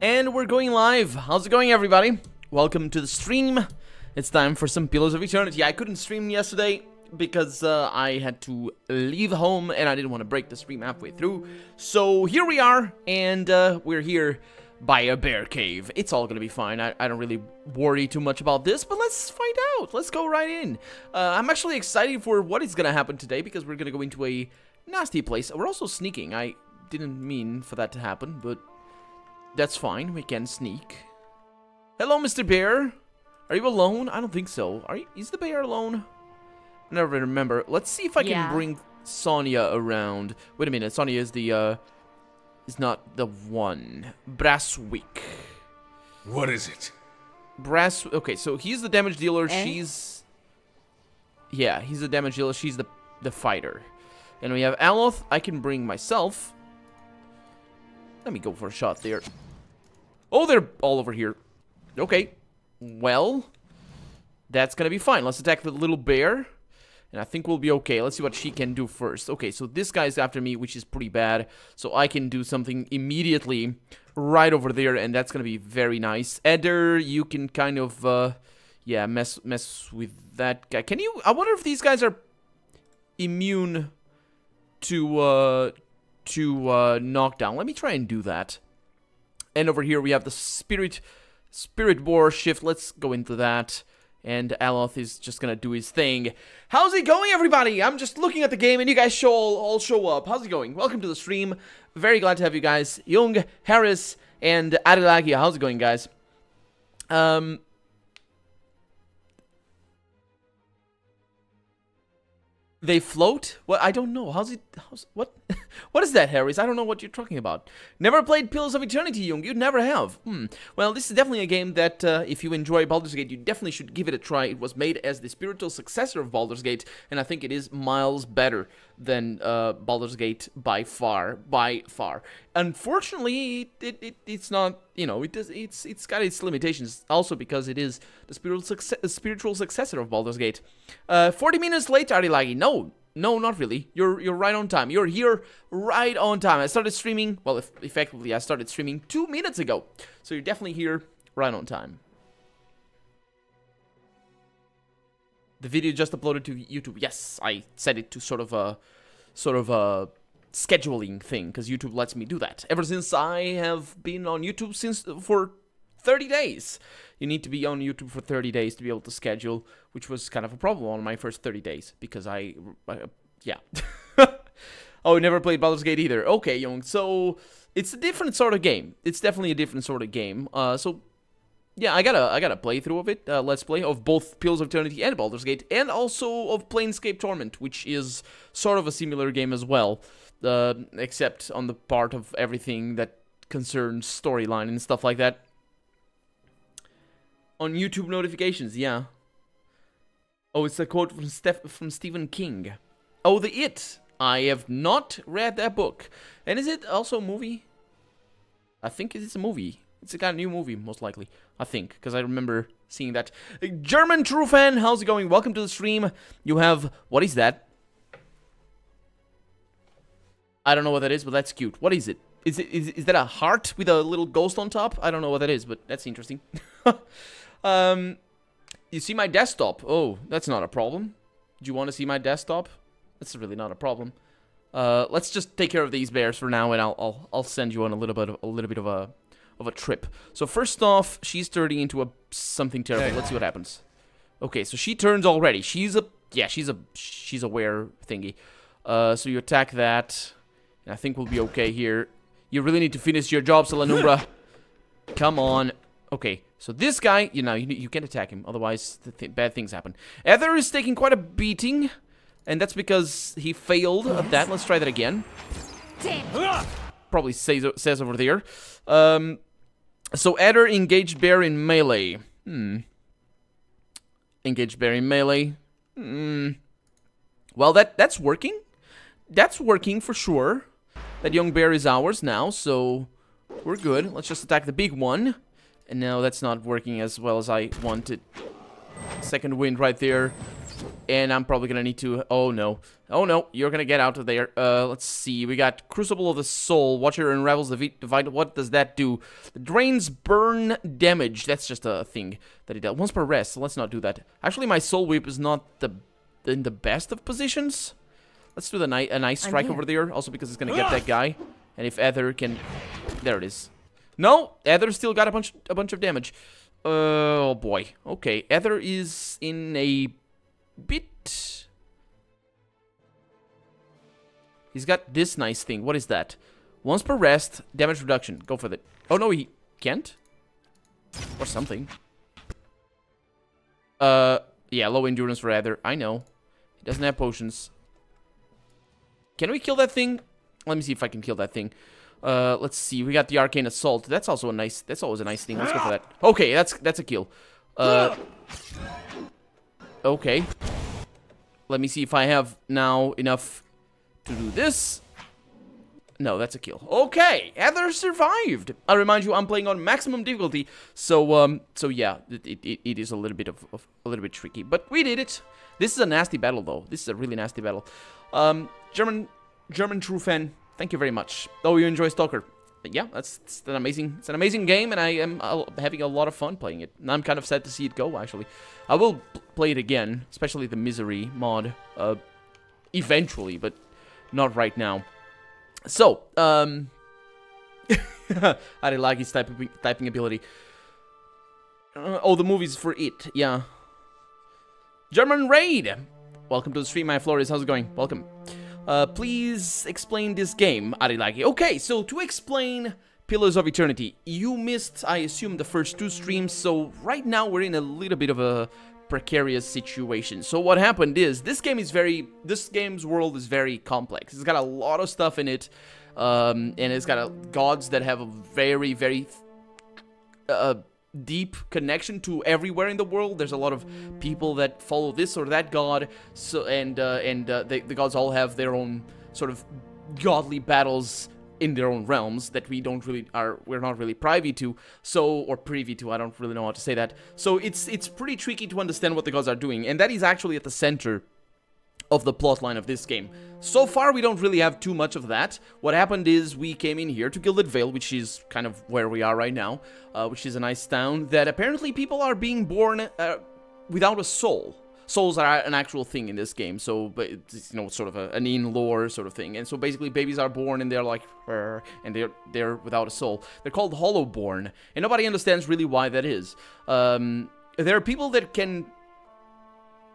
And we're going live. How's it going, everybody? Welcome to the stream. It's time for some Pillars of Eternity. I couldn't stream yesterday because I had to leave home and I didn't want to break the stream halfway through. So here we are, and we're here by a bear cave. It's all gonna be fine. I don't really worry too much about this, but let's find out. Let's go right in. I'm actually excited for what is gonna happen today because we're gonna go into a nasty place. We're also sneaking. I didn't mean for that to happen, but that's fine. We can sneak. Hello, Mr. Bear. Are you alone? I don't think so. Is the bear alone? I never remember. Let's see if I can bring Sonia around. Wait a minute. Sonia is the is not the one. Brasswick. What is it? Okay, so he's the damage dealer. She's... Yeah, he's the damage dealer. She's the fighter. And we have Aloth. I can bring myself. Let me go for a shot there. Oh, they're all over here. Okay. Well, that's gonna be fine. Let's attack the little bear. And I think we'll be okay. Let's see what she can do first. Okay, so this guy's after me, which is pretty bad. So I can do something immediately right over there, and that's gonna be very nice. Edér, you can kind of, yeah, mess with that guy. Can you... I wonder if these guys are immune to knockdown. Let me try and do that. And over here we have the spirit boar shift. Let's go into that. And Aloth is just gonna do his thing. How's it going, everybody? I'm just looking at the game and you guys all show up. How's it going? Welcome to the stream. Very glad to have you guys. Jung, Harris, and Adelagia. How's it going, guys? They float? Well, I don't know. What? What is that, Harris? I don't know what you're talking about. Never played Pillars of Eternity, Jung. You never have. Well, this is definitely a game that, if you enjoy Baldur's Gate, you definitely should give it a try. It was made as the spiritual successor of Baldur's Gate, and I think it is miles better than Baldur's Gate by far. Unfortunately, it's not, you know, it's got its limitations, also because it is the spiritual successor of Baldur's Gate. 40 minutes late, Arilagi. No, not really. You're right on time. You're here right on time. I started streaming, well, effectively, I started streaming 2 minutes ago. So you're definitely here right on time. The video just uploaded to YouTube. Yes, I set it to sort of a scheduling thing, because YouTube lets me do that. Ever since I have been on YouTube for 30 days. You need to be on YouTube for 30 days to be able to schedule, which was kind of a problem on my first 30 days, because yeah. Oh, I never played Baldur's Gate either. Okay, Young, so it's a different sort of game. It's definitely a different sort of game. So yeah, I got a playthrough of it, let's play, of both Pillars of Eternity and Baldur's Gate, and also of Planescape Torment, which is sort of a similar game as well, except on the part of everything that concerns storyline and stuff like that. On YouTube notifications, yeah. Oh, it's a quote from Stephen King. Oh, The It. I have not read that book. And is it also a movie? I think it's a movie. It's a kind of new movie, most likely. I think, because I remember seeing that. German True Fan, how's it going? Welcome to the stream. You have... What is that? I don't know what that is, but that's cute. What is it? Is that a heart with a little ghost on top? I don't know what that is, but that's interesting. You see my desktop? Oh, that's not a problem. Do you want to see my desktop? That's really not a problem. Let's just take care of these bears for now, and I'll send you on a little bit of a trip. So first off, she's turning into something terrible. Let's see what happens. Okay, so she turns already. She's a were thingy. So you attack that, and I think we'll be okay here. You really need to finish your job, Selanumbra. Come on. Okay, so this guy, you can't attack him, otherwise bad things happen. Edér is taking quite a beating, and that's because he failed at that. Let's try that again. Probably says over there. So Edér engaged bear in melee. Engaged bear in melee. Well, that's working. That's working for sure. That young bear is ours now, so we're good. Let's just attack the big one. And now that's not working as well as I wanted. Second wind right there. And I'm probably gonna need to... Oh, no. Oh, no. You're gonna get out of there. Let's see. We got Crucible of the Soul. Watcher unravels the Divide. What does that do? It drains burn damage. That's just a thing that it does. Once per rest, so let's not do that. Actually, my Soul Whip is not in the best of positions. Let's do a nice strike over there. Also because it's gonna get that guy. And if Edér can... There it is. No! Edér still got a bunch of damage. Oh, boy. Okay. Edér is in a bit... He's got this nice thing. What is that? Once per rest, damage reduction. Go for it. Oh, no, he can't? Or something. Yeah, low endurance for Edér. I know. He doesn't have potions. Can we kill that thing? Let me see if I can kill that thing. Let's see. We got the Arcane Assault. That's also a nice... That's always a nice thing. Let's go for that. Okay, that's a kill. Okay. Let me see if I have now enough to do this. No, that's a kill. Okay, Edér survived. I remind you, I'm playing on maximum difficulty, so yeah, it is a little bit a little bit tricky, but we did it. This is a nasty battle, though. This is a really nasty battle. German true fan, thank you very much. Oh, you enjoy Stalker? Yeah, it's an amazing game, and I am having a lot of fun playing it. And I'm kind of sad to see it go. Actually, I will play it again, especially the Misery mod, eventually, but not right now. So, Arilagi's typing ability. Oh, the movie's for it, yeah. German Raid! Welcome to the stream, my Flores. How's it going? Welcome. Please explain this game, Arilagi. Okay, so to explain Pillars of Eternity, you missed, I assume, the first 2 streams, so right now we're in a little bit of a precarious situation. So what happened is, this game's world is very complex. It's got a lot of stuff in it, and it's got gods that have a very, very deep connection to everywhere in the world. There's a lot of people that follow this or that god, so the gods all have their own sort of godly battles in their own realms that we're not really privy to, or privy to, I don't really know how to say that. So it's pretty tricky to understand what the gods are doing, and that is actually at the center of the plotline of this game. So far, we don't really have too much of that. What happened is we came in here to Gilded Vale, which is kind of where we are right now, which is a nice town that apparently people are being born without a soul. Souls are an actual thing in this game, so it's, you know, sort of an in-lore sort of thing. And so basically babies are born and they're like, and they're without a soul. They're called Hollowborn, and nobody understands really why that is. There are people that can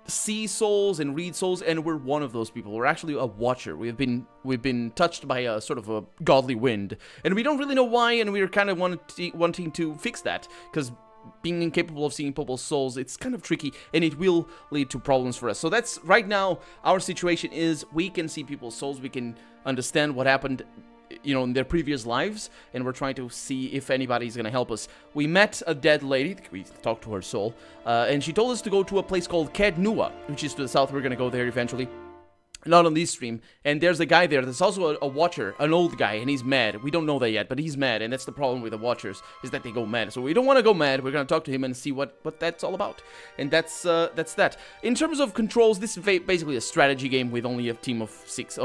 see souls and read souls, and we're one of those people. We're actually a watcher. We've been touched by a sort of a godly wind, and we don't really know why, and we're kind of wanting to fix that, because being incapable of seeing people's souls, it's kind of tricky, and it will lead to problems for us. So that's, right now, our situation is, we can see people's souls, we can understand what happened, you know, in their previous lives, and we're trying to see if anybody's gonna help us. We met a dead lady, we talked to her soul, and she told us to go to a place called Kednua, which is to the south. We're gonna go there eventually. Not on this stream. And there's a guy there that's also a watcher, an old guy, and he's mad. We don't know that yet, but he's mad, and that's the problem with the watchers, is that they go mad. So we don't want to go mad. We're going to talk to him and see what that's all about. And that's that. In terms of controls, this is basically a strategy game with only a team of 6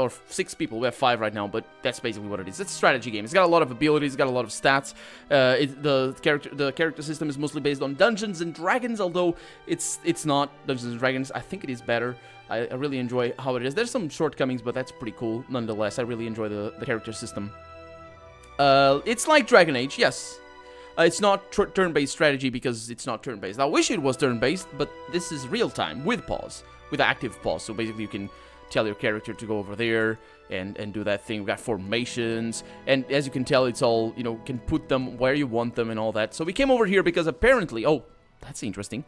people. We have 5 right now, but that's basically what it is. It's a strategy game. It's got a lot of abilities, it's got a lot of stats. The character system is mostly based on Dungeons and Dragons, although it's not Dungeons and Dragons. I think it is better. I really enjoy how it is. There's some shortcomings, but that's pretty cool nonetheless. I really enjoy the character system. It's like Dragon Age, yes. It's not turn-based strategy because it's not turn-based. I wish it was turn-based, but this is real-time with pause, with active pause. So basically you can tell your character to go over there and do that thing. We got formations, and as you can tell, it's all, you know, can put them where you want them and all that. So we came over here because apparently, oh, that's interesting.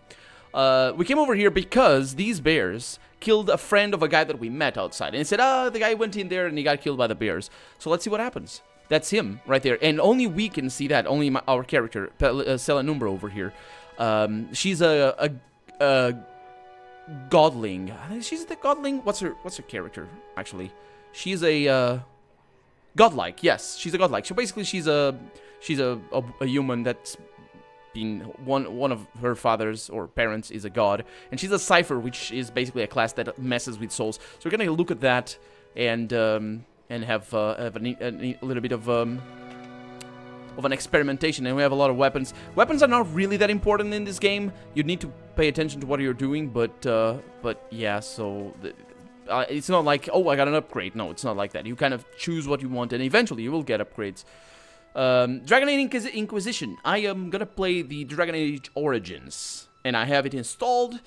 We came over here because these bears killed a friend of a guy that we met outside. And he said, the guy went in there and he got killed by the bears. So let's see what happens. That's him right there. And only we can see that. Only our character, Selanumbra over here. She's a godling. She's the godling. What's her character, actually? She's a godlike. Yes, she's a godlike. So basically she's a human that's been one of her fathers or parents is a god, and she's a cipher, which is basically a class that messes with souls. So we're gonna look at that and have a little bit of an experimentation, and we have a lot of weapons. Weapons are not really that important in this game. You need to pay attention to what you're doing, but yeah. So it's not like, oh, I got an upgrade. No, it's not like that. You kind of choose what you want, and eventually you will get upgrades. Dragon Age Inquisition. I am gonna play the Dragon Age Origins, and I have it installed,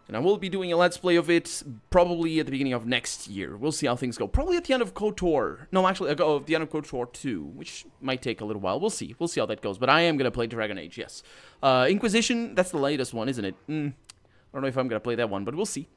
and I will be doing a Let's Play of it probably at the beginning of next year. We'll see how things go. Probably at the end of KOTOR. No, actually, at the end of KOTOR 2, which might take a little while. We'll see. We'll see how that goes. But I am gonna play Dragon Age, yes. Inquisition, that's the latest one, isn't it? I don't know if I'm gonna play that one, but we'll see.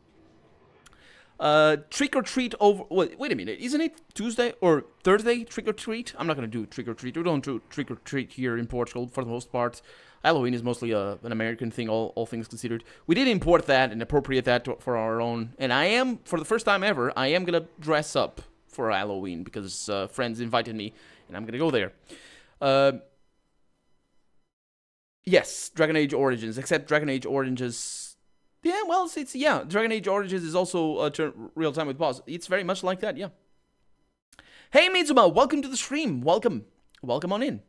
Trick or treat over. Wait a minute. Isn't it Tuesday or Thursday? Trick or treat? I'm not gonna do trick or treat. We don't do trick or treat here in Portugal for the most part. Halloween is mostly an American thing, all things considered. We did import that and appropriate that for our own. And I am, for the first time ever, I am gonna dress up for Halloween because friends invited me, and I'm gonna go there. Yes, Dragon Age Origins. Except Dragon Age Origins. Yeah, well, yeah, Dragon Age Origins is also real time with boss. It's very much like that, yeah. Hey, Mizuma, welcome to the stream. Welcome on in.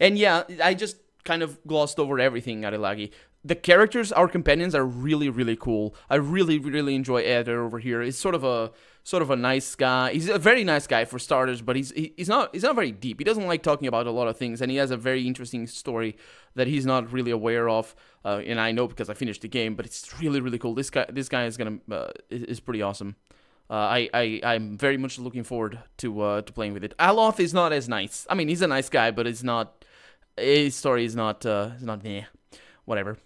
And yeah, I just kind of glossed over everything, Arilagi. The characters, our companions, are really, really cool. I really, really enjoy Edér over here. He's sort of a nice guy. He's a very nice guy for starters, but he's not very deep. He doesn't like talking about a lot of things, and he has a very interesting story that he's not really aware of. And I know because I finished the game, but it's really, really cool. This guy is pretty awesome. I'm very much looking forward to playing with it. Aloth is not as nice. I mean, he's a nice guy, but his story is not meh. Whatever.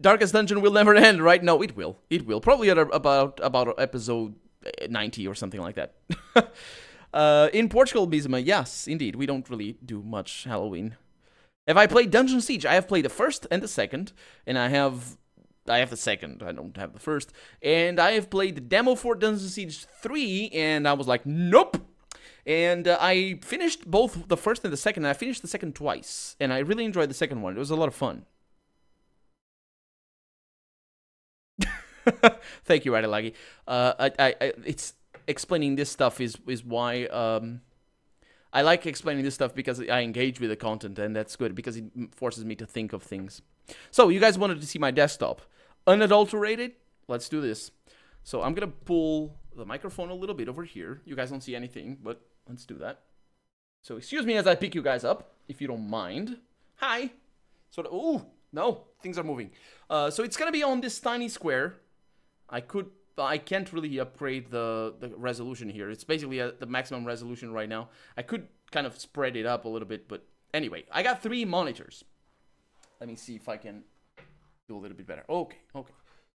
Darkest Dungeon will never end, right? No, it will. It will. Probably at about episode 90 or something like that. In Portugal, Bizima, yes, indeed. We don't really do much Halloween. Have I played Dungeon Siege? I have played the first and the second, and I have the second. I don't have the first. And I have played the demo for Dungeon Siege 3, and I was like, nope. And I finished both the first and the second, and I finished the second twice. And I really enjoyed the second one. It was a lot of fun. Thank you, Radilagi. It's explaining this stuff is why I like explaining this stuff, because I engage with the content, and that's good because it forces me to think of things. So you guys wanted to see my desktop, unadulterated. Let's do this. So I'm gonna pull the microphone a little bit over here. You guys don't see anything, but let's do that. So excuse me as I pick you guys up, if you don't mind. Hi. Ooh, no, things are moving. So it's gonna be on this tiny square. I can't really upgrade the resolution here. It's basically at the maximum resolution right now. I could kind of spread it up a little bit, but anyway, I got 3 monitors. Let me see if I can do a little bit better. Okay.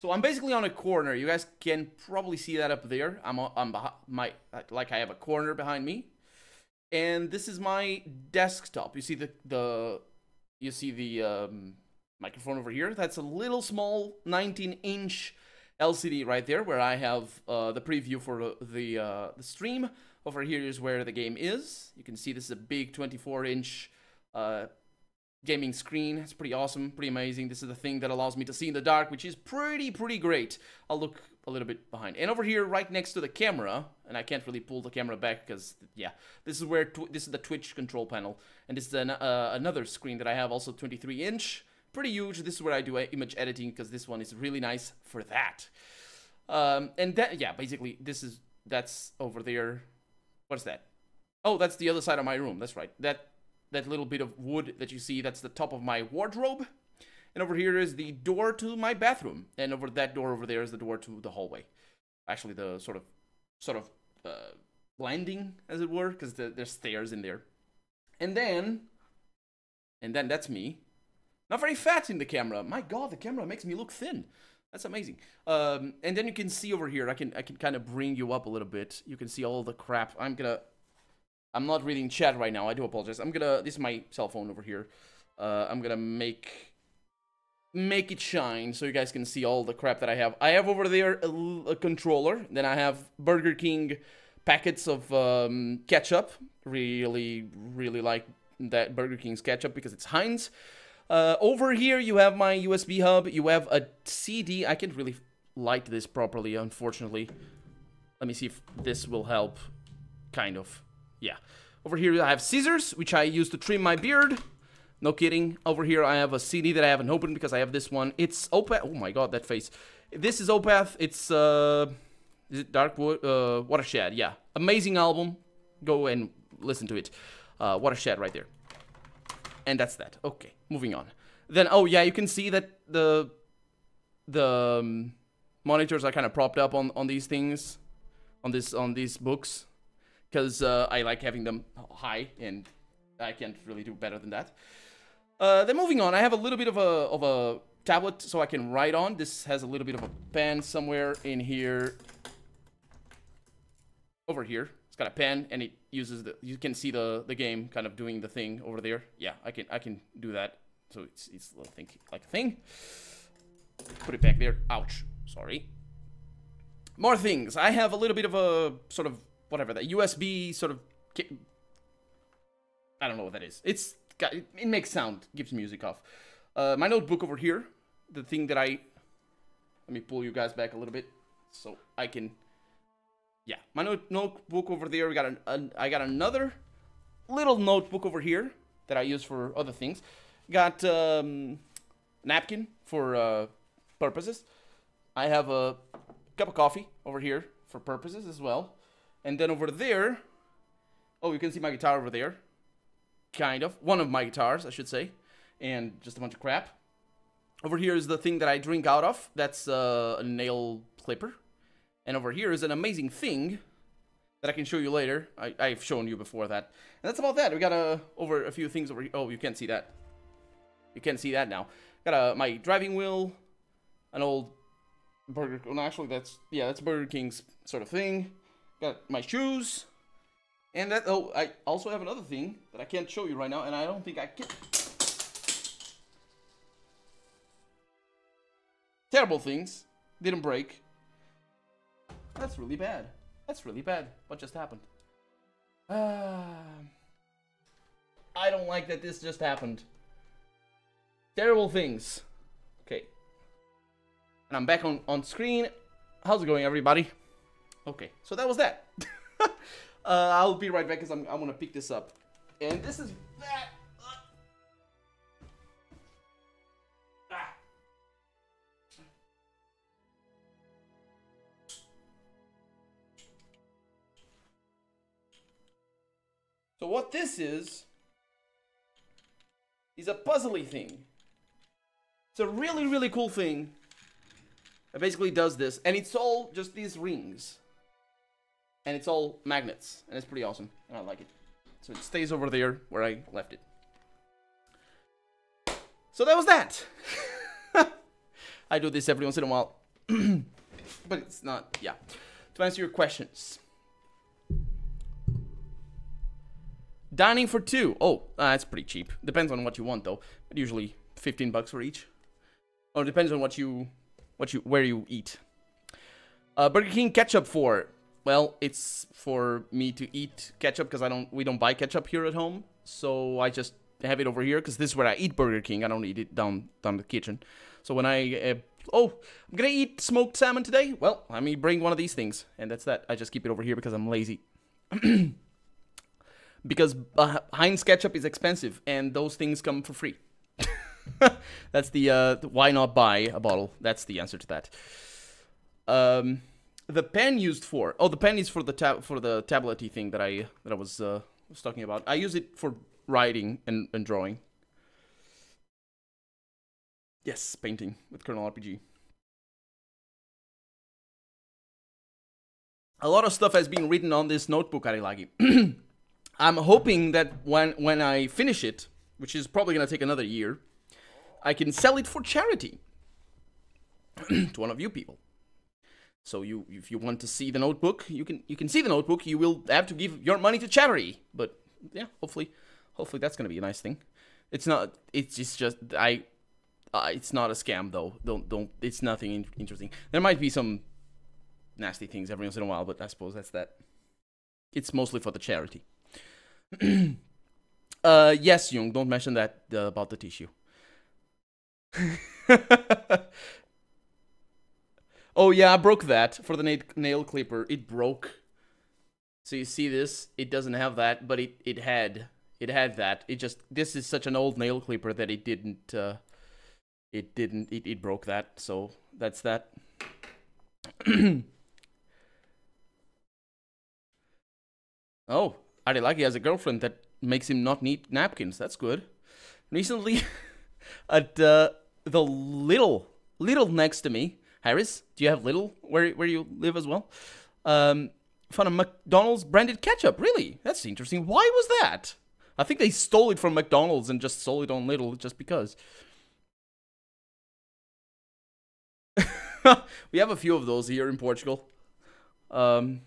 So I'm basically on a corner. You guys can probably see that up there. I'm behind I have a corner behind me, and this is my desktop. You see the microphone over here. That's a little small 19-inch LCD right there, where I have the preview for the stream. Over here is where the game is. You can see this is a big 24-inch gaming screen. It's pretty awesome, pretty amazing. This is the thing that allows me to see in the dark, which is pretty great. I'll look a little bit behind. And over here, right next to the camera, and I can't really pull the camera back because, yeah, this is where this is the Twitch control panel, and this is another screen that I have, also 23-inch. Pretty huge. This is where I do image editing, because this one is really nice for that. And that, yeah, basically that's over there. What's that? Oh, that's the other side of my room. That's right. That little bit of wood that you see, that's the top of my wardrobe. And over here is the door to my bathroom. And over that door over there is the door to the hallway. Actually, the sort of landing, as it were, because there's stairs in there. And then that's me. Not very fat in the camera. My God, the camera makes me look thin. That's amazing. And then you can see over here, I can kind of bring you up a little bit. You can see all the crap. I'm not reading chat right now. I do apologize. This is my cell phone over here. I'm gonna make it shine so you guys can see all the crap that I have. I have over there a controller. Then I have Burger King packets of ketchup. Really like that Burger King's ketchup because it's Heinz. Over here, you have my USB hub. You have a CD. I can't really light this properly, unfortunately. Let me see if this will help. Kind of. Yeah. Over here, I have scissors, which I use to trim my beard. No kidding. Over here, I have a CD that I haven't opened because I have this one. It's Opath. Oh my god, that face. This is Opath. It's, is it Darkwood? Watershed, yeah. Amazing album. Go and listen to it. Watershed right there. And that's that. Okay, moving on. Then, oh yeah, you can see that the monitors are kind of propped up on these things, on these books, because I like having them high, and I can't really do better than that. Then moving on, I have a little bit of a tablet so I can write on. This has a little bit of a pen somewhere in here. Over here. Got a pen, and it uses you can see the game kind of doing the thing over there. Yeah, I can do that. So it's a little thing, like a thing. Put it back there. Ouch. Sorry. More things. I have a little bit of a sort of whatever that USB sort of. I don't know what that is. It makes sound, gives music off. My notebook over here, the thing that let me pull you guys back a little bit so I can. Yeah, my notebook over there. I got another little notebook over here that I use for other things. Got napkin for purposes. I have a cup of coffee over here for purposes as well. And then over there, oh, you can see my guitar over there. Kind of. One of my guitars, I should say. And just a bunch of crap. Over here is the thing that I drink out of. That's a nail clipper. And over here is an amazing thing that I can show you later. I've shown you before that. And that's about that. We got over a few things over here. Oh, you can't see that. You can't see that now. Got my driving wheel, an old Burger. Well, actually, that's Burger King's sort of thing. Got my shoes, and that. Oh, I also have another thing that I can't show you right now, and I don't think I can. Terrible things. Didn't break. That's really bad. That's really bad. What just happened? I don't like that this just happened. Terrible things. Okay. And I'm back on screen. How's it going, everybody? Okay, so that was that. I'll be right back because I'm gonna pick this up. And this is that. So what this is a puzzly thing. It's a really, really cool thing that basically does this. And it's all just these rings. And it's all magnets. And it's pretty awesome. And I like it. So it stays over there where I left it. So that was that. I do this every once in a while. But it's not, yeah. To answer your questions. Dining for two. Oh, that's pretty cheap. Depends on what you want, though. But usually 15 bucks for each. Or depends on where you eat. Burger King ketchup for. Well, it's for me to eat ketchup because we don't buy ketchup here at home. So I just have it over here because this is where I eat Burger King. I don't eat it down the kitchen. So when I'm gonna eat smoked salmon today. Well, let me bring one of these things, and that's that. I just keep it over here because I'm lazy. Because Heinz ketchup is expensive, and those things come for free. That's the why not buy a bottle? That's the answer to that. The pen used for the pen is for the tablet-y thing that I was talking about. I use it for writing and drawing. Yes, painting with Kernel RPG. A lot of stuff has been written on this notebook, Arilagi. I'm hoping that when I finish it, which is probably going to take another year, I can sell it for charity to one of you people. So if you want to see the notebook, you can see the notebook. You will have to give your money to charity. But yeah, hopefully that's going to be a nice thing. It's not. It's just it's not a scam though. Don't. It's nothing interesting. There might be some nasty things every once in a while, but I suppose that's that. It's mostly for the charity. Yes, Jung, don't mention that about the tissue. Oh yeah, I broke that for the nail clipper. It broke. So you see this? It doesn't have that, but it had that. This is such an old nail clipper that it broke that. So that's that. Oh, Arilagi has a girlfriend that makes him not need napkins. That's good. Recently, at the little next to me, Harris, do you have little where you live as well? Found a McDonald's branded ketchup. Really? That's interesting. Why was that? I think they stole it from McDonald's and just sold it on Little just because. We have a few of those here in Portugal. Are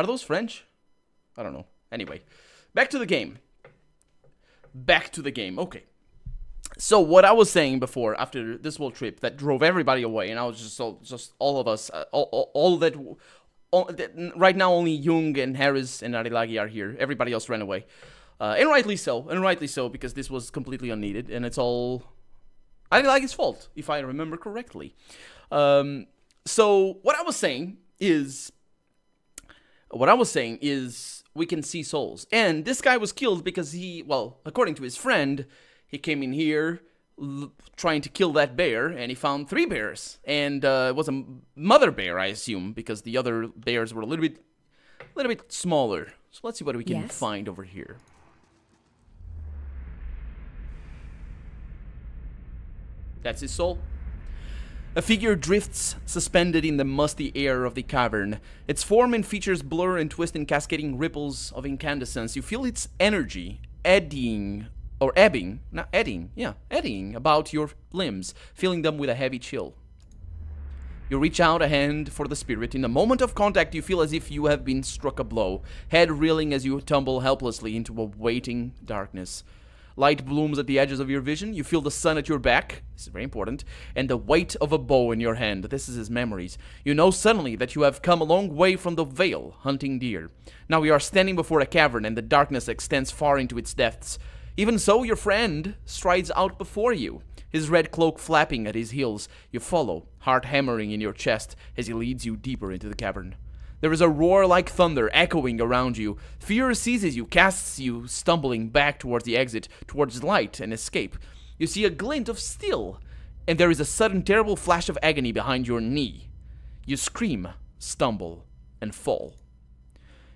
those French? I don't know. Anyway, back to the game. Okay. So what I was saying before, after this whole trip that drove everybody away, and I was just all of us, right now only Jung and Harris and Arilagi are here. Everybody else ran away, and rightly so, because this was completely unneeded, and it's all Arilagi's fault, if I remember correctly. So what I was saying is we can see souls, and this guy was killed because according to his friend, he came in here trying to kill that bear, and he found 3 bears, and it was a mother bear, I assume, because the other bears were a little bit smaller. So let's see what we can find over here. That's his soul. A figure drifts, suspended in the musty air of the cavern. Its form and features blur and twist in cascading ripples of incandescence. You feel its energy eddying about your limbs, filling them with a heavy chill. You reach out a hand for the spirit. In the moment of contact, you feel as if you have been struck a blow, head reeling as you tumble helplessly into a waiting darkness. Light blooms at the edges of your vision. You feel the sun at your back. This is very important. And the weight of a bow in your hand. This is his memories. You know suddenly that you have come a long way from the vale, hunting deer. Now you are standing before a cavern, and the darkness extends far into its depths. Even so, your friend strides out before you, his red cloak flapping at his heels. You follow, heart hammering in your chest, as he leads you deeper into the cavern. There is a roar like thunder echoing around you. Fear seizes you, casts you stumbling back towards the exit, towards light and escape. You see a glint of steel, and there is a sudden terrible flash of agony behind your knee. You scream, stumble, and fall.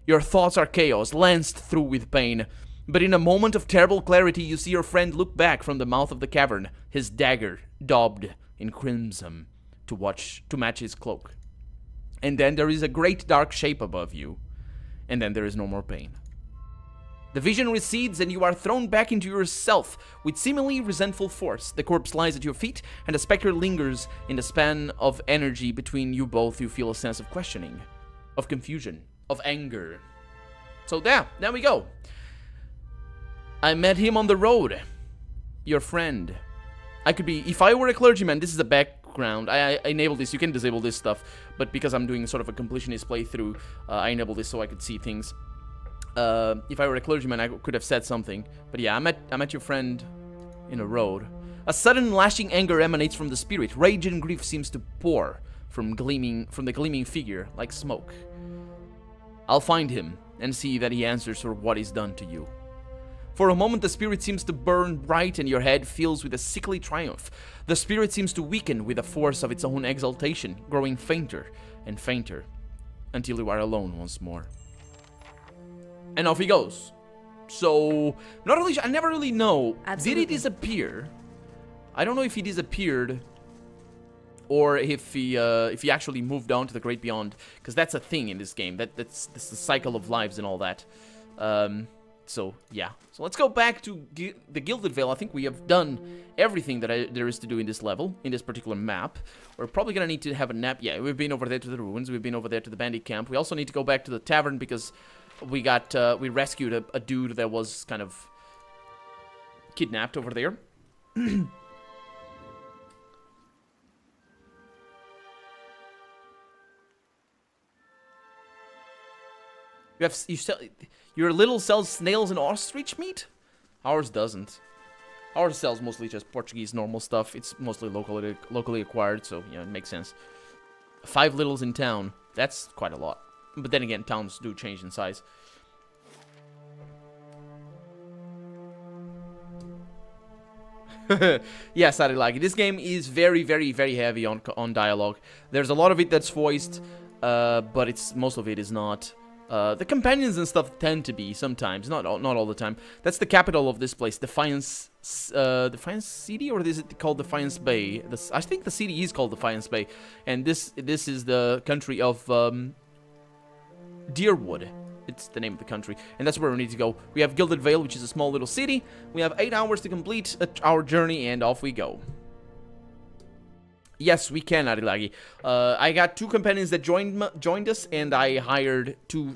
Your thoughts are chaos, lanced through with pain. But in a moment of terrible clarity, you see your friend look back from the mouth of the cavern, his dagger daubed in crimson to match his cloak. And then there is a great dark shape above you, and then there is no more pain. The vision recedes, and you are thrown back into yourself with seemingly resentful force. The corpse lies at your feet, and the specter lingers in the span of energy between you both. You feel a sense of questioning, of confusion, of anger. So there we go. I met him on the road. Your friend. If I were a clergyman, this is a background. I enabled this. You can disable this stuff, but because I'm doing sort of a completionist playthrough, I enabled this so I could see things. If I were a clergyman, I could have said something. But yeah, I met your friend in a road. A sudden lashing anger emanates from the spirit. Rage and grief seems to pour from the gleaming figure like smoke. I'll find him and see that he answers for what he's done to you. For a moment, the spirit seems to burn bright and your head fills with a sickly triumph. The spirit seems to weaken with the force of its own exaltation, growing fainter and fainter, until you are alone once more. And off he goes. So, not really, I never really know. Absolutely. Did he disappear? I don't know if he disappeared or if he actually moved on to the great beyond, because that's a thing in this game. That's the cycle of lives and all that. So, yeah. So let's go back to the Gilded Vale. I think we have done everything that there is to do in this level, in this particular map. We're probably going to need to have a nap. Yeah, we've been over there to the ruins. We've been over there to the bandit camp. We also need to go back to the tavern because we rescued a dude that was kind of kidnapped over there. Your little sells snails and ostrich meat? Ours doesn't. Ours sells mostly just Portuguese normal stuff. It's mostly locally acquired, so, you know, it makes sense. 5 littles in town. That's quite a lot. But then again, towns do change in size. Yes, Adilagi. This game is very, very, very heavy on dialogue. There's a lot of it that's voiced, but most of it is not. The companions and stuff tend to be sometimes, not all the time. That's the capital of this place, Defiance City, or is it called Defiance Bay? I think the city is called Defiance Bay, and this is the country of Deerwood. It's the name of the country, and that's where we need to go. We have Gilded Vale, which is a small little city. We have 8 hours to complete our journey, and off we go. Yes, we can, Arilagi. I got 2 companions that joined us, and I hired 2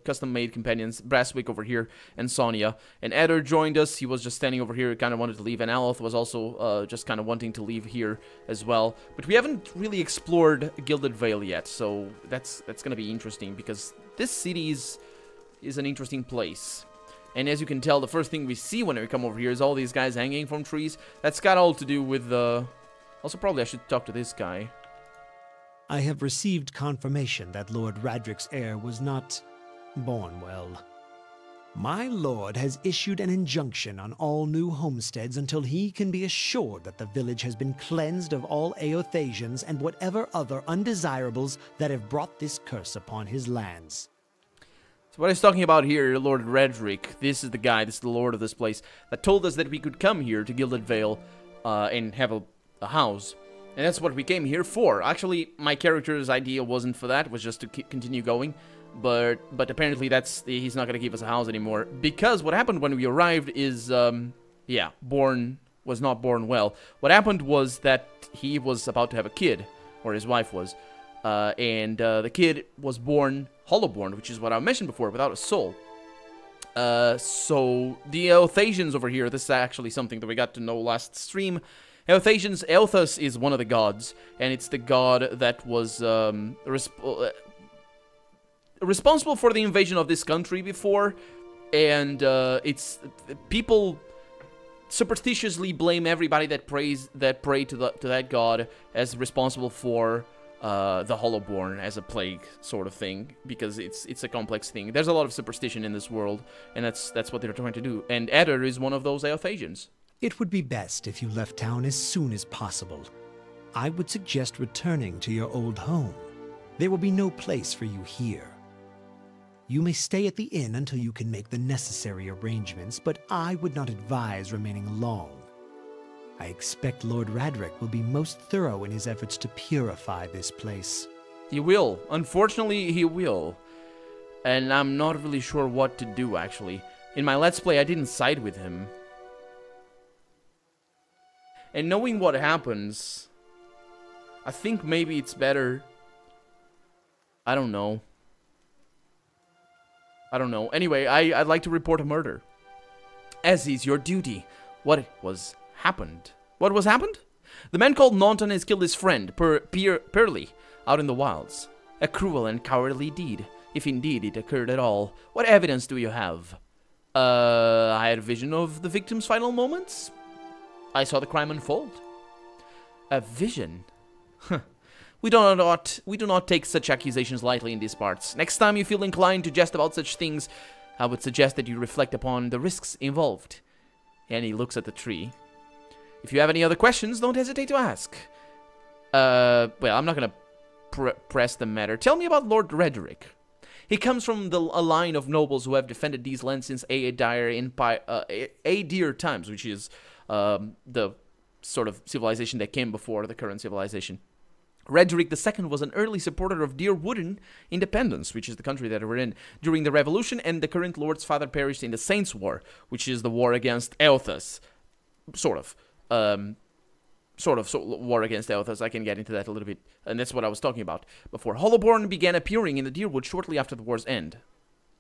custom-made companions, Brasswick over here and Sonia. And Edér joined us. He was just standing over here, kind of wanted to leave, and Aloth was also just kind of wanting to leave here as well. But we haven't really explored Gilded Vale yet, so that's going to be interesting, because this city is an interesting place. And as you can tell, the first thing we see when we come over here is all these guys hanging from trees. That's got all to do with the... Also, probably I should talk to this guy. I have received confirmation that Lord Radric's heir was not born well. My lord has issued an injunction on all new homesteads until he can be assured that the village has been cleansed of all Eothasians and whatever other undesirables that have brought this curse upon his lands. So what he's talking about here, Lord Radric, this is the guy, this is the lord of this place, that told us that we could come here to Gilded Vale and have a house. And that's what we came here for. Actually, my character's idea wasn't for that, it was just to continue going. But apparently he's not going to give us a house anymore. Because what happened when we arrived is, was not born well. What happened was that he was about to have a kid, or his wife was. And the kid was born hollowborn, which is what I mentioned before, without a soul. So the Eothasians over here, this is actually something that we got to know last stream. Eothasians, Eothas is one of the gods, and it's the god that was responsible for the invasion of this country before, and it's people superstitiously blame everybody that pray to that god as responsible for the Hollowborn as a plague sort of thing, because it's a complex thing. There's a lot of superstition in this world, and that's what they're trying to do. And Edér is one of those Eothasians. It would be best if you left town as soon as possible. I would suggest returning to your old home. There will be no place for you here. You may stay at the inn until you can make the necessary arrangements, but I would not advise remaining long. I expect Lord Radric will be most thorough in his efforts to purify this place. He will. Unfortunately, he will. And I'm not really sure what to do, actually. In my Let's Play, I didn't side with him. And knowing what happens, I think maybe it's better. I don't know. Anyway, I'd like to report a murder. As is your duty. What was happened? The man called Naunton has killed his friend, Pearly, out in the wilds. A cruel and cowardly deed, if indeed it occurred at all. What evidence do you have? I had a vision of the victim's final moments. I saw the crime unfold. A vision? We do not take such accusations lightly in these parts. Next time you feel inclined to jest about such things, I would suggest that you reflect upon the risks involved. And he looks at the tree. If you have any other questions, don't hesitate to ask. Well, I'm not gonna press the matter. Tell me about Lord Radric. He comes from a line of nobles who have defended these lands since Edér times, which is the sort of civilization that came before the current civilization. Radric II was an early supporter of Deerwooden independence, which is the country that we're in, during the Revolution, and the current lord's father perished in the Saints' War, which is the war against Eothas. Sort of war against Eothas. I can get into that a little bit, and that's what I was talking about before. Hollowborn began appearing in the Deerwood shortly after the war's end.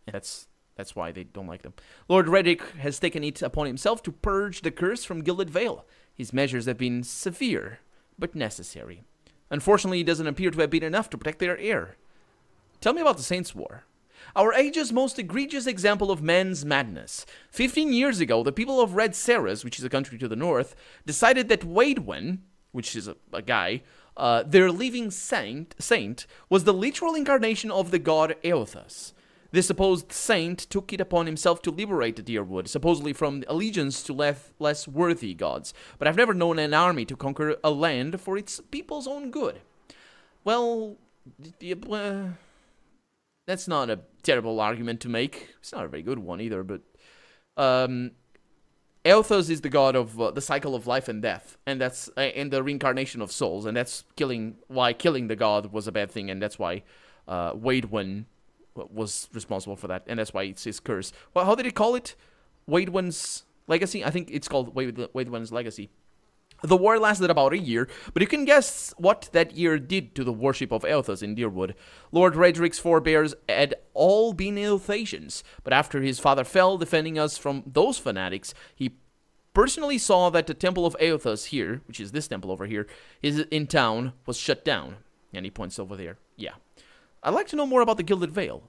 And that's why they don't like them. Lord Radric has taken it upon himself to purge the curse from Gilded Vale. His measures have been severe, but necessary. Unfortunately, it doesn't appear to have been enough to protect their heir. Tell me about the Saints' War. Our age's most egregious example of man's madness. 15 years ago, the people of Red Ceres, which is a country to the north, decided that Waidwen, which is a guy, their living saint, was the literal incarnation of the god Eothas. This supposed saint took it upon himself to liberate the Dyrwood, supposedly from allegiance to less worthy gods. But I've never known an army to conquer a land for its people's own good. Well, that's not a terrible argument to make. It's not a very good one either, but Eothas is the god of the cycle of life and death, and that's and the reincarnation of souls, and that's why killing the god was a bad thing, and that's why Waidwen was responsible for that, and that's why it's his curse. Well, how did he call it? Waidwen's legacy? I think it's called Waidwen's legacy. The war lasted about a year, but you can guess what that year did to the worship of Eothas in Dyrwood. Lord Redric's forebears had all been Eothasians, but after his father fell defending us from those fanatics, he personally saw that the temple of Eothas here, which is this temple over here, is in town, was shut down. And he points over there. Yeah. I'd like to know more about the Gilded Vale.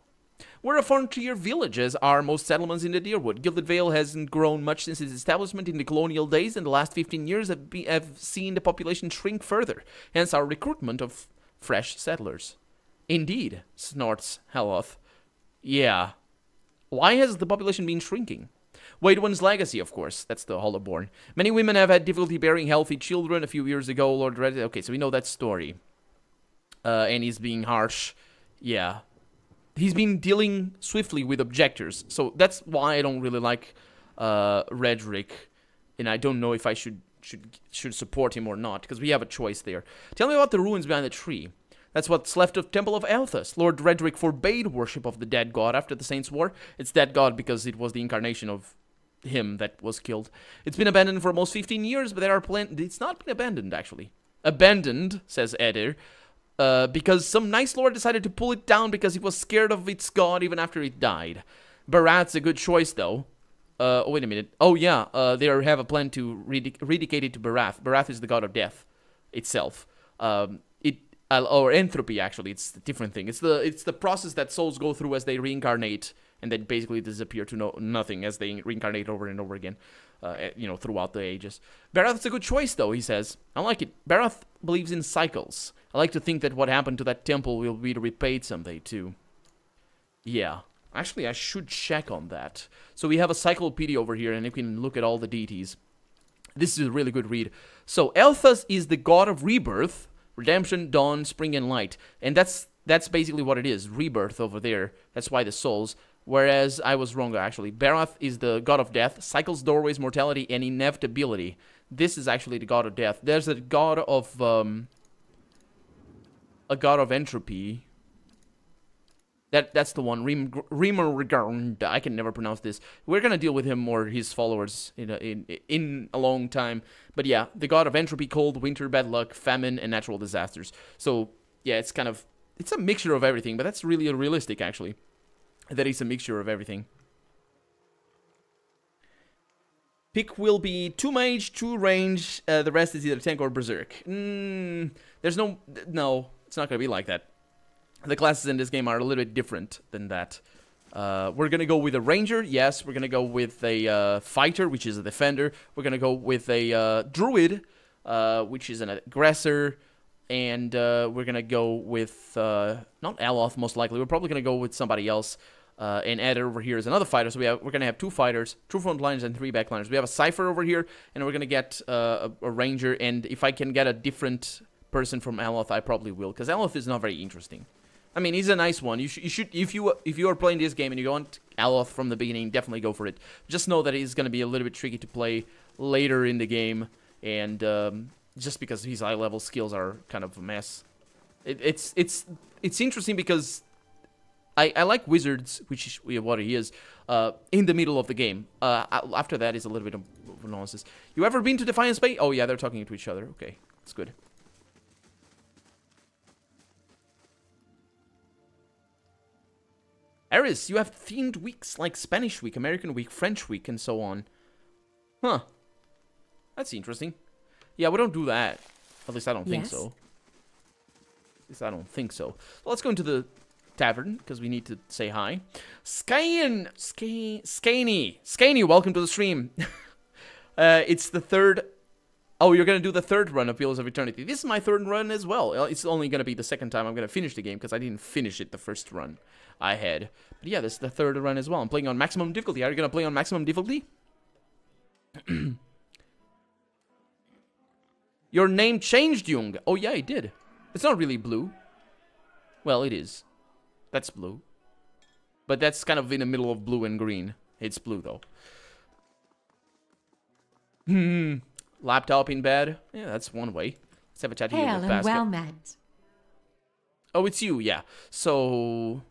We're a frontier village, as are most settlements in the Dyrwood. Gilded Vale hasn't grown much since its establishment in the colonial days, and the last 15 years have seen the population shrink further, hence our recruitment of fresh settlers. Indeed, snorts Heloth. Yeah. Why has the population been shrinking? Waidwen's legacy, of course. That's the Hollowborn. Many women have had difficulty bearing healthy children. A few years ago, Lord Red... Okay, so we know that story. And he's being harsh. Yeah. He's been dealing swiftly with objectors. So that's why I don't really like Redric. And I don't know if I should support him or not, because we have a choice there. Tell me about the ruins behind the tree. That's what's left of Temple of Eothas. Lord Redric forbade worship of the dead god after the Saints' War. It's dead god because it was the incarnation of him that was killed. It's been abandoned for almost 15 years, but there are plenty... It's not been abandoned, actually. Abandoned, says Edér. Because some nice lord decided to pull it down because he was scared of its god even after it died. Barath's a good choice, though. Oh, wait a minute. Oh, yeah, they have a plan to rededicate it to Barath. Barath is the god of death itself. Or entropy, actually. It's a different thing. It's the process that souls go through as they reincarnate and then basically disappear to nothing as they reincarnate over and over again. Throughout the ages. Barath's a good choice, though, he says. I like it. Barath believes in cycles. I like to think that what happened to that temple will be repaid someday, too. Yeah. Actually, I should check on that. So we have a cyclopedia over here, and you can look at all the deities. This is a really good read. So, Eothas is the god of rebirth, redemption, dawn, spring, and light. And that's basically what it is. Rebirth over there. That's why the souls... Whereas I was wrong, actually. Barath is the god of death, cycles, doorways, mortality, and inevitability. This is actually the god of death. There's a god of entropy. That's the one. Rimergard. I can never pronounce this. We're gonna deal with him or his followers in a long time. But yeah, the god of entropy, cold, winter, bad luck, famine, and natural disasters. So yeah, it's a mixture of everything. But that's really realistic, actually. That is a mixture of everything. Pick will be 2 mage, 2 range. The rest is either tank or berserk. There's no, it's not gonna be like that. The classes in this game are a little bit different than that. We're gonna go with a ranger. Yes, we're gonna go with a fighter, which is a defender. We're gonna go with a druid, which is an aggressor. And we're gonna go with not Aloth, most likely. We're probably gonna go with somebody else. And Edér over here is another fighter. So we're gonna have 2 fighters, 2 frontliners, and 3 backliners. We have a cipher over here, and we're gonna get a ranger. And if I can get a different person from Aloth, I probably will, because Aloth is not very interesting. I mean, he's a nice one. You should if you are playing this game and you want Aloth from the beginning, definitely go for it. Just know that he's gonna be a little bit tricky to play later in the game, and just because his high level skills are kind of a mess. It's interesting because I like wizards, which is what he is, in the middle of the game. After that is a little bit of nonsense. You ever been to Defiance Bay? Oh yeah, they're talking to each other. Okay, that's good. Eris, you have themed weeks like Spanish Week, American Week, French Week, and so on. Huh. That's interesting. Yeah, we don't do that. At least I don't think so. At least I don't think so. Well, let's go into the tavern, because we need to say hi. Skaney, welcome to the stream. It's the third... Oh, you're going to do the third run of Wheels of Eternity. This is my third run as well. It's only going to be the second time I'm going to finish the game, because I didn't finish it the first run I had. But yeah, this is the third run as well. I'm playing on maximum difficulty. Are you going to play on maximum difficulty? Your name changed, Jung. Oh, yeah, it did. It's not really blue. Well, it is. That's blue. But that's kind of in the middle of blue and green. It's blue, though. Laptop in bed. Yeah, that's one way. Let's have a chat here with Basket. Well met. Oh, it's you, yeah. So,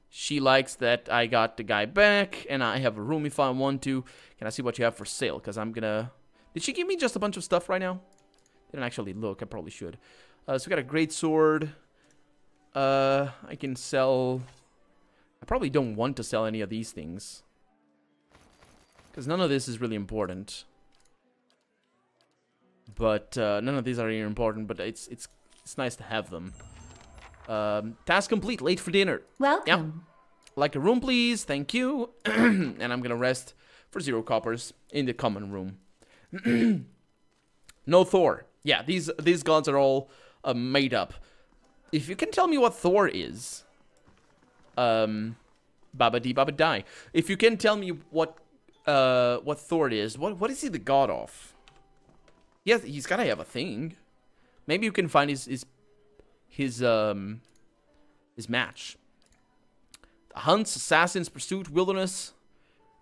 she likes that I got the guy back, and I have a room if I want to. Can I see what you have for sale? Because I'm gonna... Did she give me just a bunch of stuff right now? Didn't actually look. I probably should. So we got a great sword. I can sell... I probably don't want to sell any of these things, because none of this is really important. But none of these are really important. But it's nice to have them. Task complete. Late for dinner. Welcome. Yep. Like a room, please. Thank you. And I'm gonna rest for 0 coppers in the common room. No Thor. Yeah, these gods are all made up. If you can tell me what Thor is, Baba Dee Baba Die. If you can tell me what Thor is, what is he the god of? Yeah, he's gotta have a thing. Maybe you can find his match. The hunts, assassins, pursuit, wilderness,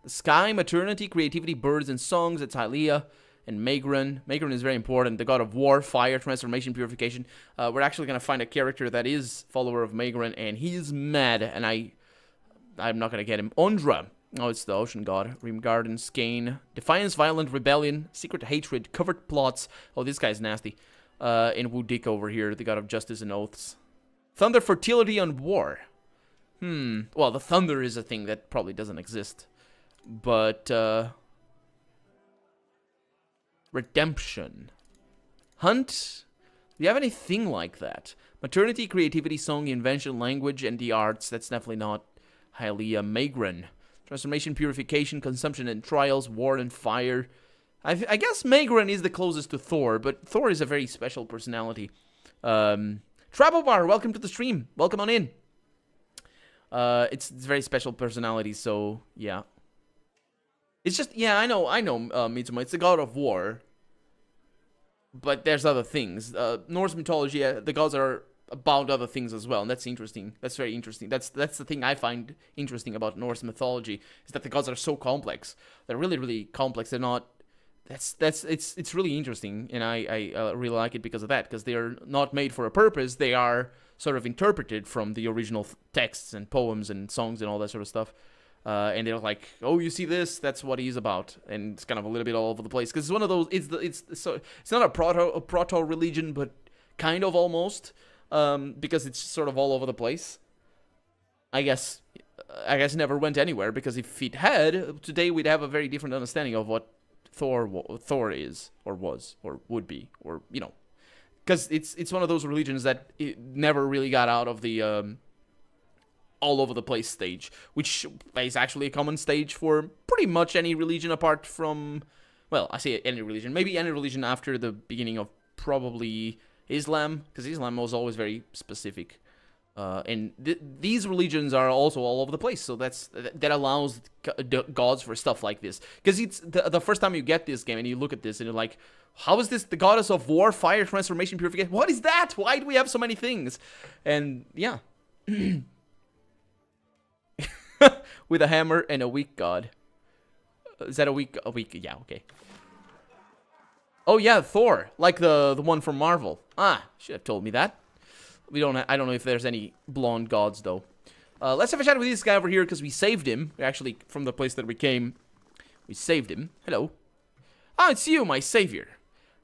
the sky, maternity, creativity, birds and songs. It's Hylia. And Megran. Megran is very important. The god of war, fire, transformation, purification. We're actually going to find a character that is follower of Megran, and he's mad, and I'm not going to get him. Ondra. Oh, it's the ocean god. Rimgarden, Skane. Defiance, violent, rebellion, secret hatred, covert plots. Oh, this guy's nasty. And Wudik over here, the god of justice and oaths. Thunder, fertility, and war. Well, the thunder is a thing that probably doesn't exist. But, redemption. Hunt? Do you have anything like that? Maternity, creativity, song, invention, language, and the arts. That's definitely not Hylia. Megran. Transformation, purification, consumption, and trials, war and fire. I guess Megran is the closest to Thor, but Thor is a very special personality. Trabobar, welcome to the stream. Welcome on in. It's very special personality, so yeah. It's just, yeah, I know, Mitsuma. It's the god of war. But there's other things. Norse mythology, the gods are about other things as well, and that's interesting. That's very interesting. That's the thing I find interesting about Norse mythology, is that the gods are so complex. They're really, really complex. They're not... It's really interesting, and I really like it because of that, because they're not made for a purpose. They are sort of interpreted from the original texts and poems and songs and all that sort of stuff. And they're like, oh, you see this? That's what he's about, and it's kind of a little bit all over the place because it's one of those. It's not a proto religion, but kind of almost, because it's sort of all over the place. I guess it never went anywhere, because if it had, today we'd have a very different understanding of what Thor is or was or would be, or you know, because it's one of those religions that it never really got out of the all over the place stage, which is actually a common stage for pretty much any religion apart from, well, I say any religion, maybe any religion after the beginning of probably Islam, because Islam was always very specific. And these religions are also all over the place, so that allows gods for stuff like this. Because it's the first time you get this game and you look at this and you're like, how is this the goddess of war, fire, transformation, purification? What is that? Why do we have so many things? And yeah. With a hammer and a weak god. Is that a weak? Yeah, okay. Oh yeah, Thor, like the one from Marvel. Ah, should have told me that. I don't know if there's any blonde gods though. Let's have a chat with this guy over here because we saved him. Actually, from the place that we came, we saved him. Hello. Ah, it's you, my savior.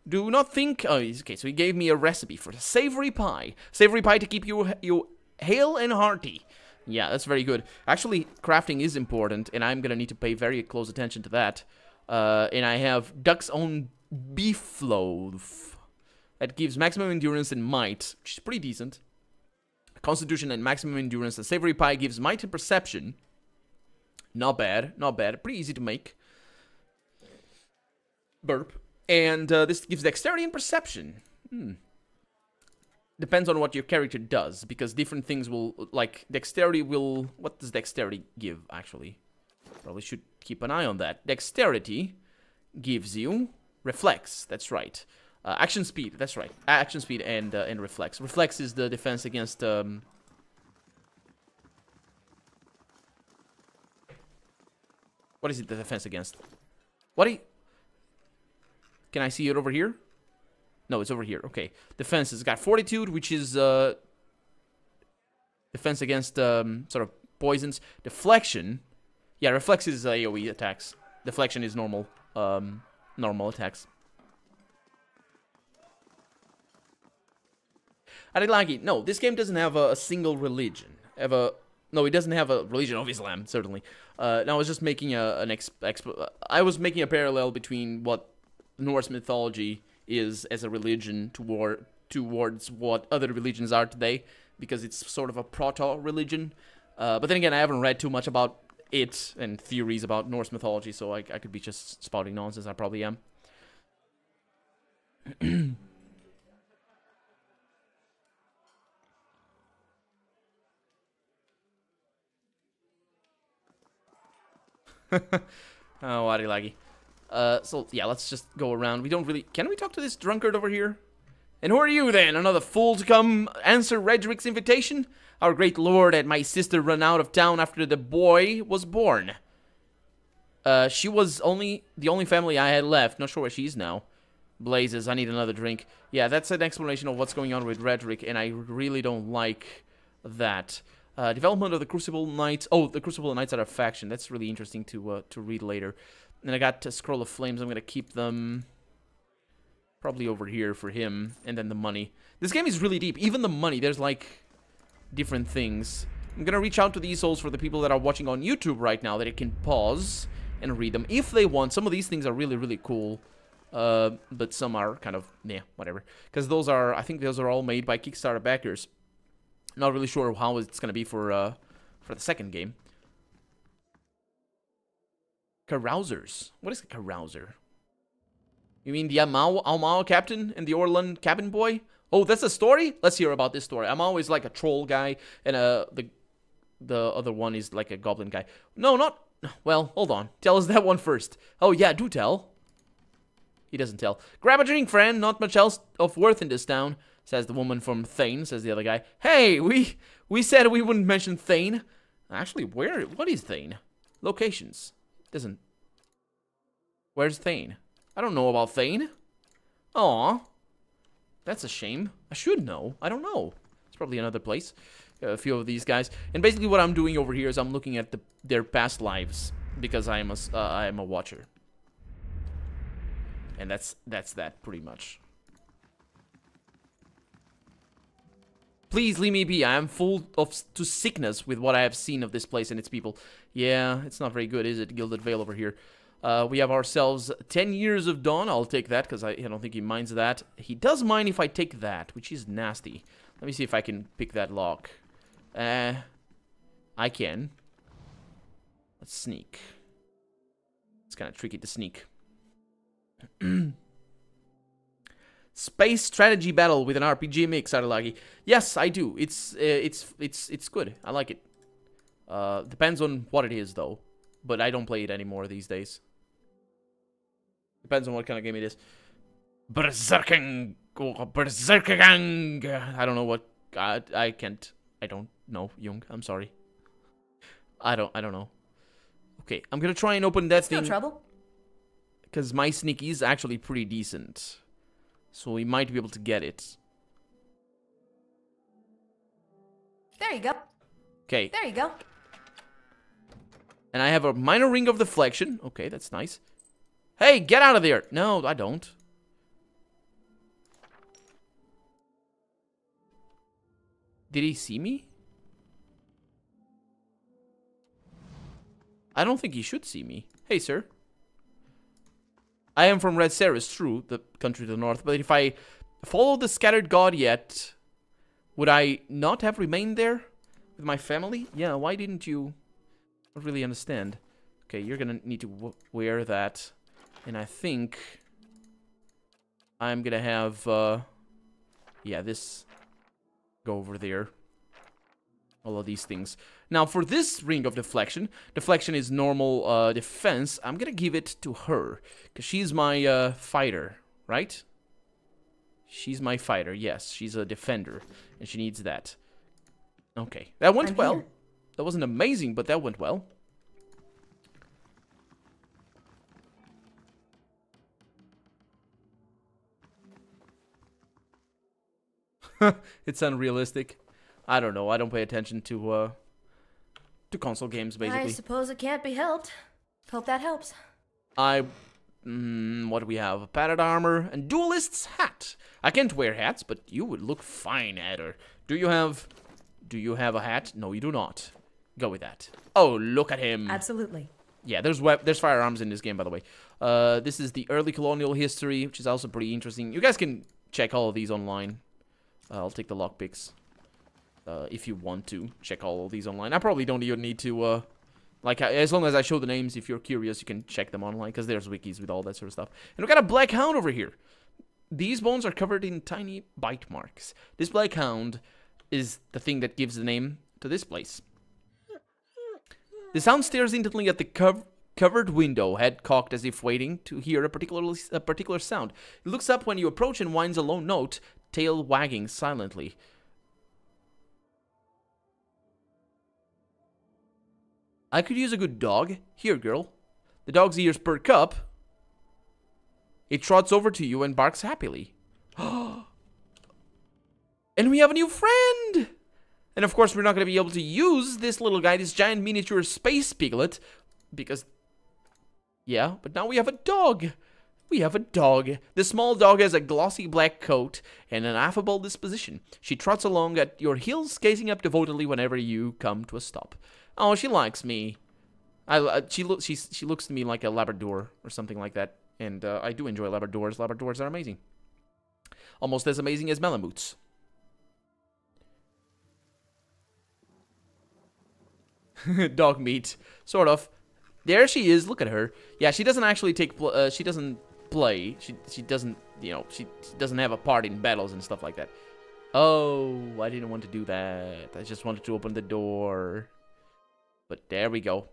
Do not think. Oh, okay. So he gave me a recipe for savory pie. Savory pie to keep you hale and hearty. Yeah, that's very good. Actually, crafting is important, and I'm gonna need to pay very close attention to that. And I have Duck's Own Beef Loaf. That gives maximum endurance and might, which is pretty decent. Constitution and maximum endurance. The savory pie gives might and perception. Not bad, not bad. Pretty easy to make. Burp. And this gives dexterity and perception. Depends on what your character does, because different things will, like, dexterity will... What does dexterity give, actually? Probably should keep an eye on that. Dexterity gives you reflex, that's right. Action speed, that's right. Action speed and reflex. Reflex is the defense against... What is it, the defense against? What do you... Can I see it over here? No, it's over here. Okay. Defense has got fortitude, which is defense against sort of poisons. Deflection. Yeah, reflex is AoE attacks. Deflection is normal normal attacks. Adilagi, no, this game doesn't have a single religion. No, it doesn't have a religion of Islam, certainly. No, I was just making I was making a parallel between what Norse mythology is as a religion towards what other religions are today, because it's sort of a proto-religion. But then again, I haven't read too much about it and theories about Norse mythology, so I could be just spouting nonsense. I probably am. Oh, waddy laggy. So, yeah, let's just go around. We don't really... Can we talk to this drunkard over here? And who are you, then? Another fool to come answer Redrick's invitation? Our great lord had my sister run out of town after the boy was born. She was the only family I had left. Not sure where she is now. Blazes, I need another drink. Yeah, that's an explanation of what's going on with Redrick, and I really don't like that. Development of the Crucible Knights. Oh, the Crucible Knights are a faction. That's really interesting to read later. And I got a Scroll of Flames. I'm going to keep them probably over here for him. And then the money. This game is really deep. Even the money, there's like different things. I'm going to reach out to these souls for the people that are watching on YouTube right now, that it can pause and read them if they want. Some of these things are really, really cool. But some are kind of, yeah, whatever. Because those are, I think those are all made by Kickstarter backers. Not really sure how it's going to be for the second game. Carousers. What is a carouser? You mean the Amao captain and the Orlan cabin boy? Oh, that's a story? Let's hear about this story. Amao is like a troll guy, and the other one is like a goblin guy. No, not... Well, hold on. Tell us that one first. Oh, yeah, do tell. He doesn't tell. Grab a drink, friend. Not much else of worth in this town, says the woman from Thane, says the other guy. Hey, we said we wouldn't mention Thane. Actually, what is Thane? Locations. Doesn't... Where's Thane? I don't know about Thane. Aw. That's a shame. I should know. I don't know. It's probably another place. A few of these guys. And basically what I'm doing over here is I'm looking at their past lives. Because I am a watcher. And that's that, pretty much. Please leave me be. I am full to sickness with what I have seen of this place and its people. Yeah, it's not very good, is it? Gilded Vale over here. We have ourselves 10 years of dawn. I'll take that, because I don't think he minds that. He does mind if I take that, which is nasty. Let me see if I can pick that lock. I can. Let's sneak. It's kind of tricky to sneak. Space strategy battle with an RPG mix, Aralagi. Yes, I do. It's good. I like it. Depends on what it is, though. But I don't play it anymore these days. Depends on what kind of game it is. Berserking. I don't know what. I can't. I don't know, Jung. I'm sorry. I don't know. Okay, I'm gonna try and open that thing. No trouble. Because my sneak is actually pretty decent. So we might be able to get it. There you go. Okay. There you go. And I have a minor ring of deflection. Okay, that's nice. Hey, get out of there. No, I don't. Did he see me? I don't think he should see me. Hey, sir. I am from Red Ceres, true, the country to the north. But if I follow the scattered god yet, Would I not have remained there with my family? Yeah, why didn't you? I don't really understand. Okay, you're gonna need to wear that. And I think I'm gonna have, yeah, this go over there. All of these things. Now, for this ring of deflection, deflection is normal defense. I'm gonna give it to her, because she's my fighter, right? She's my fighter, yes. She's a defender, and she needs that. Okay, that went well. Here. That wasn't amazing, but that went well. It's unrealistic. I don't know. I don't pay attention to console games, basically. I suppose it can't be helped. Hope that helps. What do we have? Padded armor and duelist's hat. I can't wear hats, but you would look fine, Edér. Do you have a hat? No, you do not. Go with that. Oh, look at him. Absolutely. Yeah, there's firearms in this game, by the way. This is the early colonial history, which is also pretty interesting. You guys can check all of these online. I'll take the lockpicks. If you want to check all of these online. I probably don't even need to, like, as long as I show the names, if you're curious, you can check them online, because there's wikis with all that sort of stuff. And we got a black hound over here. These bones are covered in tiny bite marks. This black hound is the thing that gives the name to this place. The hound stares intently at the covered window, head cocked as if waiting to hear a particular sound. It looks up when you approach and whines a low note, tail wagging silently. I could use a good dog. Here, girl. The dog's ears perk up. It trots over to you and barks happily. And we have a new friend! And of course, we're not going to be able to use this little guy, this giant miniature space piglet, because... yeah, but now we have a dog. We have a dog. The small dog has a glossy black coat and an affable disposition. She trots along at your heels, gazing up devotedly whenever you come to a stop. Oh, she likes me. She looks to me like a Labrador or something like that. And I do enjoy Labradors. Labradors are amazing. Almost as amazing as Malamutes. Dog meat. Sort of. There she is. Look at her. Yeah, she doesn't actually take... she doesn't play. She doesn't, you know, she doesn't have a part in battles and stuff like that. Oh, I didn't want to do that. I just wanted to open the door. But there we go.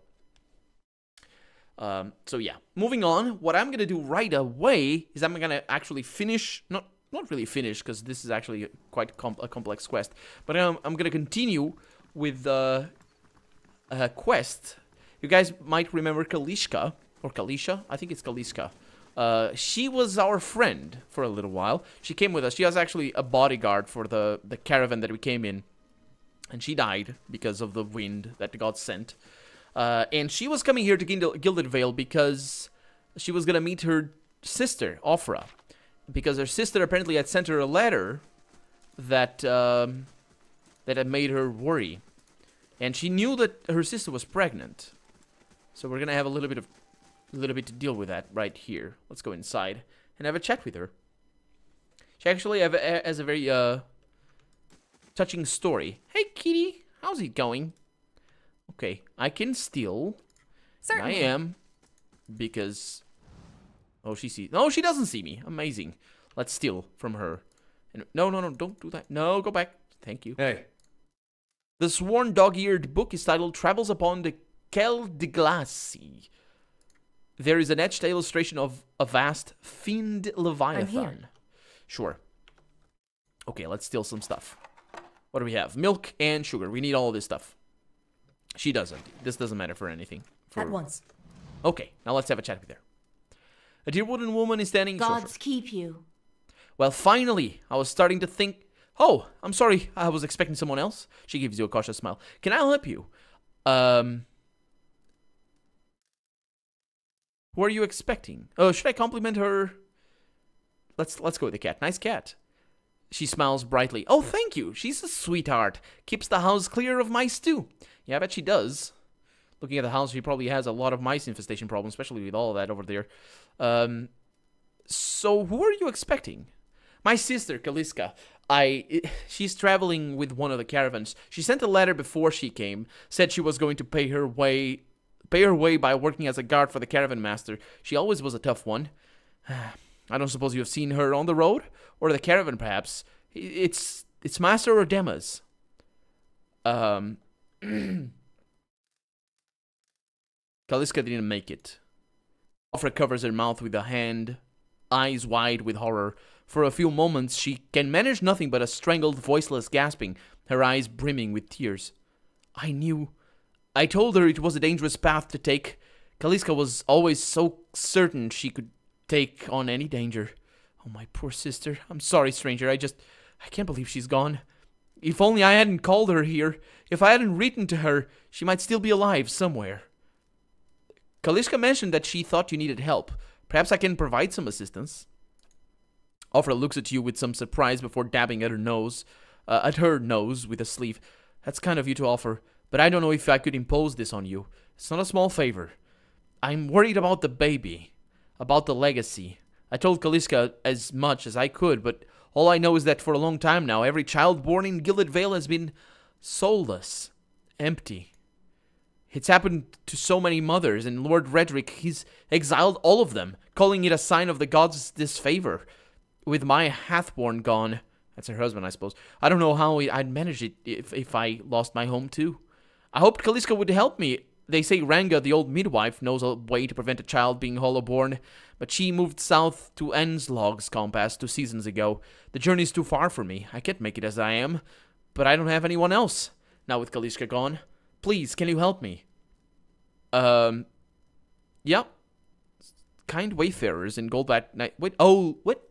So yeah, moving on. What I'm gonna do right away is I'm gonna actually finish, not really finish, because this is actually quite a complex quest. But I'm gonna continue with the quest. You guys might remember Kalishka, or Kalisha. I think it's Kalishka. She was our friend for a little while. She came with us. She was actually a bodyguard for the caravan that we came in. And she died because of the wind that God sent. And she was coming here to Gilded Vale because she was going to meet her sister, Ofra. Because her sister apparently had sent her a letter that, that had made her worry. And she knew that her sister was pregnant. So we're going to have a little bit to deal with that right here. Let's go inside and have a chat with her. She actually has a very touching story. Hey, kitty. How's it going? Okay, I can steal. Certainly. I am. Because... oh, she sees... no, she doesn't see me. Amazing. Let's steal from her. And no, don't do that. No, go back. Thank you. Hey. The sworn dog-eared book is titled Travels Upon the Quel de Glace. There is an etched illustration of a vast fiend leviathan. I'm here. Sure. Okay, let's steal some stuff. What do we have? Milk and sugar. We need all of this stuff. She doesn't. This doesn't matter for anything. At once. Okay, now let's have a chat with her. A dear wooden woman is standing... Gods keep you. Well, finally, I was starting to think... oh, I'm sorry. I was expecting someone else. She gives you a cautious smile. Can I help you? Who are you expecting? Oh, should I compliment her? Let's go with the cat. Nice cat. She smiles brightly. Oh, thank you. She's a sweetheart. Keeps the house clear of mice, too. Yeah, I bet she does. Looking at the house, she probably has a lot of mice infestation problems, especially with all of that over there. So, who are you expecting? My sister, Kaliska. She's traveling with one of the caravans. She sent a letter before she came. Said she was going to pay her way by working as a guard for the caravan master. She always was a tough one. I don't suppose you have seen her on the road? Or the caravan, perhaps. It's Master or Dema's. Kaliska didn't make it. Alfred covers her mouth with a hand, eyes wide with horror. For a few moments, she can manage nothing but a strangled, voiceless gasping, her eyes brimming with tears. I knew. I told her it was a dangerous path to take. Kaliska was always so certain she could take on any danger. Oh, my poor sister. I'm sorry, stranger. I can't believe she's gone. If only I hadn't called her here. If I hadn't written to her, she might still be alive somewhere. Kaliska mentioned that she thought you needed help. Perhaps I can provide some assistance. Alfred looks at you with some surprise before dabbing at her nose with a sleeve. That's kind of you to offer, but I don't know if I could impose this on you. It's not a small favor. I'm worried about the baby, about the legacy. I told Kaliska as much as I could, but all I know is that for a long time now, every child born in Gilded Vale has been soulless, empty. It's happened to so many mothers, and Lord Redrick, he's exiled all of them, calling it a sign of the gods' disfavor. With my Hathborn gone, that's her husband, I suppose, I don't know how I'd manage it if I lost my home too. I hoped Kaliska would help me. They say Ranga, the old midwife, knows a way to prevent a child being hollow-born, but she moved south to Enslog's compass 2 seasons ago. The journey's too far for me. I can't make it as I am, but I don't have anyone else. Now with Kaliska gone, please, can you help me? Yeah. Kind wayfarers in Goldbat Night. Wait, oh, what?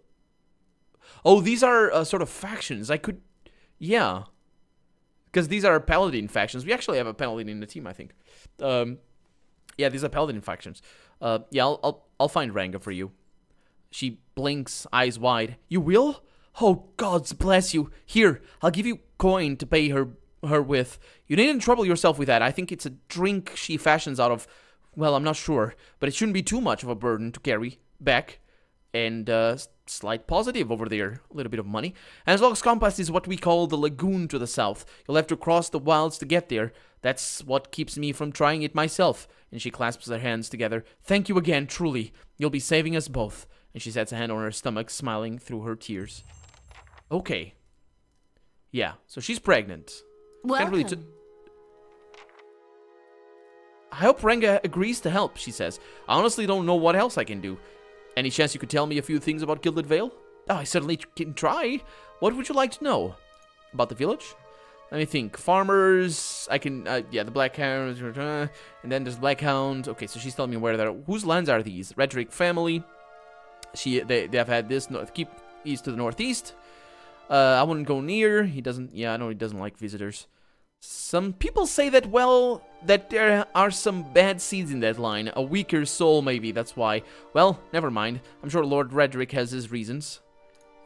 Oh, these are sort of factions. Yeah. Because these are paladin factions. We actually have a paladin in the team, I think. Yeah, these are paladin factions. Yeah, I'll find Ranga for you. She blinks, eyes wide. You will? Oh, gods bless you. Here, I'll give you coin to pay her with. You needn't trouble yourself with that. I think it's a drink she fashions out of, well, I'm not sure, but it shouldn't be too much of a burden to carry back. And slight positive over there, a little bit of money. Anslog's compass is what we call the lagoon to the south. You'll have to cross the wilds to get there. That's what keeps me from trying it myself. And she clasps her hands together. Thank you again, truly. You'll be saving us both. And she sets a hand on her stomach, smiling through her tears. Okay. Yeah, so she's pregnant. Welcome. I hope Ranga agrees to help, she says. I honestly don't know what else I can do. Any chance you could tell me a few things about Gilded Vale? Oh, I certainly can try. What would you like to know? About the village? Let me think. Farmers, I can, yeah, the Black Hounds, and then there's Black Hound. Okay, so she's telling me where they're, whose lands are these? Redrick family. They have had this, keep east to the northeast. I wouldn't go near. He doesn't, yeah, I know he doesn't like visitors. Some people say that, well, that there are some bad seeds in that line. A weaker soul, maybe, that's why. Well, never mind. I'm sure Lord Redrick has his reasons.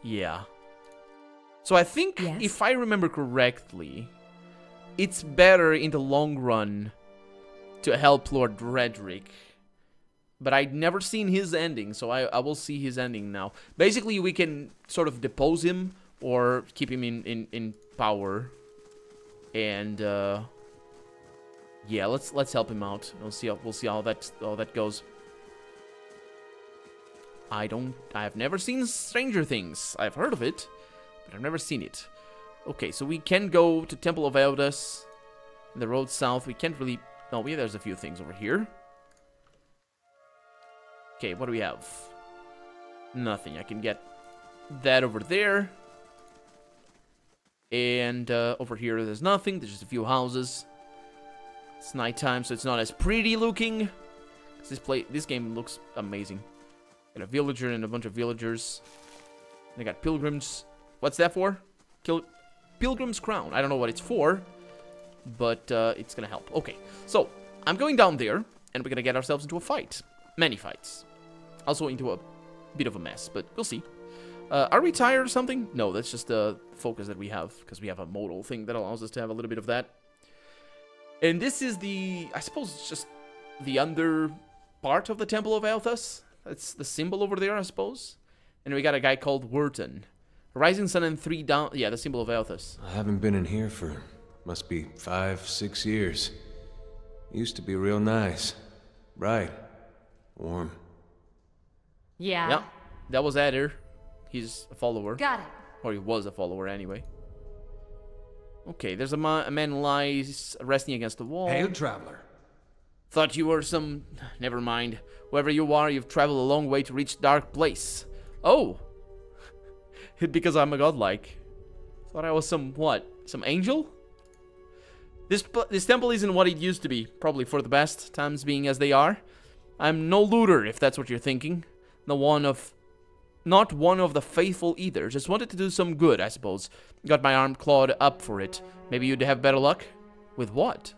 Yeah. So I think, if I remember correctly, it's better in the long run to help Lord Redrick. But I'd never seen his ending, so I will see his ending now. Basically, we can sort of depose him or keep him in power. And yeah, let's help him out. We'll see how that goes. I have never seen Stranger Things. I've heard of it, but I've never seen it. Okay, so we can go to Temple of Eldus. The road south. We can't really. Oh, yeah, there's a few things over here. Okay, what do we have? Nothing. I can get that over there. And over here, there's nothing. There's just a few houses. It's nighttime, so it's not as pretty looking. This game looks amazing. Got a villager and a bunch of villagers. They got pilgrims. What's that for? Pilgrim's crown. I don't know what it's for, but it's gonna help. Okay, so I'm going down there, and we're gonna get ourselves into a fight. Many fights. Also into a bit of a mess, but we'll see. Are we tired or something? No, that's just the focus that we have, because we have a modal thing that allows us to have a little bit of that. And this is the, I suppose it's just the under part of the Temple of Eldus. That's the symbol over there, I suppose. And we got a guy called Wurton. Rising sun and 3 down. Yeah, the symbol of Elthas. I haven't been in here for, must be 5, 6 years. Used to be real nice. Bright. Warm. Yeah. Yeah, that was Edér. He's a follower. Got it. Or he was a follower anyway. Okay, there's a man lies resting against the wall. Hail, traveler. Thought you were some... Never mind. Whoever you are, you've traveled a long way to reach dark place. Oh! Because I'm a godlike. Thought I was some, what? Some angel? This temple isn't what it used to be. Probably for the best, times being as they are. I'm no looter, if that's what you're thinking. Not one of the faithful either. Just wanted to do some good, I suppose. Got my arm clawed up for it. Maybe you'd have better luck? With what?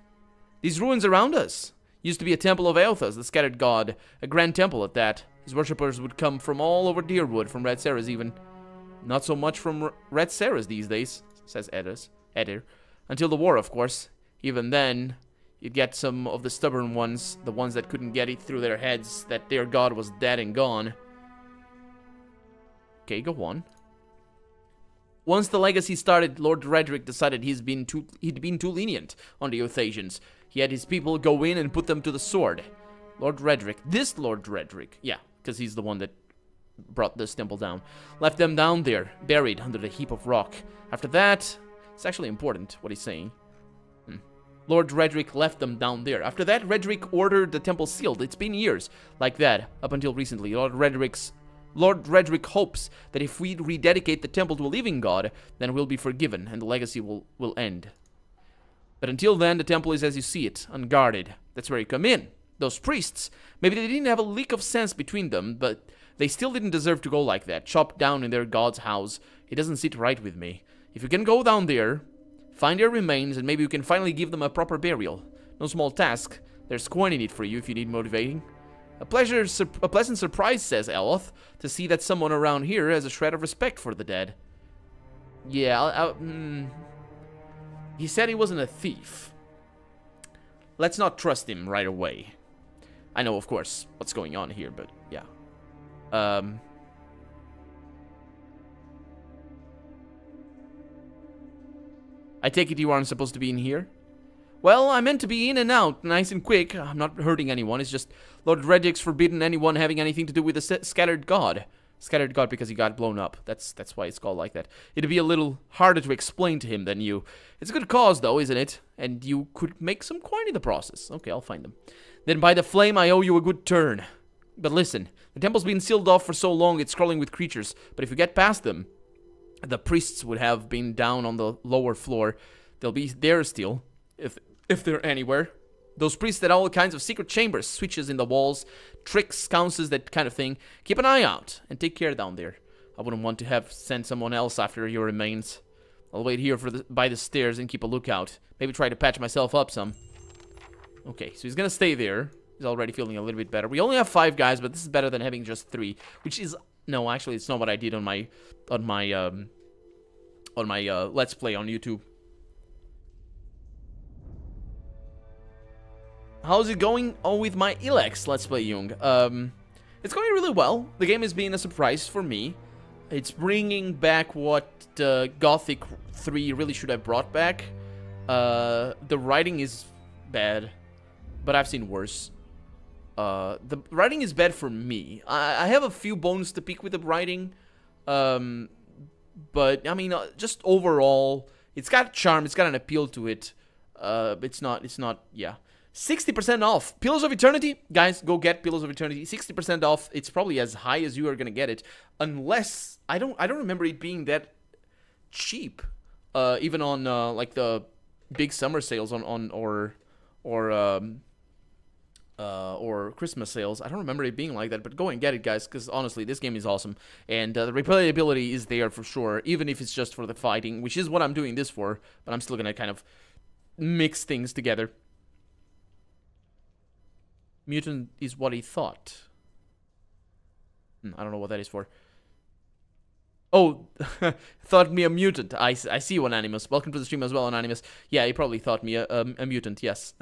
These ruins around us. Used to be a temple of Elthas, the scattered god. A grand temple at that. His worshippers would come from all over Deerwood, from Red Sarah's even. Not so much from Red Sarah's these days, says Edér. Until the war, of course. Even then, you'd get some of the stubborn ones, the ones that couldn't get it through their heads that their god was dead and gone. Okay, go on. Once the legacy started, Lord Redrick decided he'd been too lenient on the Euthasians. He had his people go in and put them to the sword. Lord Redrick, this Lord Redrick, yeah, because he's the one that brought this temple down, left them down there, buried under the heap of rock. After that, it's actually important what he's saying. Lord Redrick left them down there. After that, Redrick ordered the temple sealed. It's been years like that, up until recently. Lord Redrick hopes that if we rededicate the temple to a living god, then we'll be forgiven and the legacy will end. But until then, the temple is as you see it, unguarded. That's where you come in. Those priests, maybe they didn't have a lick of sense between them, but they still didn't deserve to go like that, chopped down in their god's house. It doesn't sit right with me. If you can go down there, find their remains, and maybe you can finally give them a proper burial. No small task. There's coin in it for you if you need motivating. A pleasant surprise, says Eloth, to see that someone around here has a shred of respect for the dead. Yeah, he said he wasn't a thief. Let's not trust him right away. I know, of course, what's going on here, but yeah. I take it you aren't supposed to be in here? Well, I meant to be in and out, nice and quick. I'm not hurting anyone. It's just Lord Redrick's forbidden anyone having anything to do with the scattered god. Scattered god because he got blown up. That's why it's called like that. It'd be a little harder to explain to him than you. It's a good cause, though, isn't it? And you could make some coin in the process. Okay, I'll find them. Then by the flame, I owe you a good turn. But listen, the temple's been sealed off for so long it's crawling with creatures. But if you get past them, the priests would have been down on the lower floor. They'll be there still, if they're anywhere. Those priests had all kinds of secret chambers, switches in the walls, tricks, sconces, that kind of thing. Keep an eye out, and take care down there. I wouldn't want to have sent someone else after your remains. I'll wait here by the stairs and keep a lookout. Maybe try to patch myself up some. Okay, so he's gonna stay there. He's already feeling a little bit better. We only have 5 guys, but this is better than having just 3, which is... No, actually, it's not what I did on my Let's Play on YouTube. How's it going with my Elex Let's Play, Jung? It's going really well. The game is being a surprise for me. It's bringing back what Gothic 3 really should have brought back. The writing is bad, but I've seen worse. The writing is bad for me. I have a few bones to pick with the writing, but I mean, just overall, it's got charm. It's got an appeal to it. It's not. Yeah. 60% off. Pillars of Eternity. Guys, go get Pillars of Eternity. 60% off. It's probably as high as you are going to get it. Unless, I don't remember it being that cheap. Even on, like, the big summer sales or Christmas sales. I don't remember it being like that, but go and get it, guys, because honestly, this game is awesome. And the replayability is there for sure, even if it's just for the fighting, which is what I'm doing this for, but I'm still going to kind of mix things together. Mutant is what he thought. I don't know what that is for. Oh, thought me a mutant. I see you, Anonymous. Welcome to the stream as well, Anonymous. Yeah, he probably thought me a mutant, yes.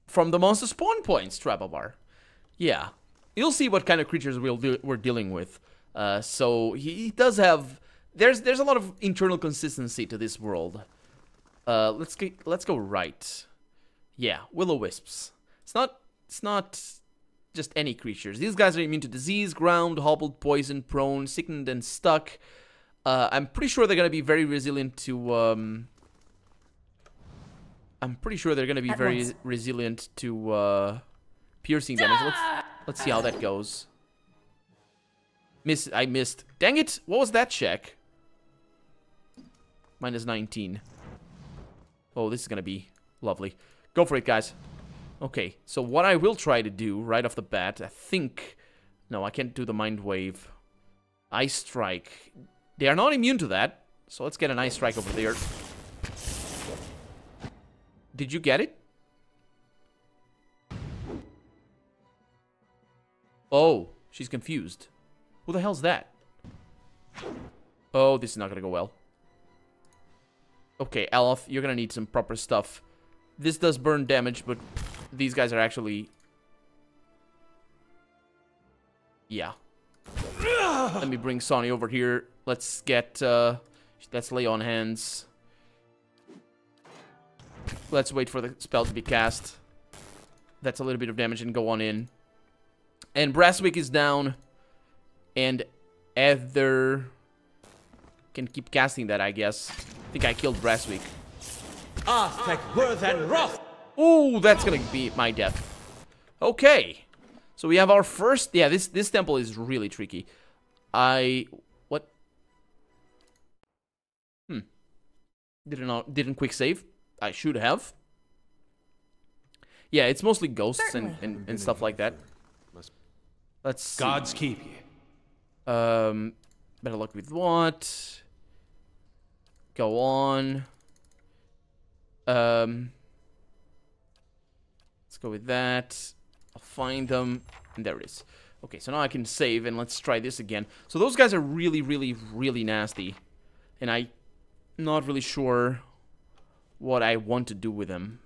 From the monster spawn points, Trababar. Yeah. you'll see what kind of creatures we're dealing with. So he does have... There's a lot of internal consistency to this world. Let's go right. Yeah, will-o-wisps. It's not just any creatures. These guys are immune to disease, ground, hobbled, poison, prone, sickened, and stuck. I'm pretty sure they're gonna be very resilient to. I'm pretty sure they're gonna be very resilient to piercing damage. Let's see how that goes. I missed. Dang it! What was that check? Minus 19. Oh, this is gonna be lovely. Go for it, guys. Okay, so what I will try to do right off the bat, I think... No, I can't do the Mind Wave. Ice Strike. They are not immune to that, so let's get an Ice Strike over there. Did you get it? Oh, she's confused. Who the hell's that? Oh, this is not gonna go well. Okay, Aloth, you're gonna need some proper stuff. This does burn damage, but these guys are actually... Yeah. Let me bring Sonny over here. Let's get... let's lay on hands. Let's wait for the spell to be cast. That's a little bit of damage and go on in. And Brasswick is down. And Edér can keep casting that, I guess. I think I killed Brasswick. Take worth and wrath. Ooh, that's gonna be my death. Okay. So we have our first... Yeah, this temple is really tricky. What? Didn't quick save. I should have. Yeah, it's mostly ghosts and stuff like that. Let's see. Gods keep you. Better luck with what? Go on. Let's go with that. I'll find them. And there it is. Okay, so now I can save, and let's try this again. So those guys are really, really, really nasty. And I'm not really sure what I want to do with them.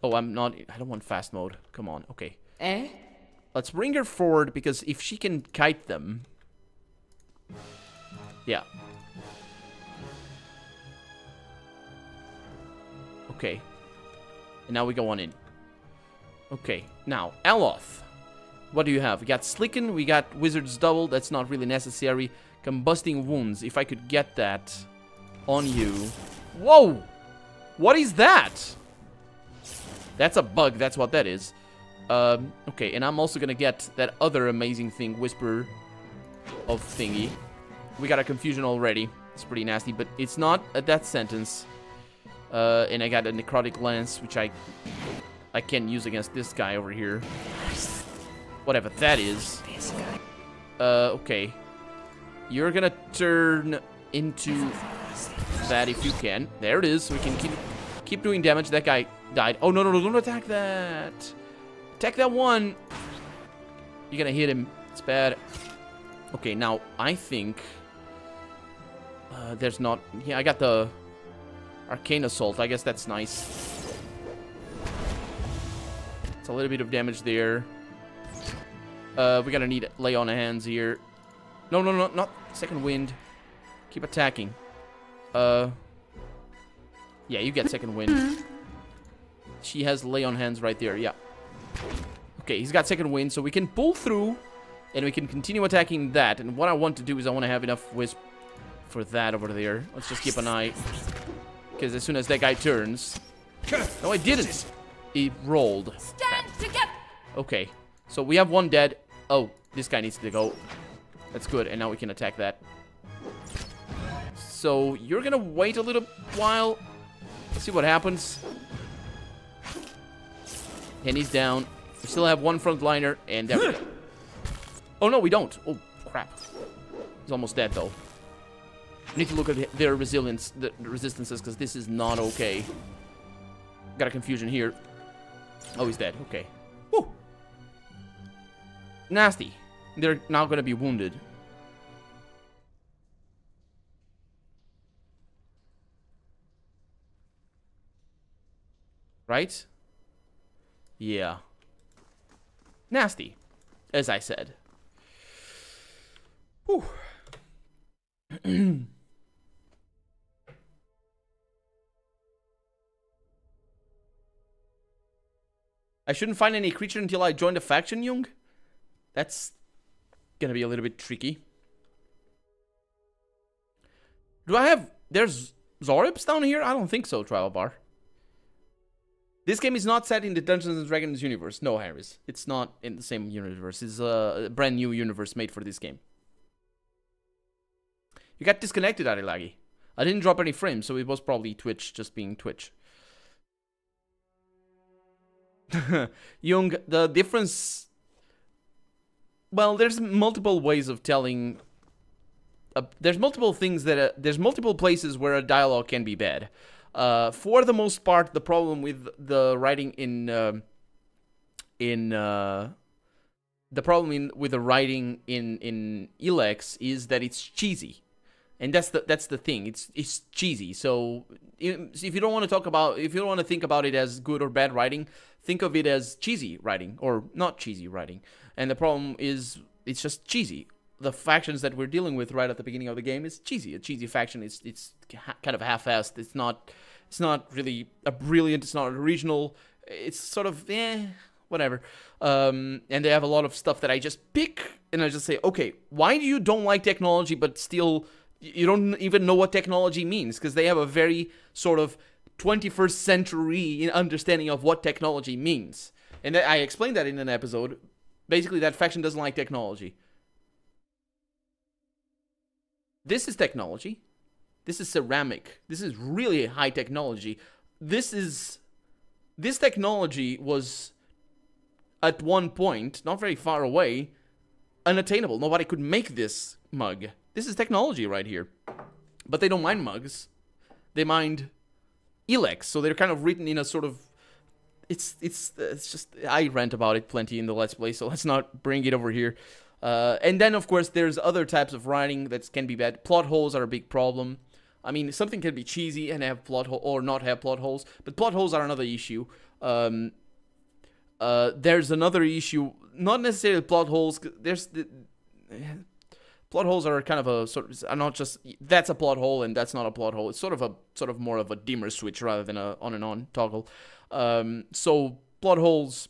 Oh, I don't want fast mode. Come on, okay. Let's bring her forward, because if she can kite them... Yeah. Okay. And now we go on in. Okay, now, Aloth. What do you have? We got Slicken, we got Wizard's Double, that's not really necessary. Combusting Wounds, if I could get that on you. Whoa! What is that? That's a bug, that's what that is. Okay, and I'm also gonna get that other amazing thing, Whisper of Thingy. We got a Confusion already. It's pretty nasty, but it's not a death sentence. And I got a Necrotic Lance, which I can't use against this guy over here. Whatever that is. Okay. You're gonna turn into that if you can. There it is. So we can keep doing damage. That guy died. Oh, no, don't attack that. Attack that one. You're gonna hit him. It's bad. Okay, now, I think... there's not... Yeah, I got the... Arcane Assault. I guess that's nice. It's a little bit of damage there. We're gonna need Lay on Hands here. No, not Second Wind. Keep attacking. Yeah, you get Second Wind. She has Lay on Hands right there, yeah. Okay, he's got Second Wind, so we can pull through, and we can continue attacking that. And what I want to do is I want to have enough Wisp for that over there. Let's just keep an eye, because as soon as that guy turns... No, I didn't! He rolled. Stand together. Okay, so we have one dead. Oh, this guy needs to go. That's good, and now we can attack that. So, you're gonna wait a little while. See what happens. And he's down. We still have one frontliner, and there we go. Oh, no, we don't. Oh, crap. He's almost dead, though. We need to look at their resilience, the resistances, because this is not okay. Got a confusion here. Oh, he's dead. Okay. Woo! Nasty. They're now going to be wounded. Right? Yeah. Nasty. as I said. Whew. I shouldn't find any creature until I join the faction, Jung? That's gonna be a little bit tricky. Do I have... There's Zoribs down here? I don't think so, Trial Bar. This game is not set in the Dungeons & Dragons universe. No, Harris. It's not in the same universe. It's a brand new universe made for this game. You got disconnected, Arilagi. I didn't drop any frames, so it was probably Twitch just being Twitch. Jung, the difference... Well, there's multiple ways of telling... there's multiple things that... there's multiple places where a dialogue can be bad. For the most part, the problem with the writing with the writing in Elex is that it's cheesy, and that's the thing. It's cheesy. So if you don't want to talk about, if you don't want to think about it as good or bad writing, think of it as cheesy writing or not cheesy writing. And the problem is it's just cheesy. The factions that we're dealing with right at the beginning of the game is cheesy. A cheesy faction. It's kind of half-assed. It's not really a brilliant. It's not original. It's sort of whatever. And they have a lot of stuff that I just pick and I just say, okay, why do you don't like technology, but still you don't even know what technology means? Because they have a very sort of 21st century understanding of what technology means. And I explained that in an episode. Basically, that faction doesn't like technology. This is technology. This is ceramic. This is really high technology. This technology was, at one point, not very far away, unattainable. Nobody could make this mug. This is technology right here. But they don't mind mugs. They mind Elex. So they're kind of written in a sort of... It's just... I rant about it plenty in the Let's Play, so let's not bring it over here. And then, of course, there's other types of writing that can be bad. Plot holes are a big problem. I mean, something can be cheesy and have plot hole or not have plot holes, but plot holes are another issue. There's another issue, not necessarily plot holes. Plot holes are kind of a sort of, are not just that's a plot hole and that's not a plot hole. It's sort of more of a dimmer switch rather than a on and on toggle. So plot holes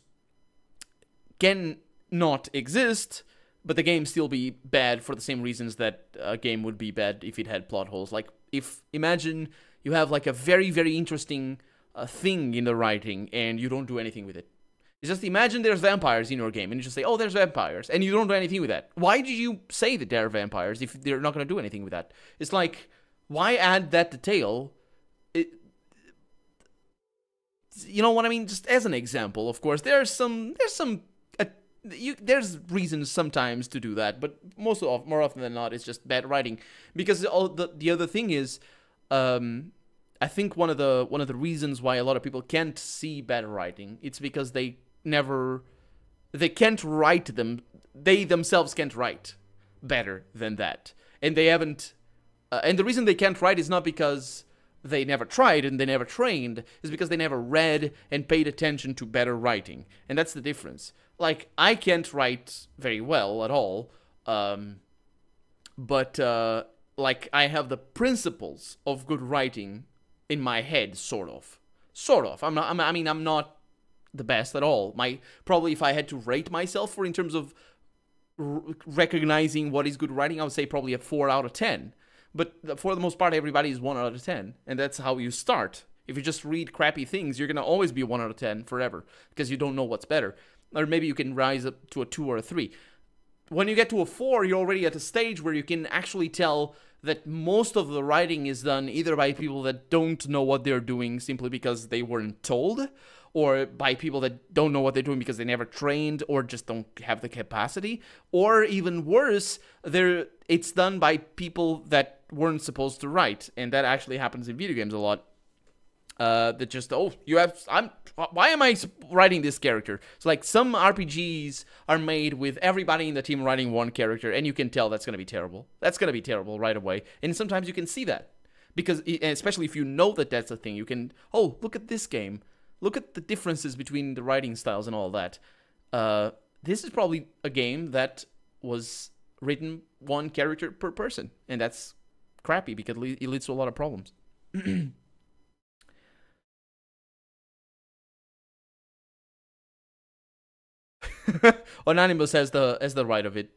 can not exist, but the game still be bad for the same reasons that a game would be bad if it had plot holes. Like, imagine you have like a very, very interesting thing in the writing and you don't do anything with it. It's just imagine there's vampires in your game and you just say, oh, there's vampires, and you don't do anything with that. Why did you say that there are vampires if they're not going to do anything with that? It's like, why add that detail? You know what I mean? Just as an example, of course, there's reasons sometimes to do that, but more often than not, it's just bad writing. Because the other thing is, I think one of the reasons why a lot of people can't see bad writing, it's because they can't write them. They themselves can't write better than that, and they haven't. And the reason they can't write is not because they never tried and they never trained, is because they never read and paid attention to better writing, and that's the difference. Like, I can't write very well at all, but like, I have the principles of good writing in my head, sort of. I'm not the best at all. Probably if I had to rate myself in terms of recognizing what is good writing, I would say probably a 4 out of 10. But for the most part, everybody is 1 out of 10, and that's how you start. If you just read crappy things, you're gonna always be 1 out of 10 forever because you don't know what's better. Or maybe you can rise up to a 2 or a 3. When you get to a 4, you're already at a stage where you can actually tell that most of the writing is done either by people that don't know what they're doing simply because they weren't told, or by people that don't know what they're doing because they never trained or just don't have the capacity, or even worse, it's done by people that weren't supposed to write, and that actually happens in video games a lot. That just, why am I writing this character? It's like some RPGs are made with everybody in the team writing one character, and you can tell that's going to be terrible. That's going to be terrible right away. And sometimes you can see that, because especially if you know that that's a thing, you can, oh, look at this game. Look at the differences between the writing styles and all that. This is probably a game that was written one character per person, and that's crappy because it leads to a lot of problems. Anonymous has the right of it.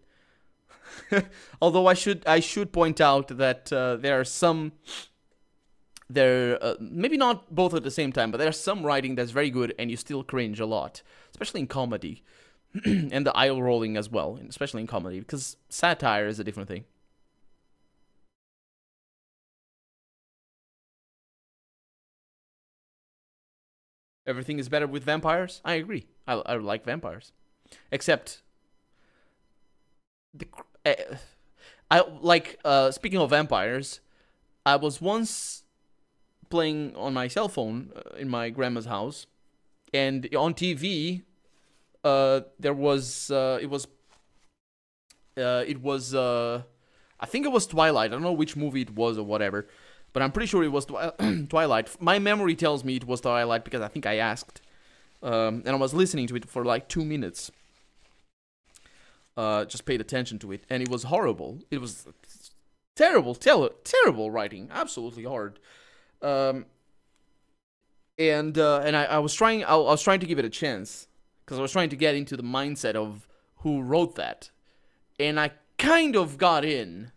Although I should point out that there are some maybe not both at the same time, but there's some writing that's very good and you still cringe a lot, especially in comedy. And the eye rolling as well, especially in comedy, because satire is a different thing. Everything is better with vampires? I agree. I like vampires. Except speaking of vampires, I was once playing on my cell phone in my grandma's house, and on TV there was I think it was Twilight. I don't know which movie it was or whatever, but I'm pretty sure it was Twilight. My memory tells me it was Twilight because I think I asked, and I was listening to it for like 2 minutes. Just paid attention to it, and it was horrible. It was terrible writing, absolutely hard. And I was trying to give it a chance because I was trying to get into the mindset of who wrote that, and I kind of got in.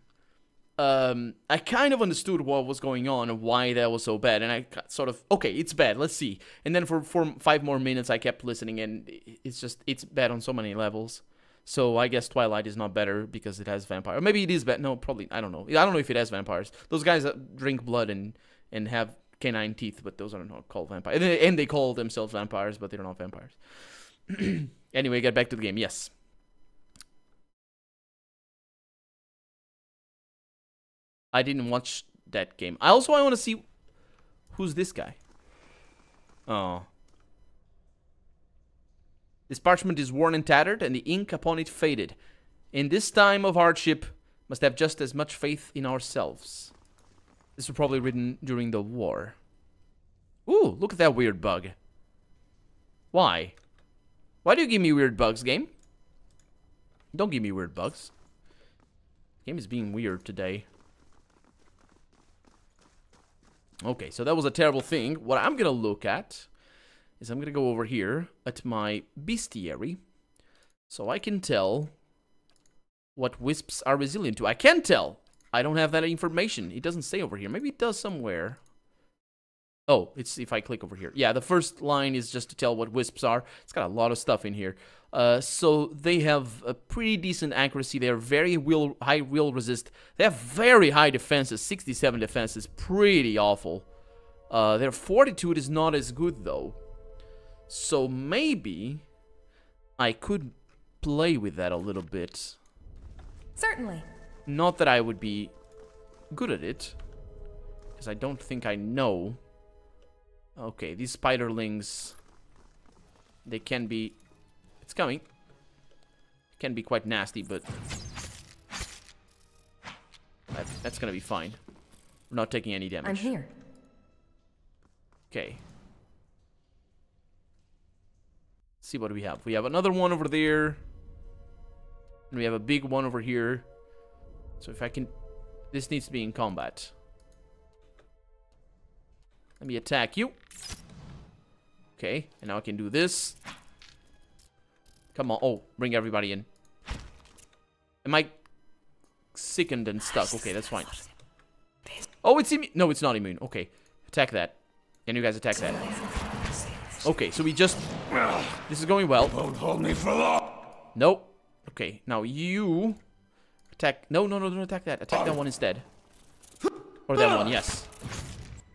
I kind of understood what was going on and why that was so bad, and I sort of, okay, it's bad, let's see. And then for 5 more minutes I kept listening, and it's bad on so many levels. So I guess Twilight is not better because it has vampires. Or maybe it is bad. No, probably, I don't know. I don't know if it has vampires. Those guys that drink blood and have canine teeth, but those are not called vampires. And they call themselves vampires, but they're not vampires. Anyway, get back to the game. Yes. I didn't watch that game. I want to see who's this guy. Oh. This parchment is worn and tattered, and the ink upon it faded. In this time of hardship, must have just as much faith in ourselves. This was probably written during the war. Ooh, look at that weird bug. Why? Why do you give me weird bugs, game? Don't give me weird bugs. Game is being weird today. Okay, so that was a terrible thing. What I'm gonna look at is I'm gonna go over here at my bestiary, so I can tell what wisps are resilient to. I can tell. I don't have that information. It doesn't say over here. Maybe it does somewhere. Oh, it's if I click over here. Yeah, the first line is just to tell what wisps are. It's got a lot of stuff in here. So they have a pretty decent accuracy. They are very high will resist. They have very high defenses. 67 defenses. Pretty awful. Their fortitude is not as good though. So maybe I could play with that a little bit. Certainly. Not that I would be good at it, because I don't think I know. Okay, these spiderlings, they can be... It's coming. Can be quite nasty, but that's gonna be fine. We're not taking any damage. I'm here. Okay. See what we have. We have another one over there. And we have a big one over here. So if I can... This needs to be in combat. Let me attack you. Okay. And now I can do this. Come on. Oh, bring everybody in. Am I sickened and stuck? Okay, that's fine. Oh, it's immune. No, it's not immune. Okay. Attack that. And you guys attack that. Okay, so we just... This is going well. Don't hold me for long. Nope. Okay, now you... Attack... No, don't attack that. Attack that one instead. Or that one, yes.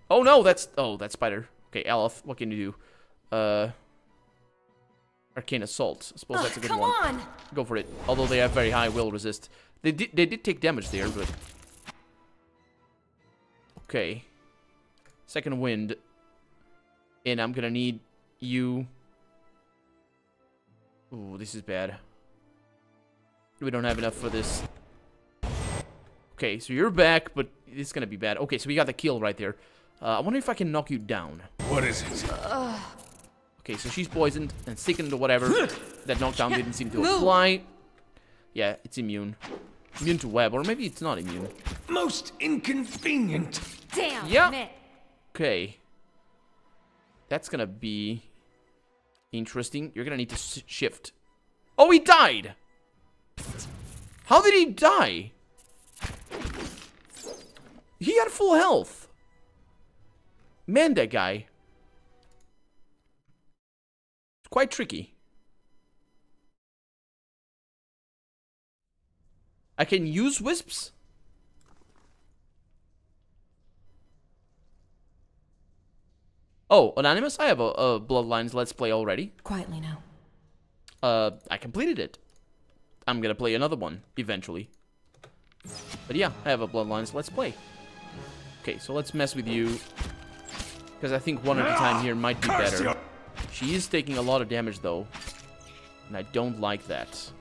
Oh, no, that's... Oh, that spider. Okay, Aleph, what can you do? Arcane Assault. I suppose that's a good one. Come on! Go for it. Although they have very high will resist. They did take damage there, but... Okay. Second wind. And I'm gonna need you... Ooh, this is bad. We don't have enough for this. Okay, so you're back, but it's gonna be bad. Okay, so we got the kill right there. I wonder if I can knock you down. What is it? Okay, so she's poisoned and sickened or whatever. That knockdown didn't seem to apply. Yeah, it's immune. Immune to web, or maybe it's not immune. Most inconvenient. Damn Yeah. it. Okay. That's gonna be interesting. You're gonna need to shift. Oh, he died! How did he die? He had full health. Man, that guy. It's quite tricky. I can use wisps? Oh, Anonymous, I have a Bloodlines Let's Play already. Quietly now. I completed it. I'm gonna play another one, eventually. But yeah, I have a Bloodlines Let's Play. Okay, so let's mess with you. Because I think one at a time here might be better. She is taking a lot of damage, though. And I don't like that.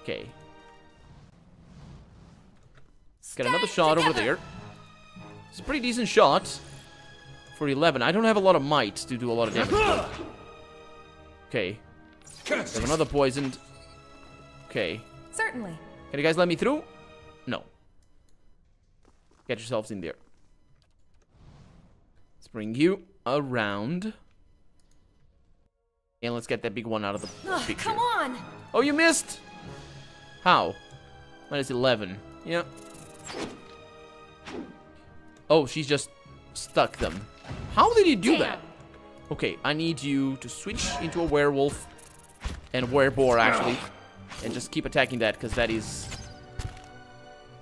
Okay. Got another shot over there. It's a pretty decent shot. For 11. I don't have a lot of might to do a lot of damage. Though. Okay. We have another poisoned. Okay. Certainly. Can you guys let me through? No. Get yourselves in there. Let's bring you around. And let's get that big one out of the picture. Come on. Oh, you missed! How? Minus 11. Yeah. Oh, she's just stuck them. How did he do that? Okay, I need you to switch into a werewolf. And wereboar, actually. And just keep attacking that, because that is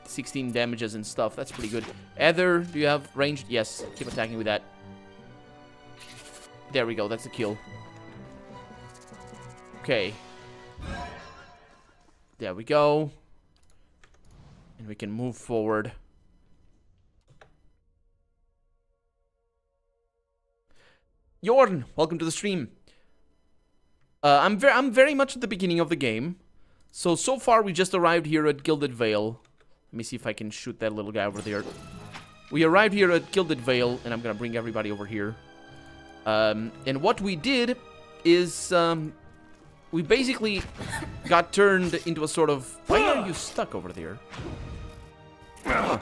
16 damages and stuff. That's pretty good. Edér, do you have ranged? Yes. Keep attacking with that. There we go. That's a kill. Okay. There we go. And we can move forward. Jorn, welcome to the stream. I'm very much at the beginning of the game. So far we just arrived here at Gilded Vale. Let me see if I can shoot that little guy over there. We arrived here at Gilded Vale, and I'm gonna bring everybody over here. And what we did is, we basically got turned into a sort of... Why are you stuck over there? Huh.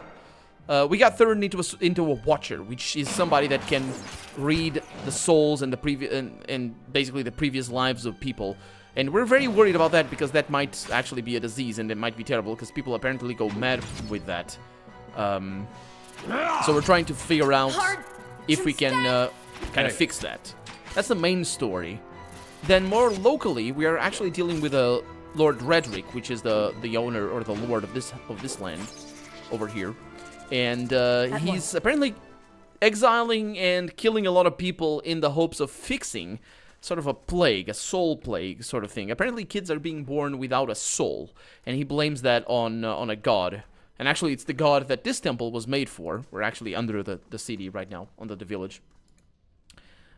We got turned into a watcher, which is somebody that can read the souls and the previous and basically the previous lives of people. And we're very worried about that because that might actually be a disease and it might be terrible because people apparently go mad with that. So we're trying to figure out if we can kind of fix that. That's the main story. Then more locally, we are actually dealing with a Lord Redrick, which is the owner or the lord of this land over here. And he's apparently exiling and killing a lot of people in the hopes of fixing sort of a plague, a soul plague sort of thing. Apparently kids are being born without a soul, and he blames that on a god. And actually it's the god that this temple was made for. We're actually under the city right now, under the village.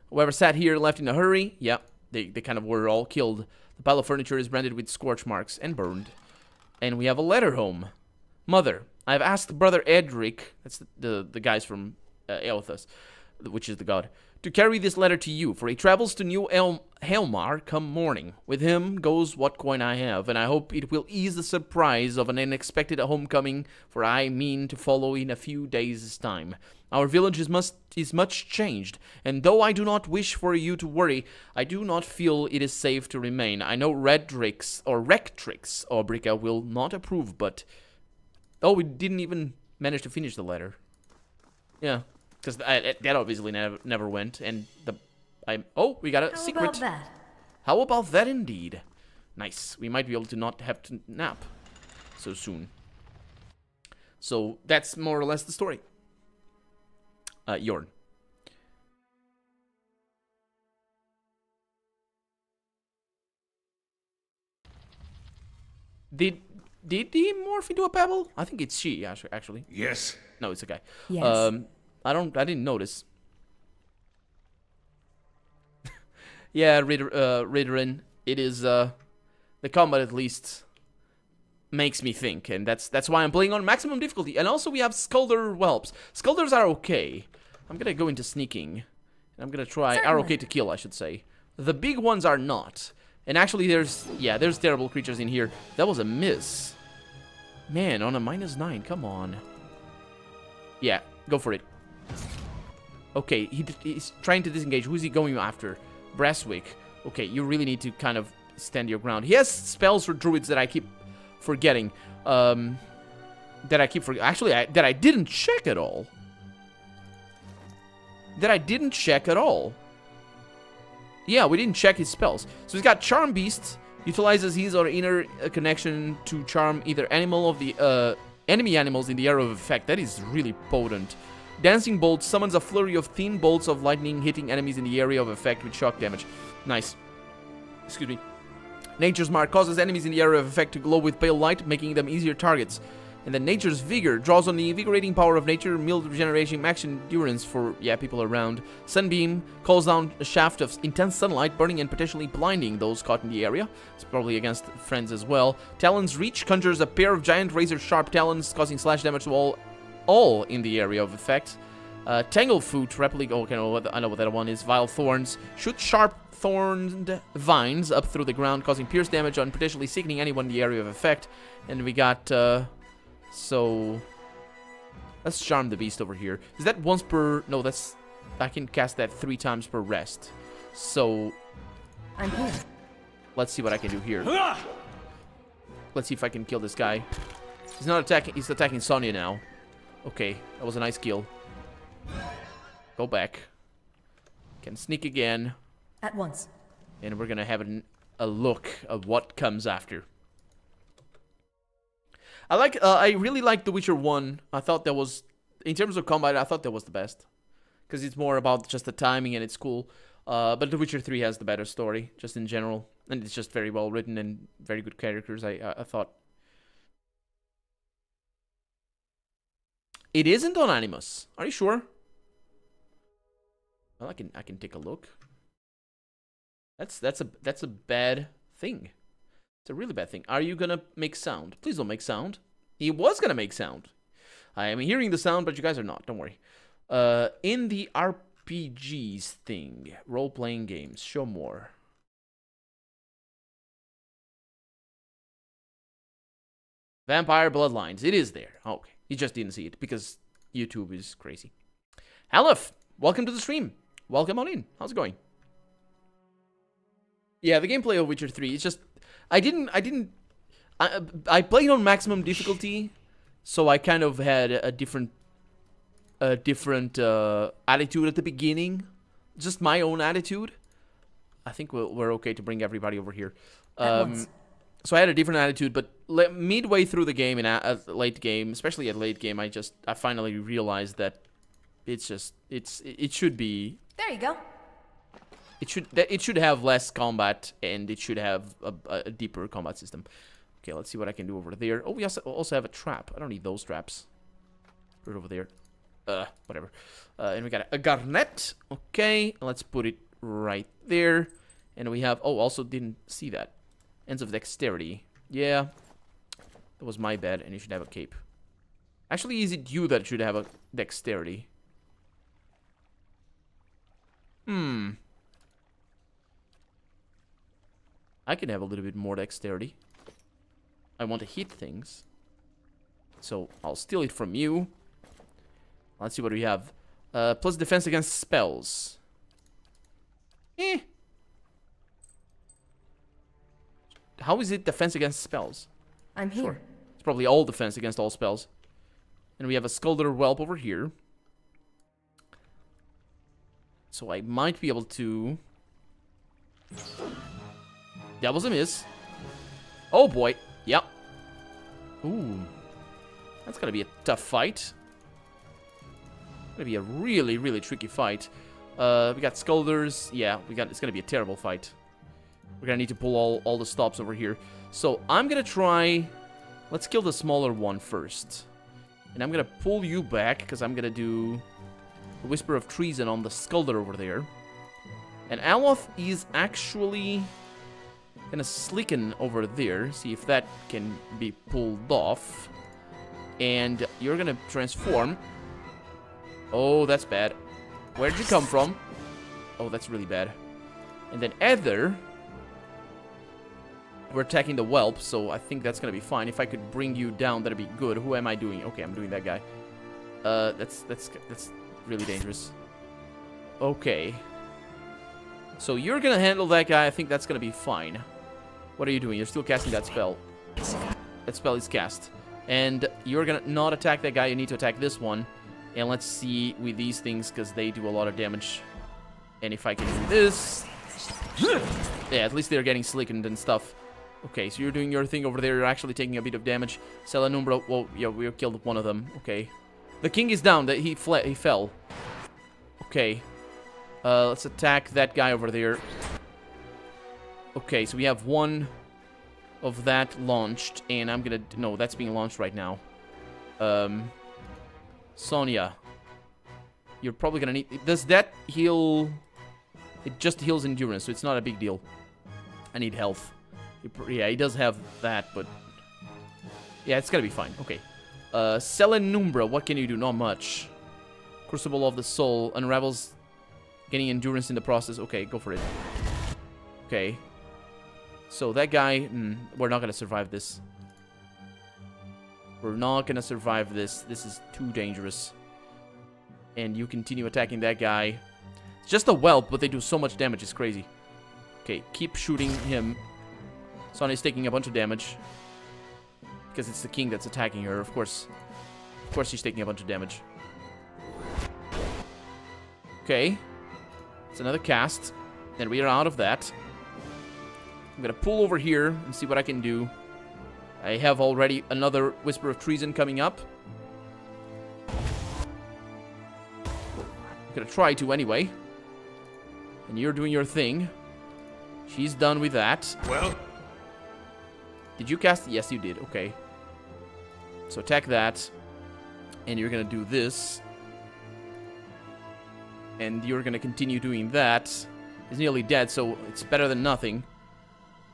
Whoever sat here left in a hurry, yeah, they kind of were all killed. The pile of furniture is branded with scorch marks and burned. And we have a letter home. Mother, I have asked Brother Edric, that's the guys from Eothas, which is the god, to carry this letter to you, for he travels to New Helmar come morning. With him goes what coin I have, and I hope it will ease the surprise of an unexpected homecoming, for I mean to follow in a few days' time. Our village is much changed, and though I do not wish for you to worry, I do not feel it is safe to remain. I know Rectrix or Bricka will not approve, but... Oh, we didn't even manage to finish the letter. Yeah, because that obviously never went, and oh, we got a secret. How about that? How about that indeed? Nice. We might be able to not have to nap so soon. So that's more or less the story. Jorn. Did he morph into a pebble? I think it's she, actually. Yes. No, it's a guy. Yes. I didn't notice. Yeah, Ridderin. It is, the combat at least makes me think, and that's why I'm playing on maximum difficulty. And also we have Skulder Whelps. Skulders are okay. I'm gonna go into sneaking And I'm gonna try, Certainly. are okay to kill, I should say. The big ones are not. And actually there's terrible creatures in here. That was a miss. Man, on a -9, come on. Yeah, go for it. Okay, he's trying to disengage. Who's he going after? Brasswick. Okay, you really need to kind of stand your ground. He has spells for druids that I keep forgetting. Actually, that I didn't check at all. Yeah, we didn't check his spells. So he's got Charm Beast. Utilizes his or inner connection to charm either animal of the enemy animals in the area of effect. That is really potent. Dancing Bolt summons a flurry of thin bolts of lightning hitting enemies in the area of effect with shock damage. Nice. Excuse me. Nature's Mark causes enemies in the area of effect to glow with pale light, making them easier targets. And then Nature's Vigor draws on the invigorating power of nature, mild regeneration, max endurance for, people around. Sunbeam calls down a shaft of intense sunlight, burning and potentially blinding those caught in the area. It's probably against friends as well. Talon's Reach conjures a pair of giant razor-sharp talons, causing slash damage to all in the area of effect. Tanglefoot, Replica, okay, I know what that one is. Vile Thorns, shoot sharp thorned vines up through the ground, causing pierce damage on potentially sickening anyone in the area of effect. And we got, so let's Charm the Beast over here. Is that once per... No, that's... I can cast that 3 times per rest. So... I'm here. Let's see what I can do here. Let's see if I can kill this guy. He's not attacking... He's attacking Sonya now. Okay, that was a nice kill. Go back. Can sneak again. At once. And we're gonna have a look of what comes after. I really like The Witcher 1. I thought that was, in terms of combat, I thought that was the best. Because it's more about just the timing and it's cool. But The Witcher 3 has the better story, just in general. And it's just very well written and very good characters, I thought. It isn't on Animus. Are you sure? Well, I can take a look. That's a bad thing. It's a really bad thing. Are you gonna make sound? Please don't make sound. He was gonna make sound. I am hearing the sound, but you guys are not. Don't worry. In the RPGs thing, role-playing games, show more. Vampire Bloodlines. It is there. Okay. You just didn't see it because YouTube is crazy. Aleph, welcome to the stream. Welcome on in. How's it going? Yeah, the gameplay of Witcher 3, it's just... I played on maximum difficulty, so I kind of had a different attitude at the beginning. Just my own attitude. I think we're okay to bring everybody over here. So I had a different attitude, but midway through the game and at late game, especially at late game, I finally realized that it should be... There you go. It should have less combat, and it should have a deeper combat system. Okay, let's see what I can do over there. Oh, we also have a trap. I don't need those traps. Put it over there. Whatever. And we got a garnet. Okay, let's put it right there. And we have... Oh, also didn't see that. Ends of Dexterity. Yeah. That was my bad, and you should have a cape. Actually, is it you that should have a Dexterity? I can have a little bit more Dexterity. I want to hit things. So, I'll steal it from you. Let's see what we have. Plus defense against spells. How is it defense against spells? I'm here. Sure. It's probably all defense against all spells. And we have a Skulder Whelp over here. So I might be able to... That was a miss. Oh boy. Yep. Ooh. That's gonna be a tough fight. Gonna be a really, really tricky fight. We got Skulders. Yeah, it's gonna be a terrible fight. We're gonna need to pull all the stops over here. So I'm gonna try... Let's kill the smaller one first. And I'm gonna pull you back, because I'm gonna do the Whisper of Treason on the Skulder over there. And Aloth is actually gonna Slicken over there. See if that can be pulled off. And you're gonna transform. Oh, that's bad. Where'd you come from? Oh, that's really bad. And then Edér. We're attacking the whelp, so I think that's gonna be fine. If I could bring you down, that'd be good. Who am I doing? Okay, I'm doing that guy. That's really dangerous. Okay. So you're gonna handle that guy. I think that's gonna be fine. What are you doing? You're still casting that spell. That spell is cast. And you're gonna not attack that guy. You need to attack this one. And let's see with these things, because they do a lot of damage. And if I can do this... Yeah, at least they're getting slickened and stuff. Okay, so you're doing your thing over there. You're actually taking a bit of damage. Selanumbra, well, yeah, we killed one of them. Okay. The king is down. He fell. Okay. Let's attack that guy over there. Okay, so we have one of that launched. And I'm gonna... No, that's being launched right now. Sonia. You're probably gonna need... Does that heal... It just heals endurance, so it's not a big deal. I need health. Yeah, he does have that, but... Yeah, it's gonna be fine. Okay. Selanumbra, what can you do? Not much. Crucible of the Soul. Unravels, gaining endurance in the process. Okay, go for it. Okay. So that guy... we're not gonna survive this. We're not gonna survive this. This is too dangerous. And you continue attacking that guy. It's just a whelp, but they do so much damage. It's crazy. Okay, keep shooting him. Sonia's taking a bunch of damage. Because it's the king that's attacking her, of course. Of course she's taking a bunch of damage. Okay. It's another cast. Then we are out of that. I'm gonna pull over here and see what I can do. I have already another Whisper of Treason coming up. I'm gonna try to anyway. And you're doing your thing. She's done with that. Well... Did you cast? Yes, you did. Okay. So attack that. And you're going to do this. And you're going to continue doing that. He's nearly dead, so it's better than nothing.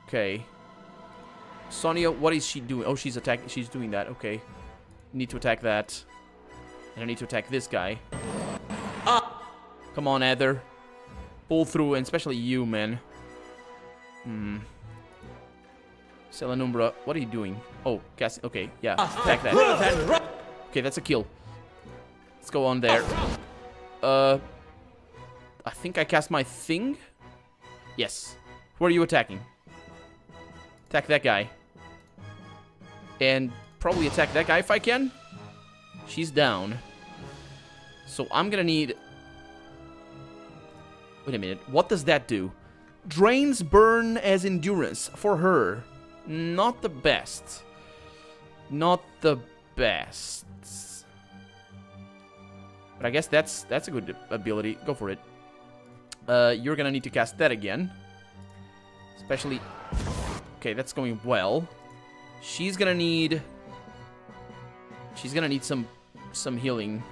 Okay. Sonia, what is she doing? Oh, she's attacking. She's doing that. Okay. Need to attack that. And I need to attack this guy. Come on, Edér. Pull through, and especially you, man. Selanumbra, what are you doing? Oh, cast. Okay, yeah, attack that. Okay, that's a kill. Let's go on there. I think I cast my thing. Yes. Who are you attacking? Attack that guy. And probably attack that guy if I can. She's down. So I'm gonna need... Wait a minute. What does that do? Drains burn as endurance for her. Not the best. Not the best. But I guess that's a good ability. Go for it. You're gonna need to cast that again. Especially... Okay, that's going well. She's gonna need... She's gonna need some healing.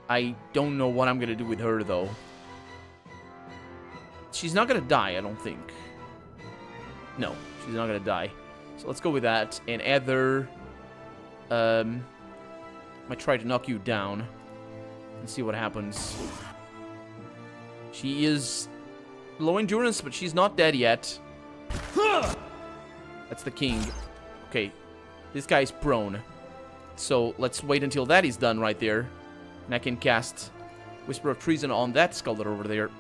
I don't know what I'm gonna do with her, though. She's not gonna die, I don't think. No, she's not gonna die. So let's go with that. And Edér... might try to knock you down. And see what happens. She is low endurance, but she's not dead yet. That's the king. Okay, this guy's prone. So let's wait until that is done right there. And I can cast Whisper of Treason on that Skulder over there.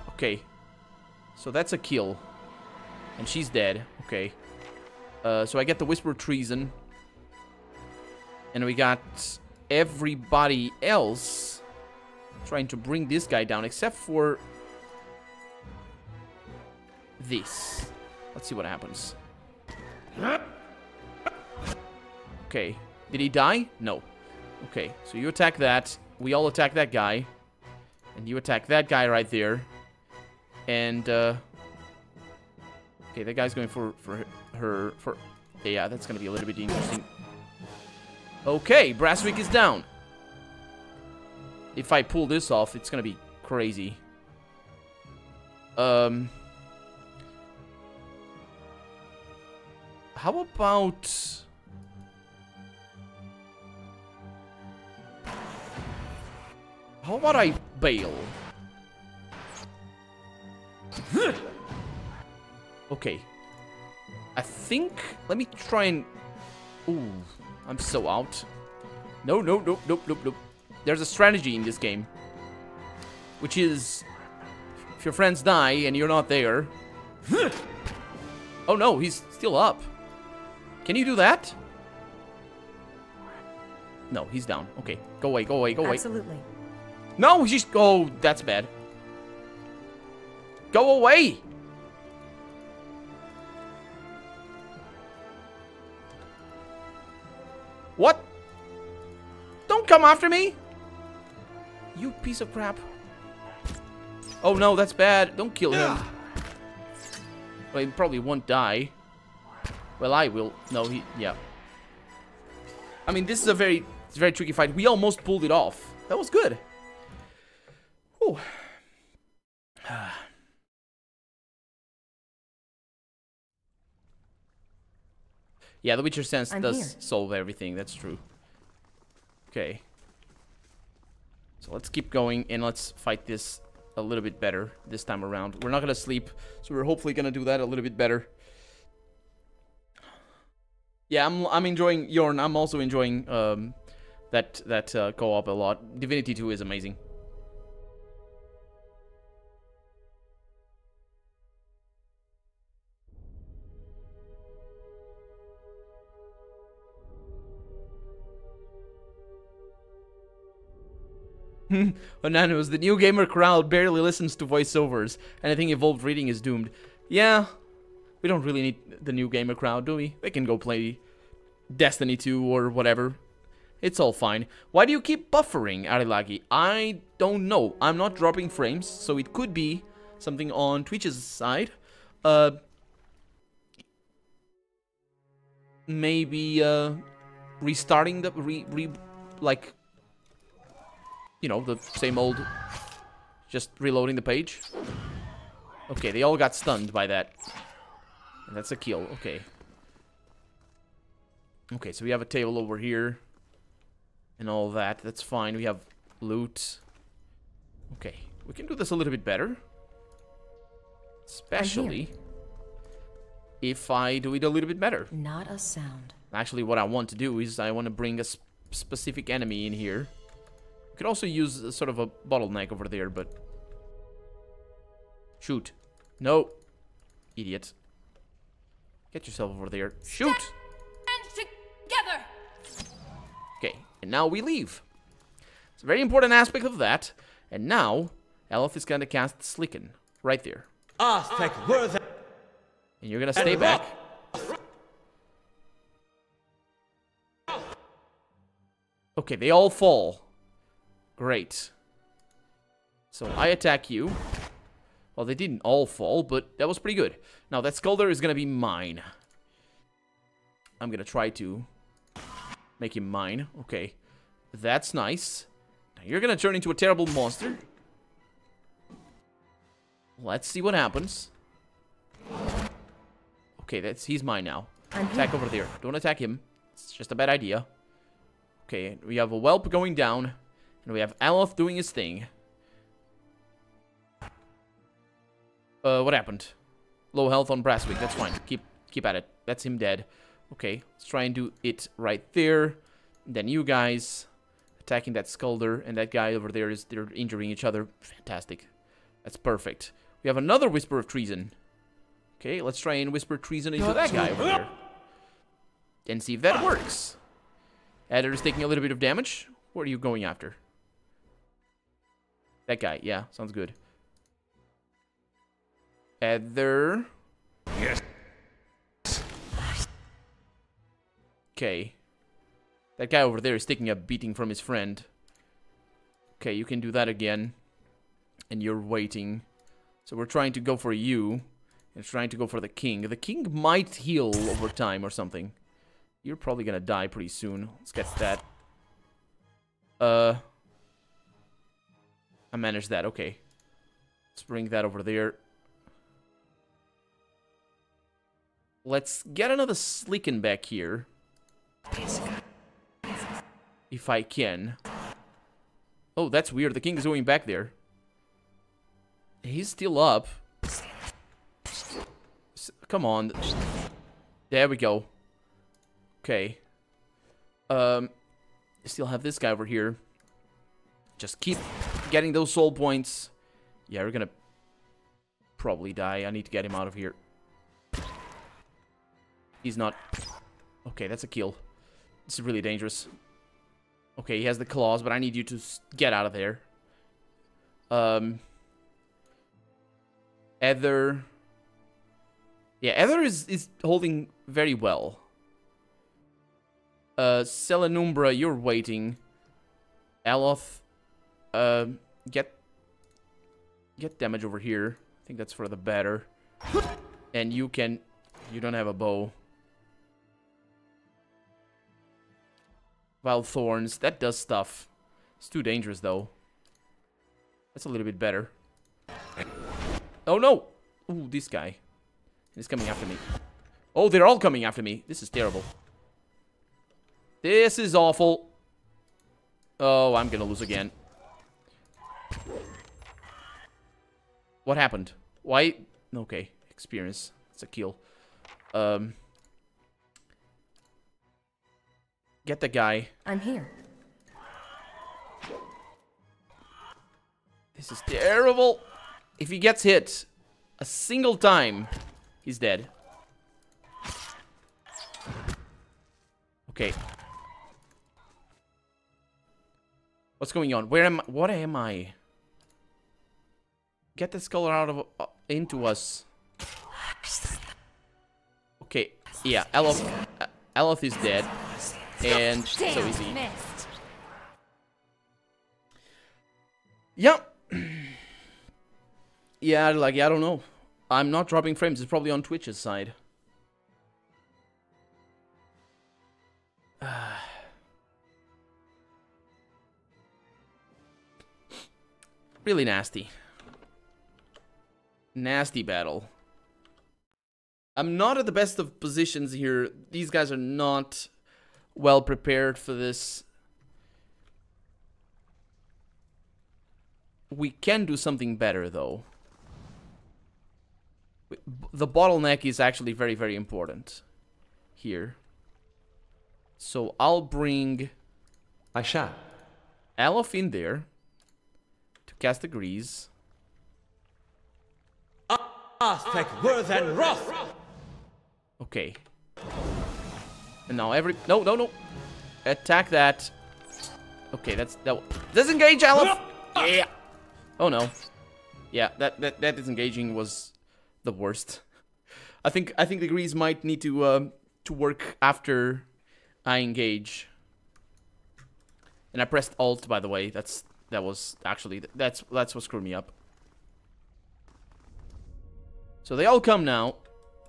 Okay. So that's a kill. And she's dead. Okay. So I get the Whisper of Treason. And we got everybody else trying to bring this guy down, except for this. Let's see what happens. Okay. Did he die? No. Okay, so you attack that. We all attack that guy. And you attack that guy right there. And, okay, that guy's going for her. Yeah, that's going to be a little bit interesting. Okay, Brasswick is down. If I pull this off, it's going to be crazy. How about... How about I bail? Okay. I think... Let me try and... Ooh, I'm so out. No, no, nope, nope, nope, nope. There's a strategy in this game. Which is... If your friends die and you're not there... Oh no, he's still up. Can you do that? No, he's down. Okay, go away, go away, go away. Absolutely. No, he's... Oh, that's bad. Go away! What? Don't come after me! You piece of crap. Oh no, that's bad. Don't kill him. Well, he probably won't die. Well, I will. No, he... Yeah. I mean, this is a very tricky fight. We almost pulled it off. That was good. Whew. Yeah, the Witcher sense does solve everything. That's true. Okay. So let's keep going and let's fight this a little bit better this time around. We're not gonna sleep, so we're hopefully gonna do that a little bit better. Yeah, I'm enjoying Yorn. I'm also enjoying that co-op a lot. Divinity 2 is amazing. Anonymous, the new gamer crowd barely listens to voiceovers. Anything evolved reading is doomed. Yeah, we don't really need the new gamer crowd, do we? They can go play Destiny 2 or whatever. It's all fine. Why do you keep buffering, Arilagi? I don't know. I'm not dropping frames, so it could be something on Twitch's side. Maybe restarting the like, you know, the same old, just reloading the page. Okay, they all got stunned by that. And that's a kill, okay. Okay, so we have a table over here. And all that, that's fine. We have loot. Okay, we can do this a little bit better. Especially if I do it a little bit better. Not a sound. Actually, what I want to do is I want to bring a specific enemy in here. Could also use a, sort of a bottleneck over there, but... Shoot. No. Idiot. Get yourself over there. Shoot! Together. Okay, and now we leave. It's a very important aspect of that. And now, Elf is going to cast Slicken. Right there. Aztec worth And you're going to stay back. Okay, they all fall. Great. So I attack you. Well, they didn't all fall, but that was pretty good. Now, that Skulder is going to be mine. I'm going to try to make him mine. Okay. That's nice. Now, you're going to turn into a terrible monster. Let's see what happens. Okay, he's mine now. Attack over there. Don't attack him. It's just a bad idea. Okay, we have a whelp going down. And we have Aloth doing his thing. What happened? Low health on Brasswick. That's fine. Keep at it. That's him dead. Okay, let's try and do it right there. Then you guys attacking that Skulder, and that guy over there they're injuring each other. Fantastic. That's perfect. We have another Whisper of Treason. Okay, let's try and whisper treason into that guy over there. And see if that works. Edér is taking a little bit of damage. What are you going after? That guy, yeah, sounds good. Edér. Yes. Okay. That guy over there is taking a beating from his friend. Okay, you can do that again. And you're waiting. So we're trying to go for you. And trying to go for the king. The king might heal over time or something. You're probably gonna die pretty soon. Let's get that. I managed that, okay. Let's bring that over there. Let's get another Slicken back here. If I can. Oh, that's weird. The king is going back there. He's still up. Come on. There we go. Okay. Still have this guy over here. Just keep getting those soul points. Yeah, we're gonna probably die. I need to get him out of here. He's not... Okay, that's a kill. This is really dangerous. Okay, he has the claws, but I need you to get out of there. Edér... Yeah, Edér is holding very well. Selenumbra, you're waiting. Aloth, get damage over here. I think that's for the better. And you don't have a bow. Wild Thorns, that does stuff. It's too dangerous though. That's a little bit better. Oh no! Ooh, this guy. He's coming after me. Oh, they're all coming after me. This is terrible. This is awful. Oh, I'm gonna lose again. What happened? Why? Okay, experience. It's a kill. Get the guy. I'm here. This is terrible. If he gets hit a single time, he's dead. Okay. What's going on? Where am I? What am I? Get this color out of into us. Okay. Yeah, Aloth is dead. And so is he. Yeah. Yeah, like, I don't know. I'm not dropping frames. It's probably on Twitch's side. Really nasty. Nasty battle. I'm not at the best of positions here. These guys are not well prepared for this. We can do something better, though. The bottleneck is actually very, very important here. So I'll bring Aisha. Aloth in there to cast the grease. Aztec worth and wrath. Okay. And now no. Attack that. Okay, that. Disengage, Aloth. Yeah. Oh no. Yeah, that disengaging was the worst. I think the grease might need to work after I engage. And I pressed Alt, by the way. That's what screwed me up. So they all come now.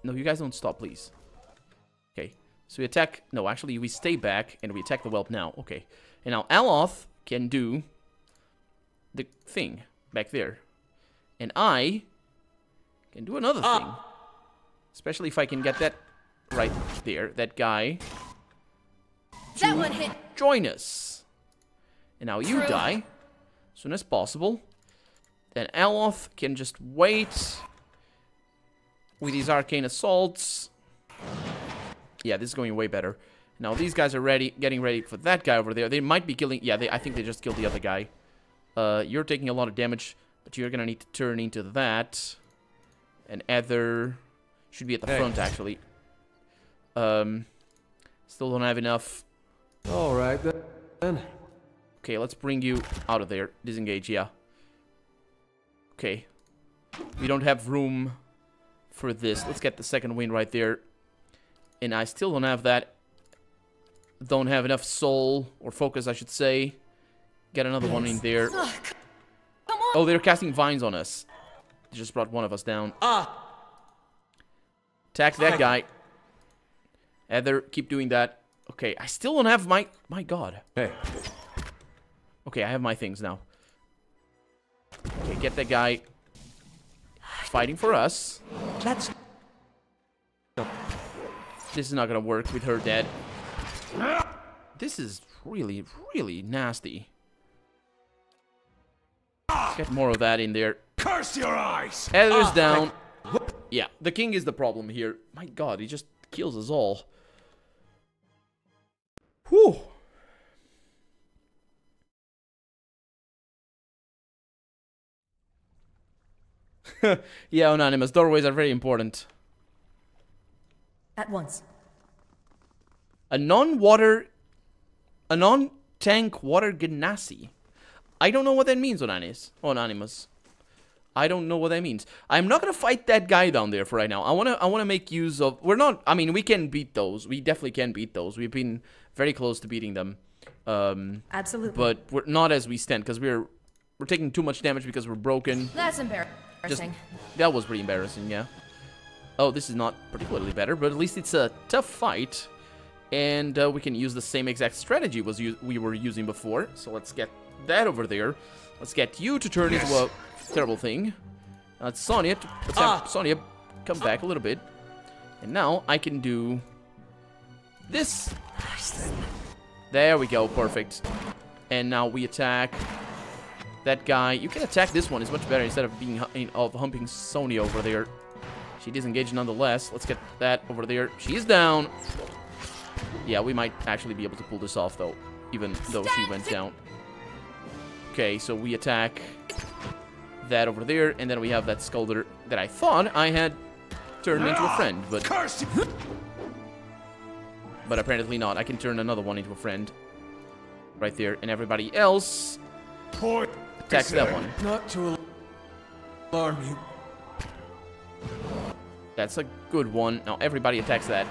No, you guys don't stop, please. Okay. So we attack. No, actually, we stay back and we attack the whelp now. Okay. And now Aloth can do the thing back there. And I can do another thing. Especially if I can get that right there. That guy. That one hit. Join us. And now you die. As soon as possible. Then Aloth can just wait. With these arcane assaults. Yeah, this is going way better. Now these guys are getting ready for that guy over there. They might be killing... Yeah, I think they just killed the other guy. You're taking a lot of damage, but you're gonna need to turn into that. And Edér should be at the front, actually. Still don't have enough. All right, then. Okay, let's bring you out of there. Disengage, yeah. Okay. We don't have room for this. Let's get the second wind right there. And I still don't have that. Don't have enough soul, or focus, I should say. Get another one in there. Oh, they're casting vines on us. They just brought one of us down. Attack that guy. Edér, keep doing that. Okay, I still don't have my... My god. Hey. Okay, I have my things now. Okay, get that guy. Fighting for us. Let's... This is not gonna work with her dead. This is really, really nasty. Get more of that in there. Curse your eyes! Edér's down. Yeah, the king is the problem here. My god, he just kills us all. Whew. Yeah, Anonymous, doorways are very important. At once. A non-tank water genasi. I don't know what that means, Anonymous. I don't know what that means. I'm not gonna fight that guy down there for right now. I wanna make use of. We're not. I mean, we can beat those. We definitely can beat those. We've been very close to beating them. Absolutely. But we're not as we stand because we're taking too much damage because we're broken. That's embarrassing. That was pretty embarrassing, yeah. Oh, this is not particularly better, but at least it's a tough fight. And we can use the same exact strategy we were using before. So let's get that over there. Let's get you to turn into a terrible thing. Let's Sonya. Let's have Sonya come back a little bit. And now I can do this. There we go, perfect. And now we attack that guy. You can attack this one, it's much better instead of being humping Sonya over there. She disengaged nonetheless. Let's get that over there. She's down. Yeah, we might actually be able to pull this off though, even though she went down. Okay, so we attack that over there, and then we have that Skulder that I thought I had turned into a friend, but apparently not. I can turn another one into a friend right there, and everybody else attacks that one. Not to alarm you. That's a good one. Now everybody attacks that.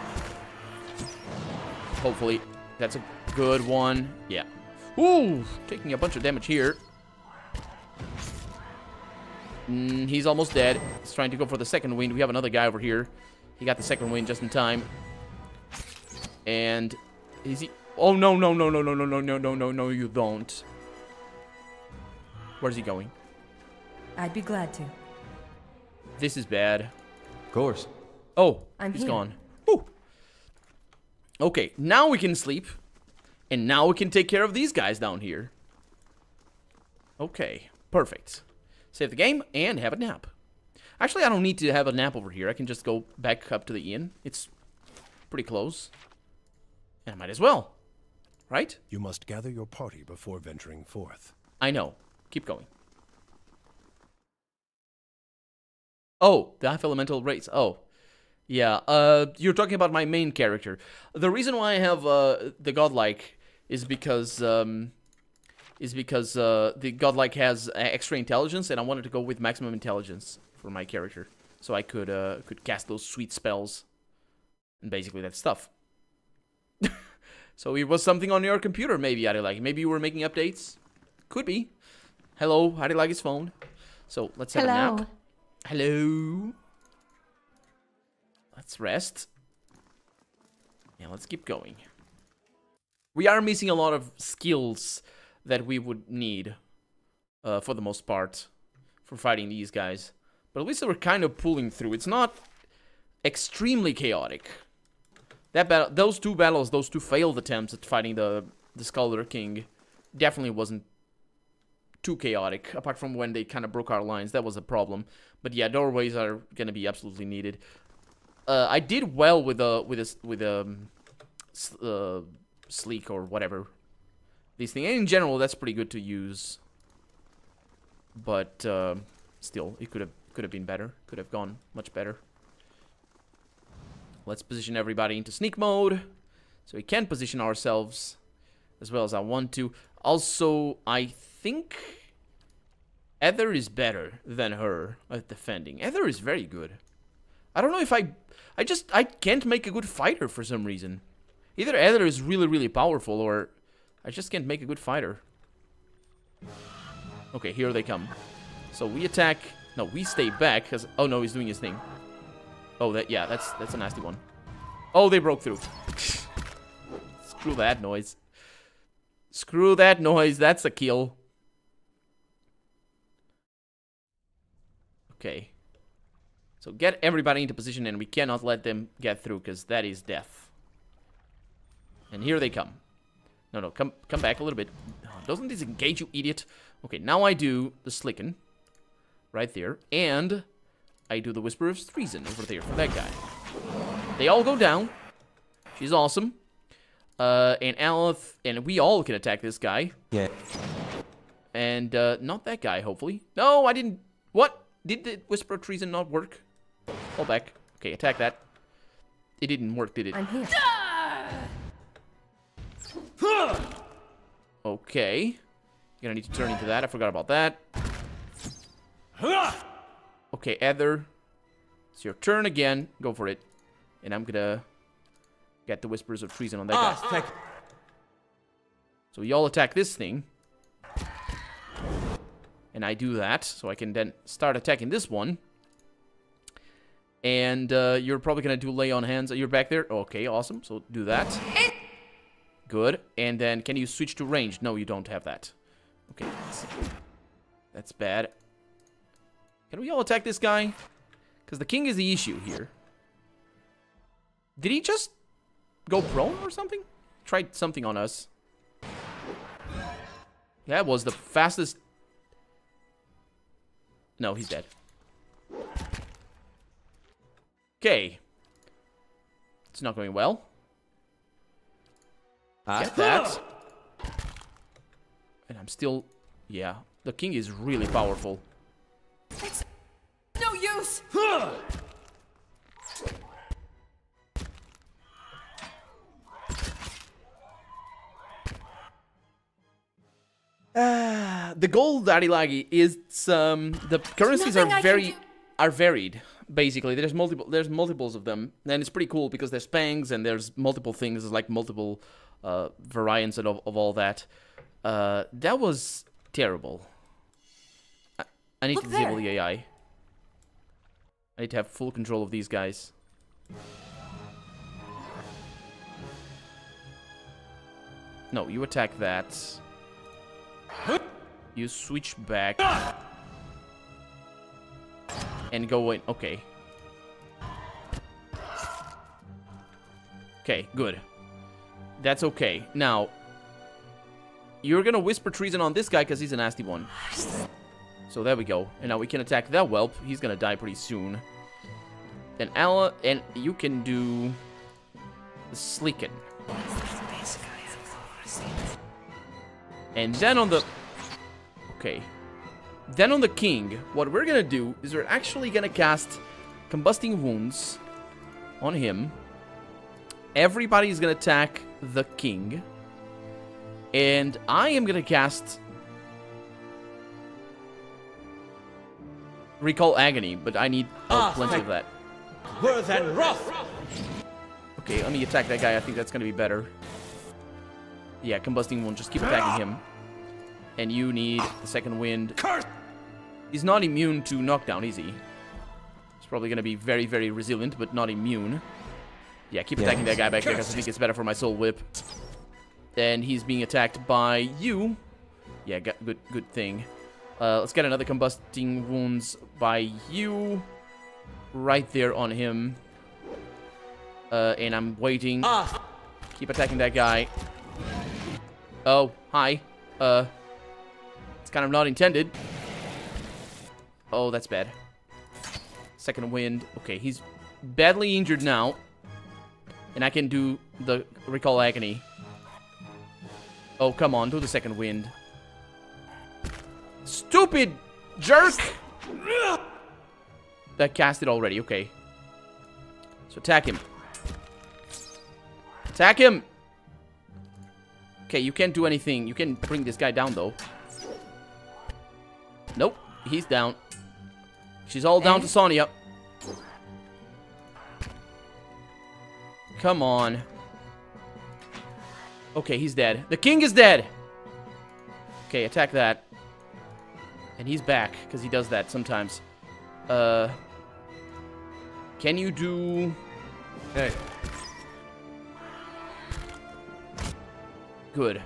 Hopefully, that's a good one. Yeah. Ooh, taking a bunch of damage here. He's almost dead. He's trying to go for the second wind. We have another guy over here. He got the second wind just in time. And is he? Oh no no no no no no no no no no no! You don't. Where's he going? I'd be glad to. This is bad. Of course. Oh, I'm he's here. gone. Whew. Okay, now we can sleep. And now we can take care of these guys down here. Okay, perfect. Save the game and have a nap. Actually, I don't need to have a nap over here. I can just go back up to the inn. It's pretty close. And I might as well. Right? You must gather your party before venturing forth. I know. Keep going. Oh, the half elemental race. Oh. Yeah, you're talking about my main character. The reason why I have the godlike is because the godlike has extra intelligence, and I wanted to go with maximum intelligence for my character, so I could cast those sweet spells, and basically that stuff. So it was something on your computer, maybe, Adér. Maybe you were making updates. Could be. Hello, Adér phone. So let's have a nap. Hello. Let's rest. Yeah, let's keep going. We are missing a lot of skills that we would need, for the most part, for fighting these guys. But at least we're kind of pulling through. It's not extremely chaotic. That battle, those two failed attempts at fighting the Skulder King, definitely wasn't too chaotic. Apart from when they kind of broke our lines, that was a problem. But yeah, doorways are gonna be absolutely needed. I did well with sleek or whatever these things. And in general, that's pretty good to use. But still, it could have been better. Could have gone much better. Let's position everybody into sneak mode, so we can position ourselves as well as I want to. Also, I think Edér is better than her at defending. Edér is very good. I don't know if I can't make a good fighter for some reason. Either Edér is really, really powerful, or I just can't make a good fighter. Okay, here they come. So we attack. No, we stay back, because... Oh, no, he's doing his thing. Oh, yeah, that's a nasty one. Oh, they broke through. Screw that noise. Screw that noise. That's a kill. Okay. So get everybody into position, and we cannot let them get through, because that is death. And here they come. No, come back a little bit. Oh, Doesn't disengage, you idiot. Okay, now I do the Slicken. Right there. And I do the Whisper of Treason over there for that guy. They all go down. She's awesome. And Aleph, and we all can attack this guy. Yeah. And, not that guy, hopefully. No, I didn't. What? Did the Whisper of Treason not work? Fall back. Okay, attack that. It didn't work, did it? I'm here. Okay. You're gonna need to turn into that. I forgot about that. Okay, Edér. It's your turn again. Go for it. And I'm gonna get the Whispers of Treason on that guy. So y'all attack this thing. And I do that, so I can then start attacking this one. And you're probably gonna do lay on hands. You're back there? Okay, awesome. So do that. Good. And then can you switch to range? No, you don't have that. Okay. That's bad. Can we all attack this guy? Because the king is the issue here. Did he just go prone or something? Tried something on us. That was the fastest. No, he's dead. Okay. It's not going well. Get that. And I'm still... Yeah. The king is really powerful. It's no use. The gold Arilagi is the currencies are varied. Basically, there's multiples of them, and it's pretty cool because there's pangs and there's multiple things. There's like multiple variants of all that. That was terrible. I need to disable the AI. I need to have full control of these guys. No, you attack that. You switch back. And go in. Okay. Okay, good. That's okay. Now, you're gonna Whisper Treason on this guy because he's a nasty one. So there we go. And now we can attack that whelp. He's gonna die pretty soon. And and you can do the Slicken. And then on the... Okay. Then on the king, what we're gonna do is we're actually gonna cast Combusting Wounds on him. Everybody's gonna attack the king. And I am gonna cast Recall Agony, but I need plenty of that. Worth and wrath. Okay, let me attack that guy. I think that's gonna be better. Yeah, Combusting Wound. Just keep attacking him. And you need the second wind. He's not immune to knockdown, is he? He's probably gonna be very, very resilient, but not immune. Yeah, keep attacking that guy back there because I think it's better for my soul whip. And he's being attacked by you. Yeah, good thing. Let's get another Combusting Wounds by you. Right there on him. And I'm waiting. Keep attacking that guy. Oh, hi. It's kind of not intended. Oh, that's bad. Second wind. Okay, he's badly injured now. And I can do the Recall Agony. Oh, come on. Do the second wind. Stupid jerk! That cast it already. Okay. So attack him. Attack him! Okay, you can't do anything. You can bring this guy down, though. Nope. He's down. She's all down to Sonya. Come on. Okay, he's dead. The king is dead! Okay, attack that. And he's back, because he does that sometimes. Can you do... Hey. Good.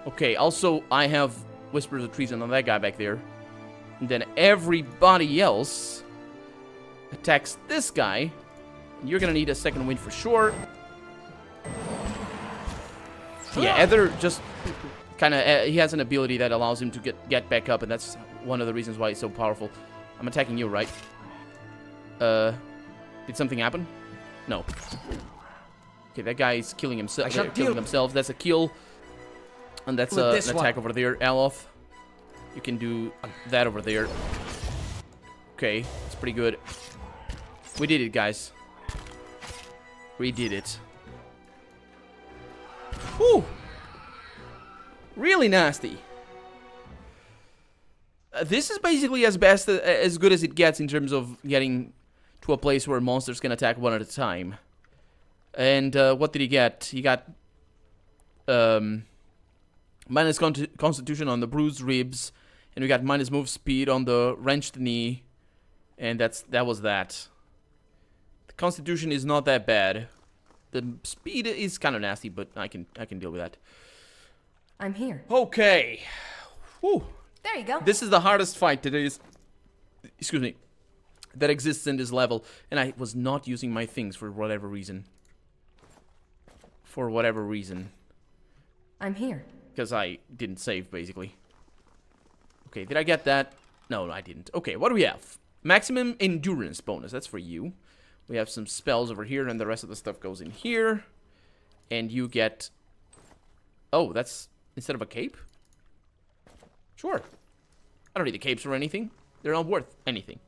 Okay, also, I have Whispers of Treason on that guy back there. And then everybody else attacks this guy. And you're gonna need a second wind for sure. Yeah, Edér just he has an ability that allows him to get back up, and that's one of the reasons why he's so powerful. I'm attacking you, right? Did something happen? No. Okay, that guy is killing himself. That's a kill. And that's an attack over there. Aloth, you can do that over there. Okay, it's pretty good. We did it, guys. We did it. Whew. Really nasty. This is basically as good as it gets in terms of getting to a place where monsters can attack one at a time. And what did he get? He got minus constitution on the bruised ribs, and we got minus move speed on the wrenched knee, and that was that. The constitution is not that bad. The speed is kind of nasty, but I can deal with that. I'm here. Okay. Whew. There you go. This is the hardest fight that that exists in this level, and I was not using my things for whatever reason. I'm here. Because I didn't save, basically. Okay, did I get that? No, I didn't. Okay, what do we have? Maximum endurance bonus. That's for you. We have some spells over here, and the rest of the stuff goes in here. And you get... Oh, that's instead of a cape? Sure. I don't need the capes or anything. They're not worth anything.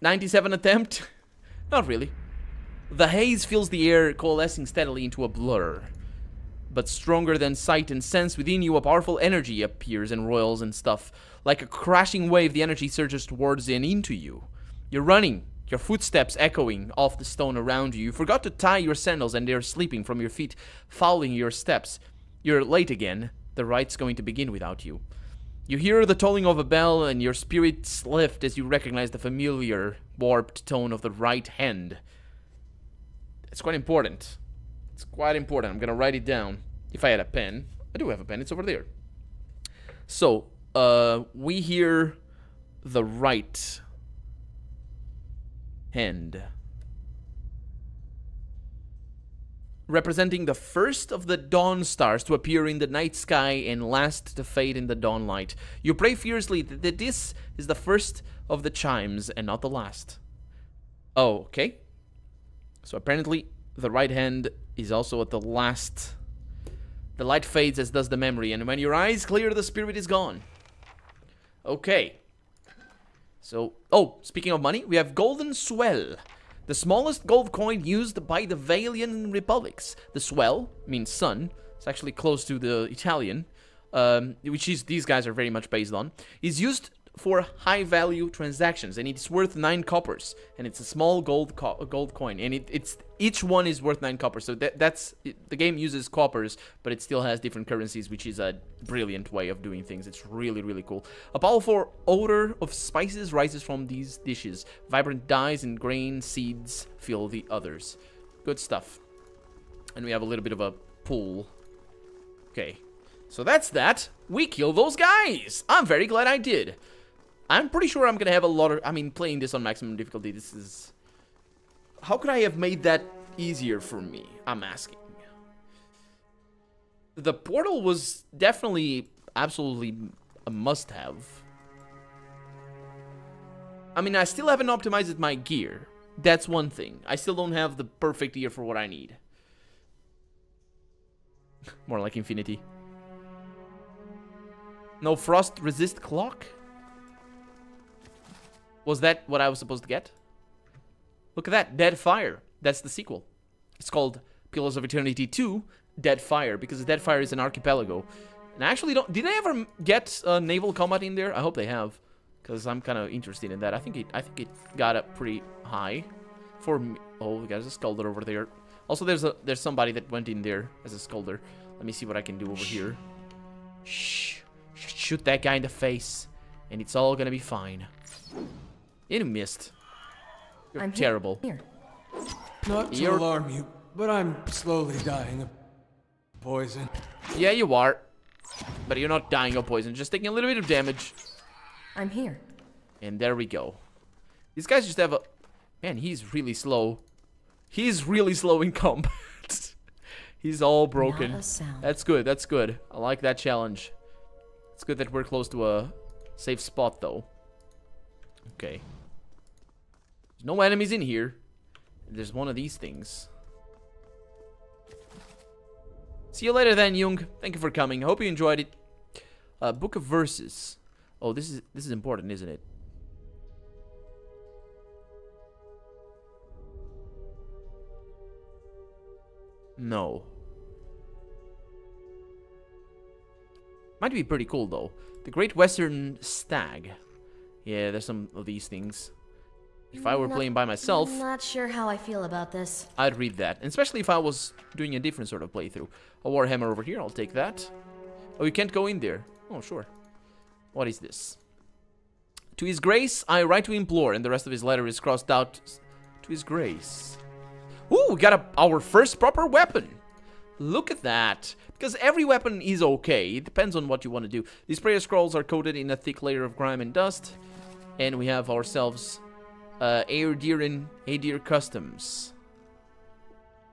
97 attempt? Not really. The haze fills the air, coalescing steadily into a blur. But stronger than sight and sense within you, a powerful energy appears and roils and stuff. Like a crashing wave, the energy surges towards and into you. You're running, your footsteps echoing off the stone around you. You forgot to tie your sandals and they're slipping from your feet, fouling your steps. You're late again. The rite's going to begin without you. You hear the tolling of a bell and your spirits lift as you recognize the familiar, warped tone of the right hand. It's quite important. It's quite important. I'm gonna write it down. If I had a pen. I do have a pen. It's over there. So, we hear the right hand. Representing the first of the dawn stars to appear in the night sky and last to fade in the dawn light. You pray fiercely that this is the first of the chimes and not the last. Oh, okay. So apparently the right hand is also at the last. The light fades as does the memory, and when your eyes clear, the spirit is gone. Okay. So, oh, speaking of money, we have golden swell. The smallest gold coin used by the Valian republics. The swell means sun. It's actually close to the Italian, which these guys are very much based on. Is used for high-value transactions, and it's worth 9 coppers. And it's a small gold coin, and each one is worth 9 coppers. So the game uses coppers, but it still has different currencies, which is a brilliant way of doing things. It's really, really cool. A powerful odor of spices rises from these dishes. Vibrant dyes and grain seeds fill the others. Good stuff. And we have a little bit of a pool. Okay, so that's that. We killed those guys. I'm very glad I did. I'm pretty sure I'm gonna have a lot of... I mean, playing this on maximum difficulty, this is... How could I have made that easier for me? I'm asking. The portal was definitely, absolutely a must-have. I mean, I still haven't optimized my gear. That's one thing. I still don't have the perfect gear for what I need. More like infinity. No frost resist clock? Was that what I was supposed to get? Look at that, Dead Fire. That's the sequel. It's called Pillars of Eternity 2, Dead Fire, because Dead Fire is an archipelago. And I actually don't... Did they ever get naval combat in there? I hope they have, because I'm kind of interested in that. I think it got up pretty high for me. Oh, there's a sculptor over there. Also, there's somebody that went in there as a sculptor. Let me see what I can do over here. Shh. Shoot that guy in the face, and it's all gonna be fine. It missed. You're terrible. Here. Not to alarm you, but I'm slowly dying of poison. Yeah, you are. But you're not dying of poison, just taking a little bit of damage. I'm here. And there we go. These guys just have a... Man, he's really slow. He's really slow in combat. He's all broken. Not a sound. That's good. That's good. I like that challenge. It's good that we're close to a safe spot, though. Okay. There's no enemies in here. There's one of these things. See you later then, Jung. Thank you for coming. I hope you enjoyed it. Book of Verses. Oh, this is important, isn't it? No. Might be pretty cool, though. The Great Western Stag. Yeah, there's some of these things. If I were playing by myself... Not sure how I feel about this. I'd read that. And especially if I was doing a different sort of playthrough. A Warhammer over here, I'll take that. Oh, you can't go in there. Oh, sure. What is this? To His Grace, I write to implore, and the rest of his letter is crossed out. To His Grace. Ooh, we got our first proper weapon. Look at that. Because every weapon is okay. It depends on what you want to do. These prayer scrolls are coated in a thick layer of grime and dust. And we have ourselves Edér Customs.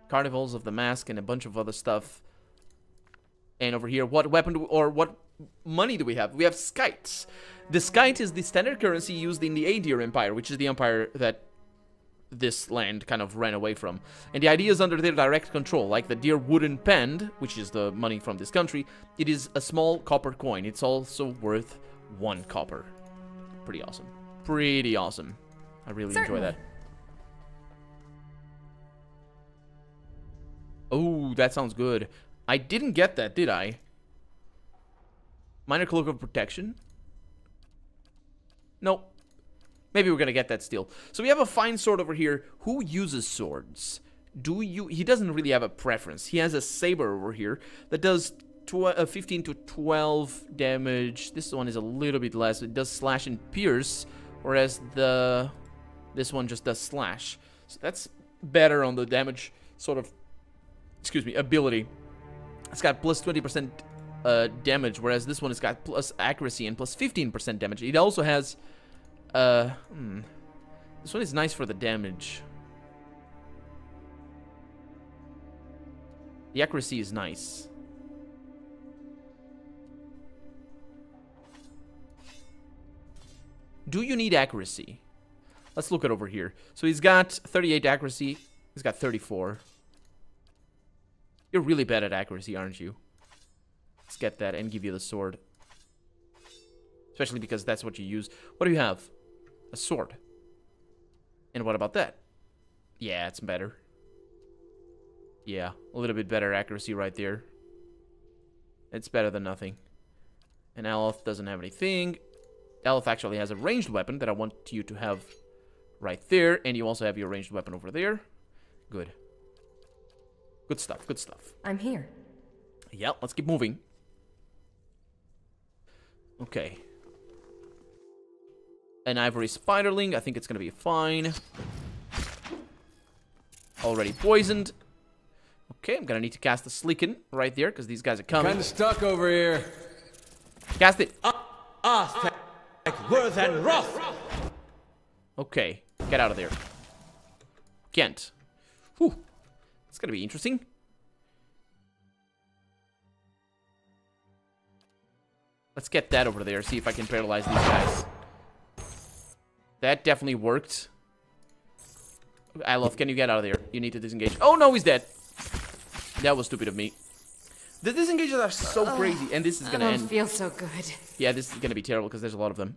Carnivals of the Mask and a bunch of other stuff. And over here, what weapon or what money do we have? We have scythes. The scythe is the standard currency used in the Edér Empire, which is the empire that this land kind of ran away from. And the idea is under their direct control, like the dear wooden pend, which is the money from this country. It is a small copper coin. It's also worth 1 copper. Pretty awesome. Pretty awesome. I really enjoy that. Oh, that sounds good. I didn't get that, did I? Minor Cloak of Protection? Nope. Maybe we're gonna get that still. So we have a fine sword over here. Who uses swords? He doesn't really have a preference. He has a saber over here that does 15 to 12 damage. This one is a little bit less. It does slash and pierce, whereas this one just does slash. So that's better on the damage sort of, ability. It's got plus 20% damage, whereas this one has got plus accuracy and plus 15% damage. It also has this one is nice for the damage. The accuracy is nice. Do you need accuracy? Let's look it over here. So he's got 38 accuracy. He's got 34. You're really bad at accuracy, aren't you? Let's get that and give you the sword. Especially because that's what you use. What do you have? A sword. And what about that? Yeah, it's better. Yeah, a little bit better accuracy right there. It's better than nothing. And Aloth doesn't have anything. Aloth actually has a ranged weapon that I want you to have right there. And you also have your ranged weapon over there. Good. Good stuff, good stuff. I'm here. Yeah, let's keep moving. Okay. An ivory spiderling. I think it's gonna be fine. Already poisoned. Okay, I'm gonna need to cast a Slicken right there because these guys are coming. Kinda stuck over here. Cast it. Worth and Wrath. Okay, get out of there. Can't. Whew. It's gonna be interesting. Let's get that over there. See if I can paralyze these guys. That definitely worked. Aloth, can you get out of there? You need to disengage. Oh no, he's dead. That was stupid of me. The disengages are so crazy, and this is gonna end. I don't feel so good. Yeah, this is gonna be terrible because there's a lot of them.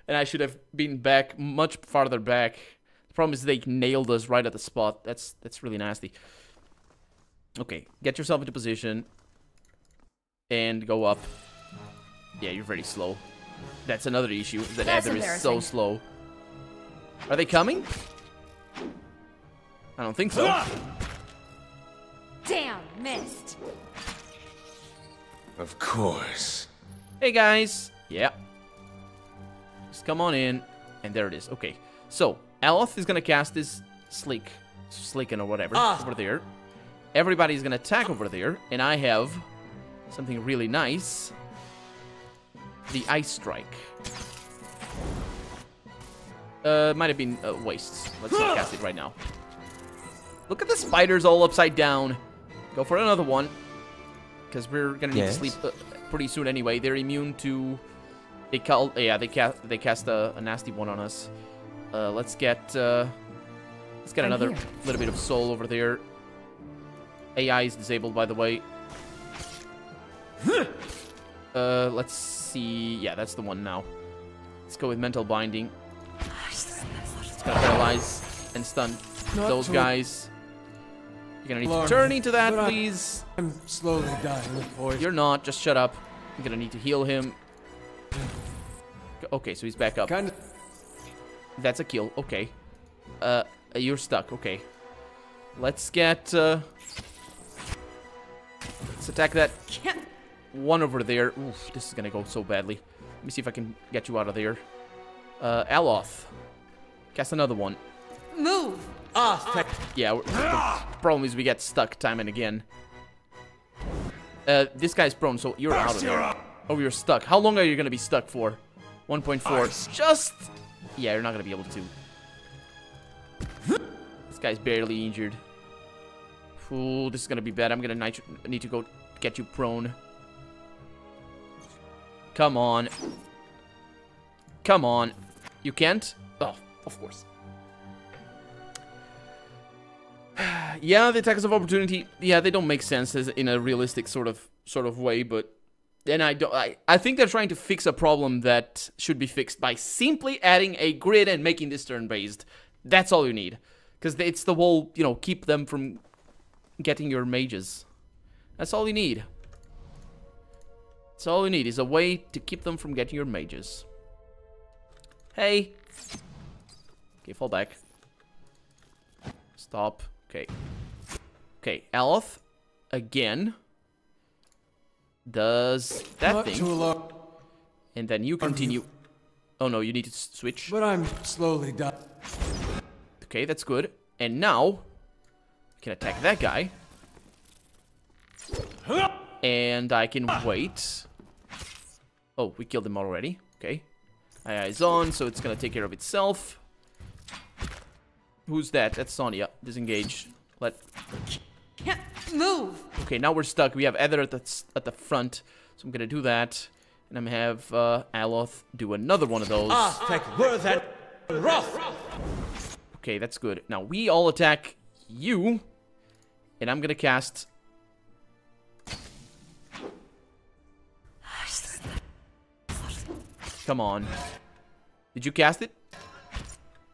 And I should have been back, much farther back. The problem is they nailed us right at the spot. That's really nasty. Okay, get yourself into position. And go up. Yeah, you're very slow. That's another issue, that Edér is so slow. Are they coming? I don't think so. Damn, missed. Of course. Hey guys. Yeah. Just come on in. And there it is. Okay. So, Aloth is gonna cast this Slicken or whatever over there. Everybody's gonna attack over there. And I have something really nice. The Ice Strike. Might have been waste. Let's not cast it right now. Look at the spiders all upside down. Go for another one. Because we're gonna need Yes. to sleep pretty soon anyway. They're immune to... They cast a nasty one on us. Let's get another here. little bit of soul over there. AI is disabled, by the way. Let's see. Yeah, that's the one now. Let's go with mental binding. It's gonna paralyze and stun those guys. You're gonna need to turn into that, please. I'm slowly dying of poison. You're not. Just shut up. I'm gonna need to heal him. Okay, so he's back up. Kind of. That's a kill. Okay. You're stuck. Okay. Let's get. Let's attack that one over there. Oof, this is gonna go so badly. Let me see if I can get you out of there. Aloth. Cast another one. Move! Yeah, the problem is we get stuck time and again. This guy's prone, so you're out of there. Oh, you're stuck. How long are you gonna be stuck for? 1.4. Just... Yeah, you're not gonna be able to. This guy's barely injured. Ooh, this is gonna be bad. I'm gonna need to go get you prone. Come on. Come on. You can't? Oh, of course. Yeah, the attacks of opportunity, yeah, they don't make sense as in a realistic sort of way, but then I think they're trying to fix a problem that should be fixed by simply adding a grid and making this turn-based. That's all you need. Because it's the whole, you know, keep them from getting your mages. That's all you need. That's all you need is a way to keep them from getting your mages. Hey. Okay, fall back. Stop. Okay. Okay, Aloth again does that thing. And then you continue. Oh no, you need to switch. But I'm slowly dying. Okay, that's good. And now I can attack that guy. And I can wait. Oh, we killed him already. Okay. AI is on, so it's gonna take care of itself. Who's that? That's Sonya. Disengage. Can't move! Okay, now we're stuck. We have Edér at the front. So I'm gonna do that. And I'm gonna have Aloth do another one of those. Worth and wrath. Okay, that's good. Now we all attack you. And I'm gonna cast... Come on. Did you cast it? I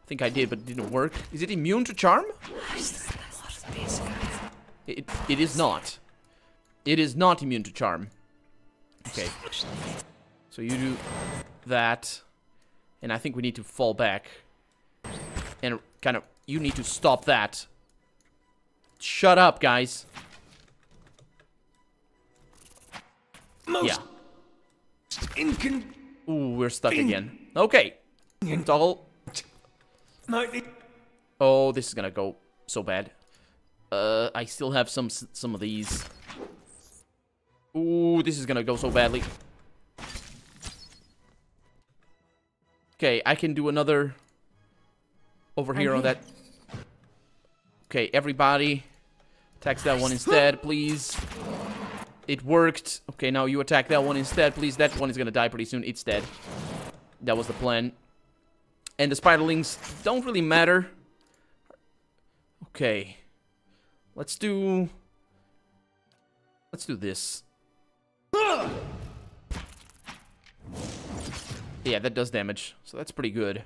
think I did, but it didn't work. Is it immune to charm? It is not. It is not immune to charm. Okay. So you do that. And I think we need to fall back. And kind of... You need to stop that. Shut up, guys. Yeah. Ooh, we're stuck again. Okay. Toggle. Oh, this is gonna go so bad. I still have some of these. Ooh, this is gonna go so badly. Okay, I can do another over here on that. Okay, everybody attacks that one instead, please. It worked. Okay, now you attack that one instead, please. That one is gonna die pretty soon. It's dead. That was the plan. And the spiderlings don't really matter. Okay. Let's do this. Yeah, that does damage. So that's pretty good.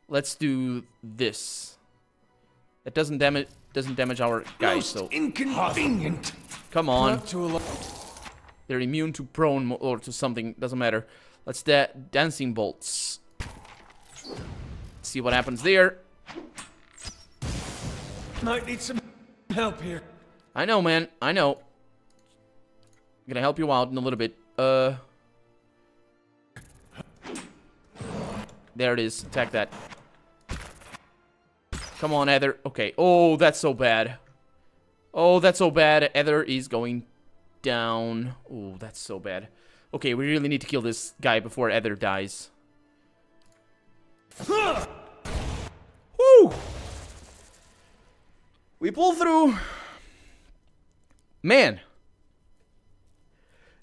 Let's do this. That doesn't damage our guys, so Inconvenient. come on. Not too They're immune to prone or to something, doesn't matter. Let's dancing bolts. See what happens there. Might need some help here. I know, man. I know. I'm gonna help you out in a little bit. There it is. Attack that. Come on, Edér. Okay. Oh, that's so bad. Oh, that's so bad. Edér is going down. Oh, that's so bad. Okay, we really need to kill this guy before Edér dies. Woo! We pull through. Man.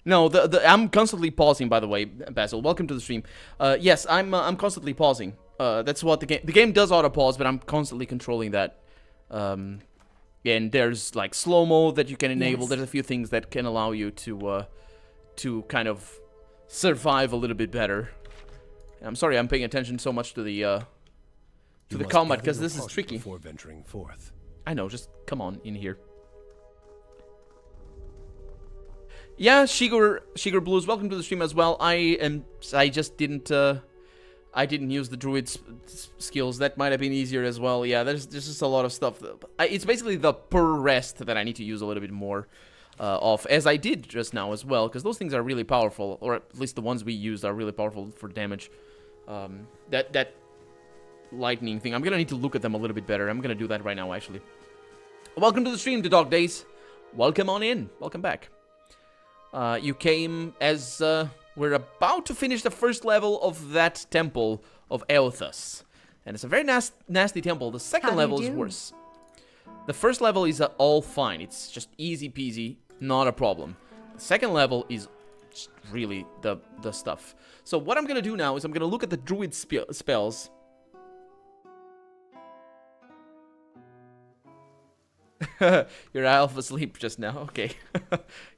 No, I'm constantly pausing, by the way, Basil. Welcome to the stream. Yes, I'm constantly pausing. That's what the game does auto-pause, but I'm constantly controlling that. And there's, like, slow-mo that you can enable. Yes. There's a few things that can allow you to kind of survive a little bit better. I'm sorry I'm paying attention so much to the combat, because this is tricky. Before venturing forth. I know, just come on in here. Yeah, Shigur Blues, welcome to the stream as well. I just didn't use the druid's skills. That might have been easier as well. Yeah, there's just a lot of stuff. It's basically the per rest that I need to use a little bit more of, as I did just now as well, because those things are really powerful, or at least the ones we used are really powerful for damage. That lightning thing, I'm gonna need to look at them a little bit better. I'm gonna do that right now, actually. Welcome to the stream, The Dog Days. Welcome on in. Welcome back. You came as we're about to finish the first level of that temple of Eothas. And it's a very nasty temple. The second level is worse. The first level is all fine. It's just easy peasy, not a problem. The second level is just really the stuff. So what I'm going to do now is I'm going to look at the druid spells. You're half asleep just now. Okay.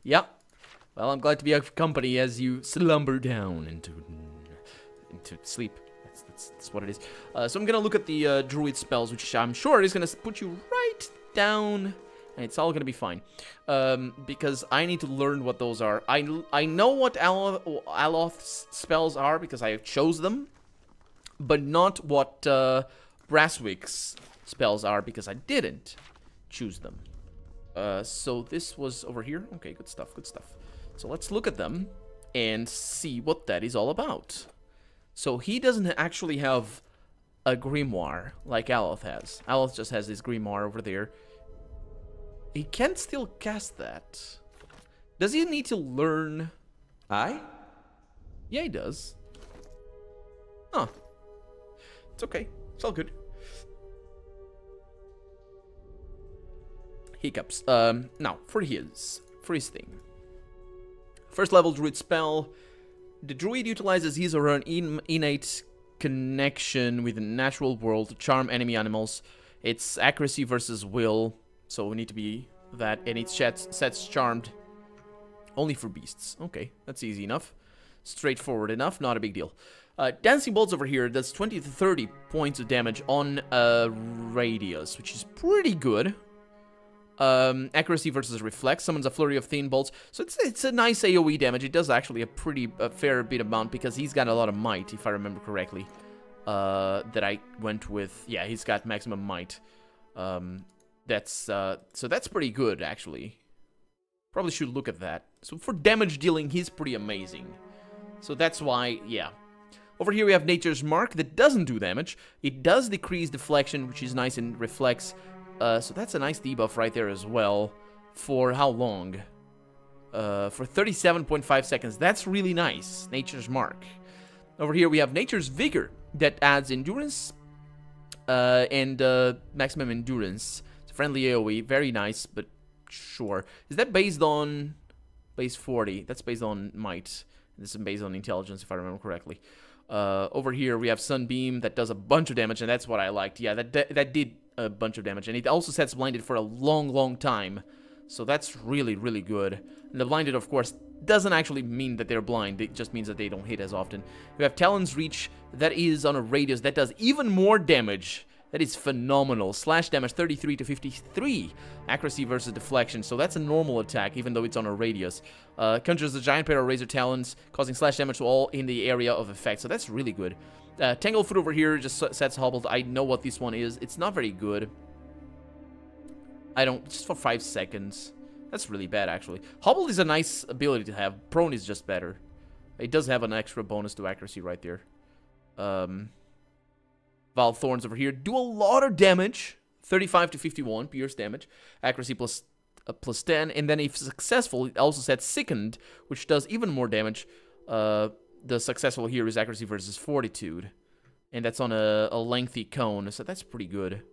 Yep. Well, I'm glad to be of company as you slumber down into sleep. That's what it is. So I'm gonna look at the druid spells, which I'm sure is gonna put you right down, and it's all gonna be fine. Because I need to learn what those are. I know what Aloth's spells are because I chose them, but not what Brasswick's spells are because I didn't choose them. So this was over here. Okay, good stuff, good stuff. So let's look at them and see what that is all about. So he doesn't actually have a grimoire like Aloth has. Aloth just has this grimoire over there. He can still cast that. Does he need to learn? I? Yeah, he does. Huh. It's okay. It's all good. Hiccups. Now, for his thing. First level druid spell. The druid utilizes his or her innate connection with the natural world to charm enemy animals. It's accuracy versus will, so we need to be that. And it sets charmed only for beasts. Okay, that's easy enough. Straightforward enough, not a big deal. Dancing Bolts over here does 20 to 30 points of damage on a radius, which is pretty good. Accuracy versus reflex summons a flurry of thin bolts, so it's a nice AoE damage. It does actually a fair bit amount because he's got a lot of might, if I remember correctly. That I went with. Yeah, he's got maximum might. So that's pretty good actually. Probably should look at that. So for damage dealing, he's pretty amazing. So that's why, yeah. Over here we have Nature's Mark that doesn't do damage. It does decrease deflection, which is nice, and reflex. So that's a nice debuff right there as well. For how long? For 37.5 seconds. That's really nice. Nature's Mark. Over here we have Nature's Vigor that adds endurance and maximum endurance. It's a friendly AoE. Very nice, but sure. Is that based on base 40? That's based on might. This is based on intelligence, if I remember correctly. Over here we have Sunbeam that does a bunch of damage, and that's what I liked. Yeah, that did a bunch of damage, and it also sets blinded for a long time, so that's really good. And the blinded, of course, doesn't actually mean that they're blind, it just means that they don't hit as often. We have Talon's Reach that is on a radius that does even more damage. That is phenomenal. Slash damage 33 to 53. Accuracy versus deflection, so that's a normal attack even though it's on a radius. Conjures a giant pair of razor talons, causing slash damage to all in the area of effect, so that's really good. Tanglefoot over here just sets hobbled. I know what this one is. It's not very good. Just for 5 seconds. That's really bad, actually. Hobbled is a nice ability to have. Prone is just better. It does have an extra bonus to accuracy right there. Val Thorns over here do a lot of damage. 35 to 51 pierce damage. Accuracy plus 10. And then if successful, it also sets Sickened, which does even more damage. The successful here is accuracy versus fortitude. And that's on a lengthy cone, so that's pretty good.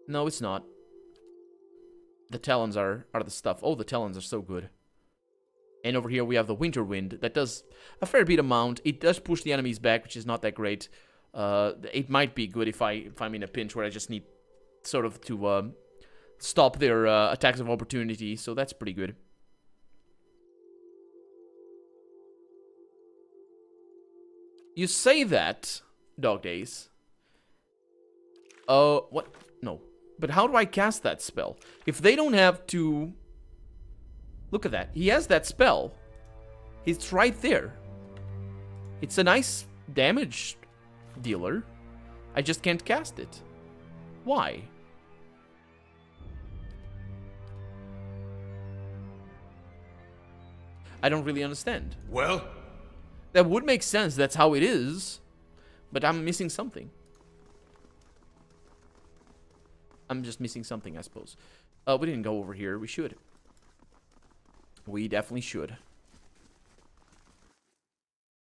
No, it's not. The talons are the stuff. Oh, the talons are so good. And over here we have the winter wind that does a fair bit amount. It does push the enemies back, which is not that great. It might be good if I'm in a pinch where I just need sort of to stop their attacks of opportunity. So that's pretty good. You say that, Dog Days. What? No. But how do I cast that spell? If they don't have to... Look at that. He has that spell. It's right there. It's a nice damage dealer. I just can't cast it. Why? I don't really understand. Well? That would make sense. That's how it is. But I'm missing something. I'm just missing something, I suppose. We didn't go over here. We should. We definitely should.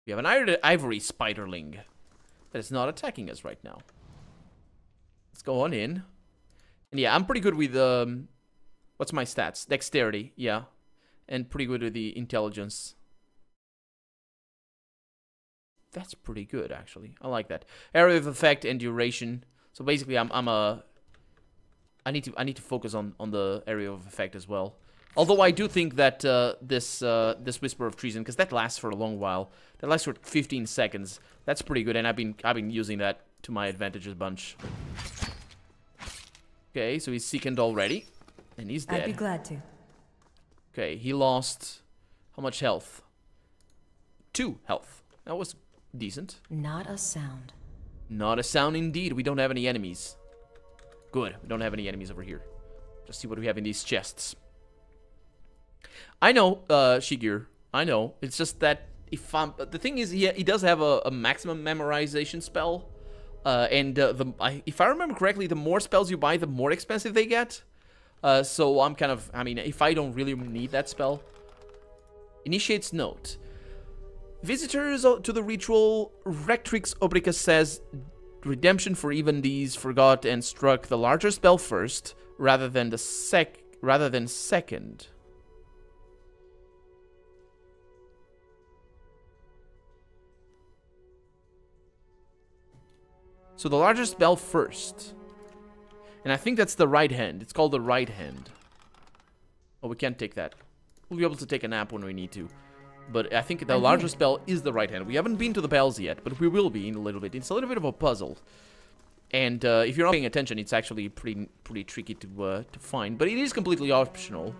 We have an ivory spiderling that is not attacking us right now. Let's go on in. And yeah, I'm pretty good with what's my stats? Dexterity, yeah. And pretty good with the intelligence. That's pretty good, actually. I like that. Area of effect and duration. So basically, I need to focus on the area of effect as well. Although I do think that this Whisper of Treason, because that lasts for a long while, that lasts for 15 seconds. That's pretty good, and I've been using that to my advantage a bunch. Okay, so he's sickened already, and he's dead. I'd be glad to. Okay, he lost how much health? 2 health. That was decent. Not a sound. Not a sound indeed. We don't have any enemies. Good. We don't have any enemies over here. Just see what we have in these chests. I know, Shigir. I know. It's just that if the thing is, he does have a maximum memorization spell, and if I remember correctly, the more spells you buy, the more expensive they get. So I'm kind of, I mean, if I don't really need that spell. Initiates note. Visitors to the ritual, Rectrix Obrica says, redemption for even these forgot and struck the larger spell first, rather than second. So the larger spell first. And I think that's the right hand. It's called the right hand. Oh, we can't take that. We'll be able to take a nap when we need to. But I think the larger spell is the right hand. We haven't been to the bells yet, but we will be in a little bit. It's a little bit of a puzzle. And if you're not paying attention, it's actually pretty tricky to find. But it is completely optional.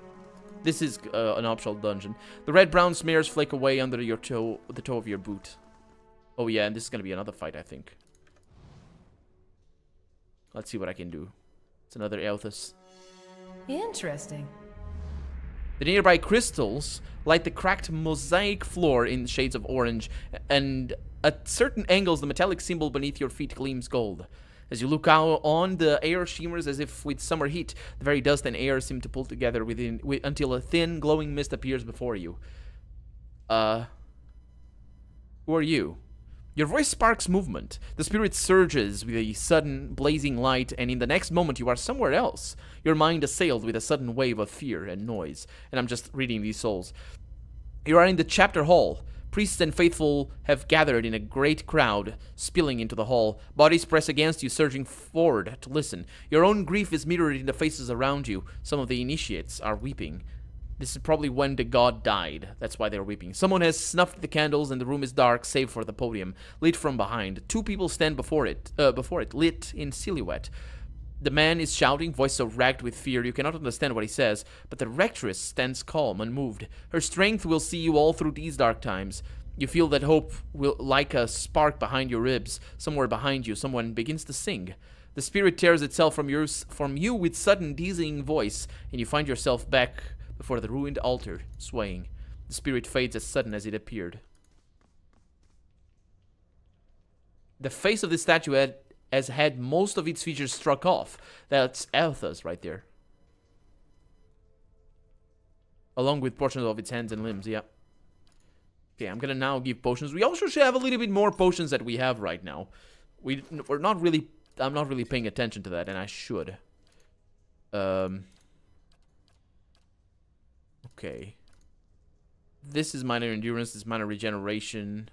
This is an optional dungeon. The red-brown smears flake away under your toe, the toe of your boot. Oh yeah, and this is going to be another fight, I think. Let's see what I can do. It's another Elthus. Interesting. The nearby crystals light the cracked mosaic floor in shades of orange, and at certain angles the metallic symbol beneath your feet gleams gold. As you look out on, the air shimmers as if with summer heat. The very dust and air seem to pull together until a thin, glowing mist appears before you. Who are you? Your voice sparks movement. The spirit surges with a sudden blazing light, and in the next moment you are somewhere else. Your mind assailed with a sudden wave of fear and noise. And I'm just reading these souls. You are in the chapter hall. Priests and faithful have gathered in a great crowd, spilling into the hall. Bodies press against you, surging forward to listen. Your own grief is mirrored in the faces around you. Some of the initiates are weeping. This is probably when the god died. That's why they're weeping. Someone has snuffed the candles and the room is dark, save for the podium, lit from behind. 2 people stand before it, lit in silhouette. The man is shouting, voice so ragged with fear you cannot understand what he says, but the rectress stands calm, unmoved. Her strength will see you all through these dark times. You feel that hope will, like a spark behind your ribs. Somewhere behind you, someone begins to sing. The spirit tears itself from you with sudden dizzying voice, and you find yourself back before the ruined altar, swaying. The spirit fades as sudden as it appeared. The face of this statue has had most of its features struck off. That's Elthas right there. Along with portions of its hands and limbs, yeah. Okay, I'm gonna now give potions. We also should have a little bit more potions that we have right now. I'm not really paying attention to that, and I should. Okay. This is minor endurance, this is minor regeneration.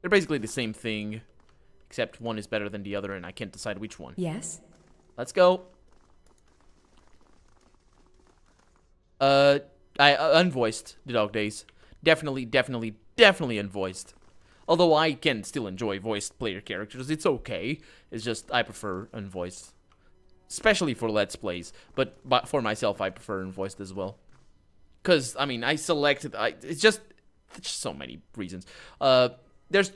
They're basically the same thing, except one is better than the other, and I can't decide which one. Yes? Let's go. I unvoiced the dog days. Definitely unvoiced. Although I can still enjoy voiced player characters, it's okay. It's just I prefer unvoiced. Especially for Let's Plays, but for myself I prefer unvoiced as well. Cause I mean I selected it's just so many reasons. There's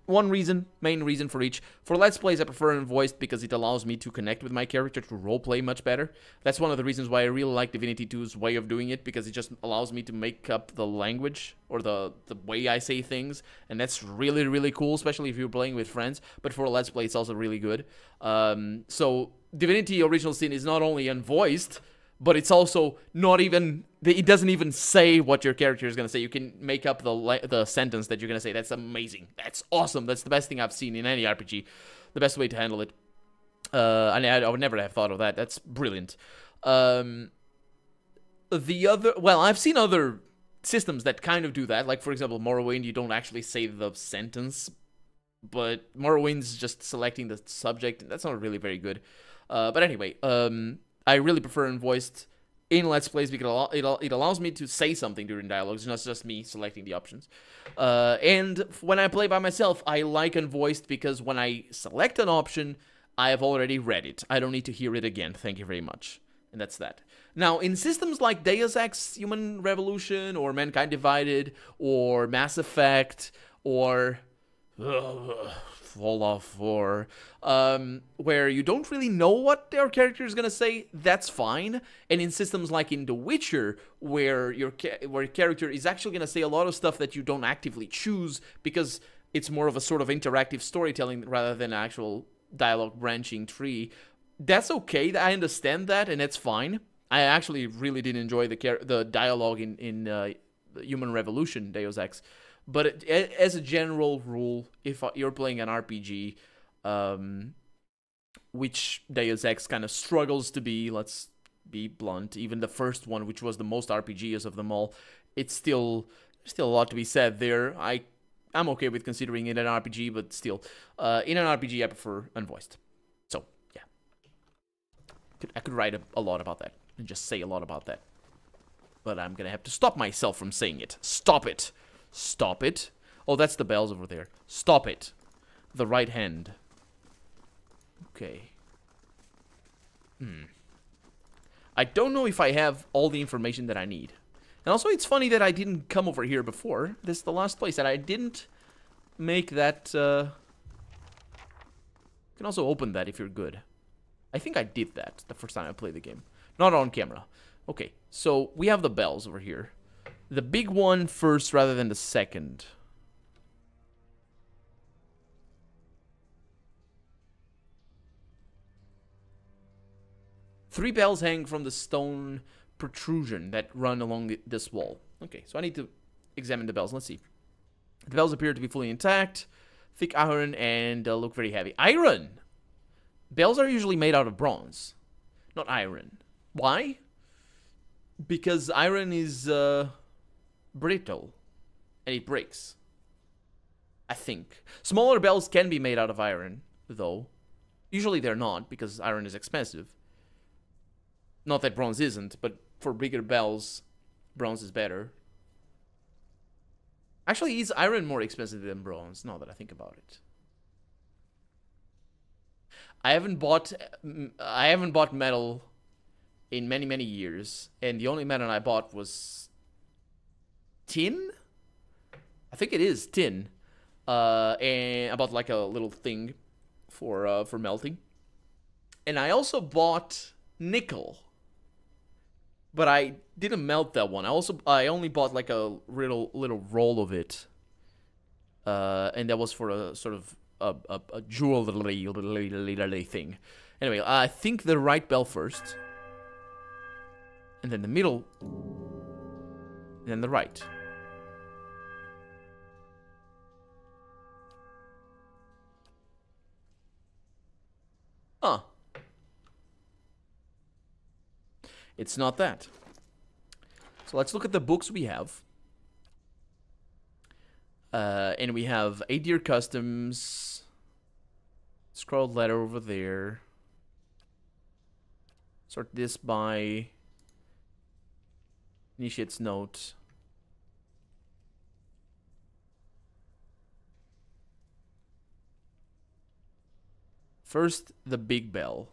one reason, main reason for each. For Let's Plays, I prefer unvoiced because it allows me to connect with my character, to roleplay much better. That's one of the reasons why I really like Divinity 2's way of doing it, because it just allows me to make up the language, or the way I say things, and that's really, really cool, especially if you're playing with friends. But for Let's Play, it's also really good. So, Divinity Original Sin is not only unvoiced, but it's also not even... It doesn't even say what your character is going to say. You can make up the sentence that you're going to say. That's amazing. That's awesome. That's the best thing I've seen in any RPG. The best way to handle it. And I would never have thought of that. That's brilliant. Well, I've seen other systems that kind of do that. Like, for example, Morrowind, you don't actually say the sentence. But Morrowind's just selecting the subject. That's not really very good. But anyway, I really prefer unvoiced in Let's Plays because it allows me to say something during dialogues, not just me selecting the options. And when I play by myself, I like unvoiced because when I select an option, I have already read it. I don't need to hear it again. Thank you very much. And that's that. Now, in systems like Deus Ex Human Revolution, or Mankind Divided, or Mass Effect, or Fallout 4, where you don't really know what their character is gonna say, that's fine. And in systems like in The Witcher, where your character is actually gonna say a lot of stuff that you don't actively choose, because it's more of a sort of interactive storytelling rather than an actual dialogue branching tree, that's okay. I understand that, and that's fine. I actually really did enjoy the dialogue in Human Revolution, Deus Ex. But as a general rule, if you're playing an RPG, which Deus Ex kind of struggles to be, let's be blunt, even the first one, which was the most RPGiest of them all, there's still a lot to be said there. I'm okay with considering it an RPG, but still, in an RPG, I prefer unvoiced. So, yeah. I could write a lot about that, and just say a lot about that. But I'm gonna have to stop myself from saying it. Stop it! Stop it. Oh, that's the bells over there. Stop it. The right hand. Okay. I don't know if I have all the information that I need. And also, it's funny that I didn't come over here before. This is the last place that I didn't make that... You can also open that if you're good. I think I did that the first time I played the game. Not on camera. Okay, so we have the bells over here. The big one first rather than the second. Three bells hang from the stone protrusion that run along this wall. Okay, so I need to examine the bells. Let's see. The bells appear to be fully intact, thick iron, and look very heavy. Iron! Bells are usually made out of bronze, not iron. Why? Because iron is... brittle, and it breaks. I think. Smaller bells can be made out of iron, though. Usually they're not, because iron is expensive. Not that bronze isn't, but for bigger bells, bronze is better. Actually, is iron more expensive than bronze, now that I think about it? I haven't bought metal in many, many years, and the only metal I bought was... tin? I think it is tin. And I bought like a little thing for melting. And I also bought nickel. But I didn't melt that one. I only bought like a little roll of it. And that was for a sort of a jewelry thing. Anyway, I think the right bell first. And then the middle. And then the right. Huh. It's not that. So let's look at the books we have. And we have Edér Customs. Scrolled letter over there. Sort this by Initiate's note. First, the big bell.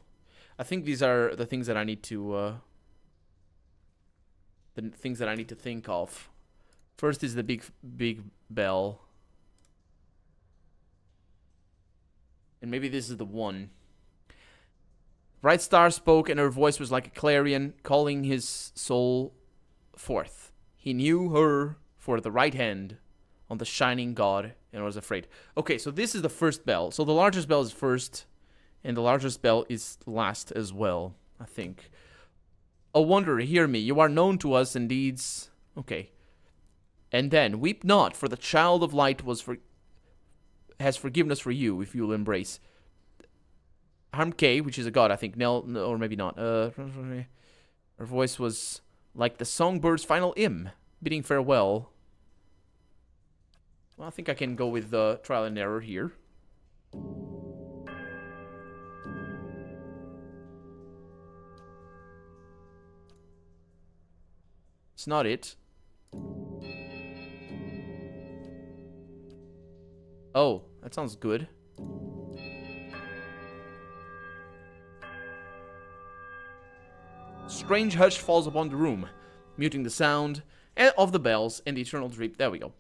I think these are the things that I need to think of. First is the big bell. And maybe this is the one. Bright Star spoke, and her voice was like a clarion, calling his soul forth. He knew her for the right hand on the shining god, and was afraid. Okay, so this is the first bell. So the largest bell is first, and the largest bell is last as well, I think. O wanderer, hear me. You are known to us in deeds. Okay. And then, weep not, for the child of light has forgiveness for you, if you will embrace. Harmke, which is a god, I think. No, or maybe not. Her voice was like the songbird's final hymn, bidding farewell. Well, I think I can go with trial and error here. It's not it. Oh, that sounds good. Strange hush falls upon the room, muting the sound of the bells and the eternal dream. There we go.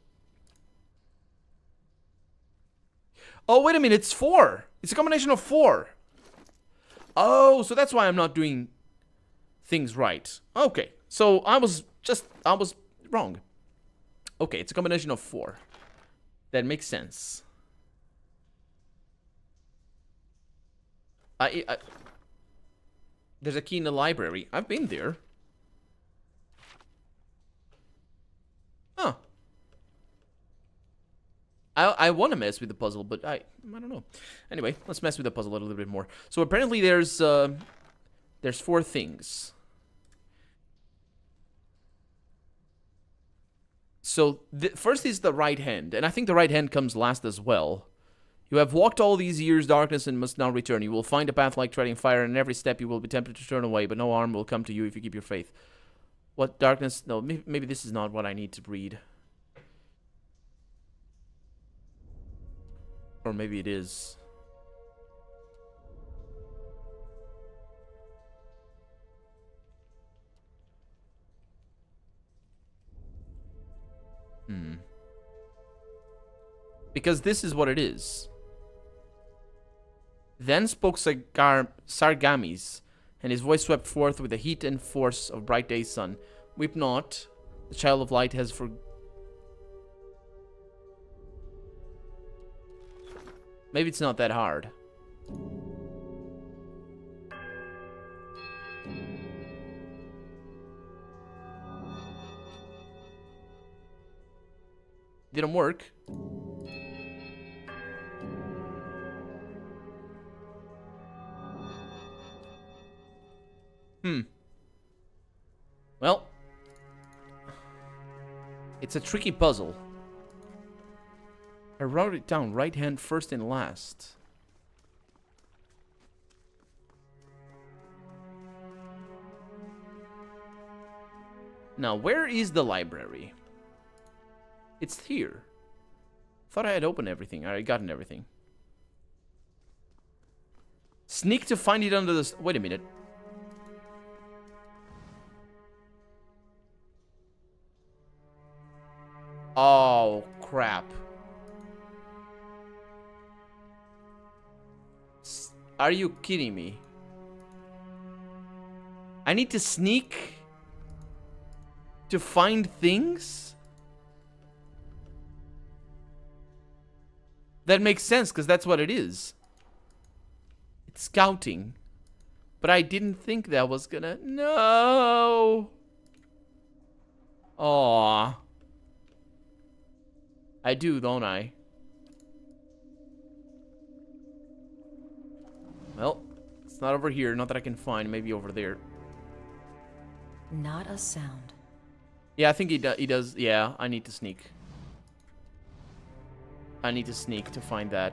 Oh, wait a minute, it's 4. It's a combination of 4. Oh, so that's why I'm not doing things right. Okay, so I was wrong. Okay, it's a combination of 4. That makes sense. There's a key in the library. I've been there. Huh. I want to mess with the puzzle, but I don't know. Anyway, let's mess with the puzzle a little bit more. So apparently there's 4 things. So first is the right hand, and I think the right hand comes last as well. You have walked all these years, darkness, and must now return. You will find a path like treading fire, and in every step you will be tempted to turn away, but no harm will come to you if you keep your faith. What darkness? No, maybe this is not what I need to read. Or maybe it is. Because this is what it is. Then spoke Sargamis, and his voice swept forth with the heat and force of bright day's sun. Weep not, the child of light has Maybe it's not that hard. Didn't work. Well, it's a tricky puzzle. I wrote it down, right hand first and last. Now, where is the library? It's here. Thought I had opened everything. I had gotten everything. Sneak to find it under the... Wait a minute. Oh, crap. Are you kidding me? I need to sneak to find things? That makes sense, because that's what it is. It's scouting. But I didn't think that was gonna... No! Aww. I do, don't I? Well, it's not over here. Not that I can find. Maybe over there. Not a sound. Yeah, I think he does. Yeah, I need to sneak. I need to sneak to find that.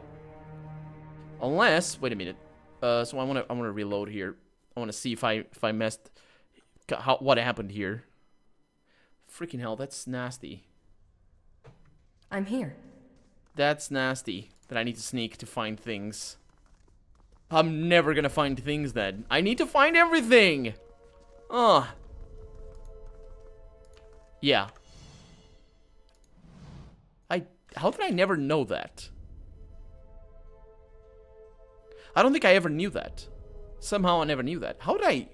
Unless, wait a minute. So I wanna reload here. I wanna see if I messed. What happened here? Freaking hell, that's nasty. I'm here. That's nasty. That I need to sneak to find things. I'm never gonna find things then. I need to find everything. Ugh. Yeah. How did I never know that? I don't think I ever knew that. Somehow I never knew that. How did I...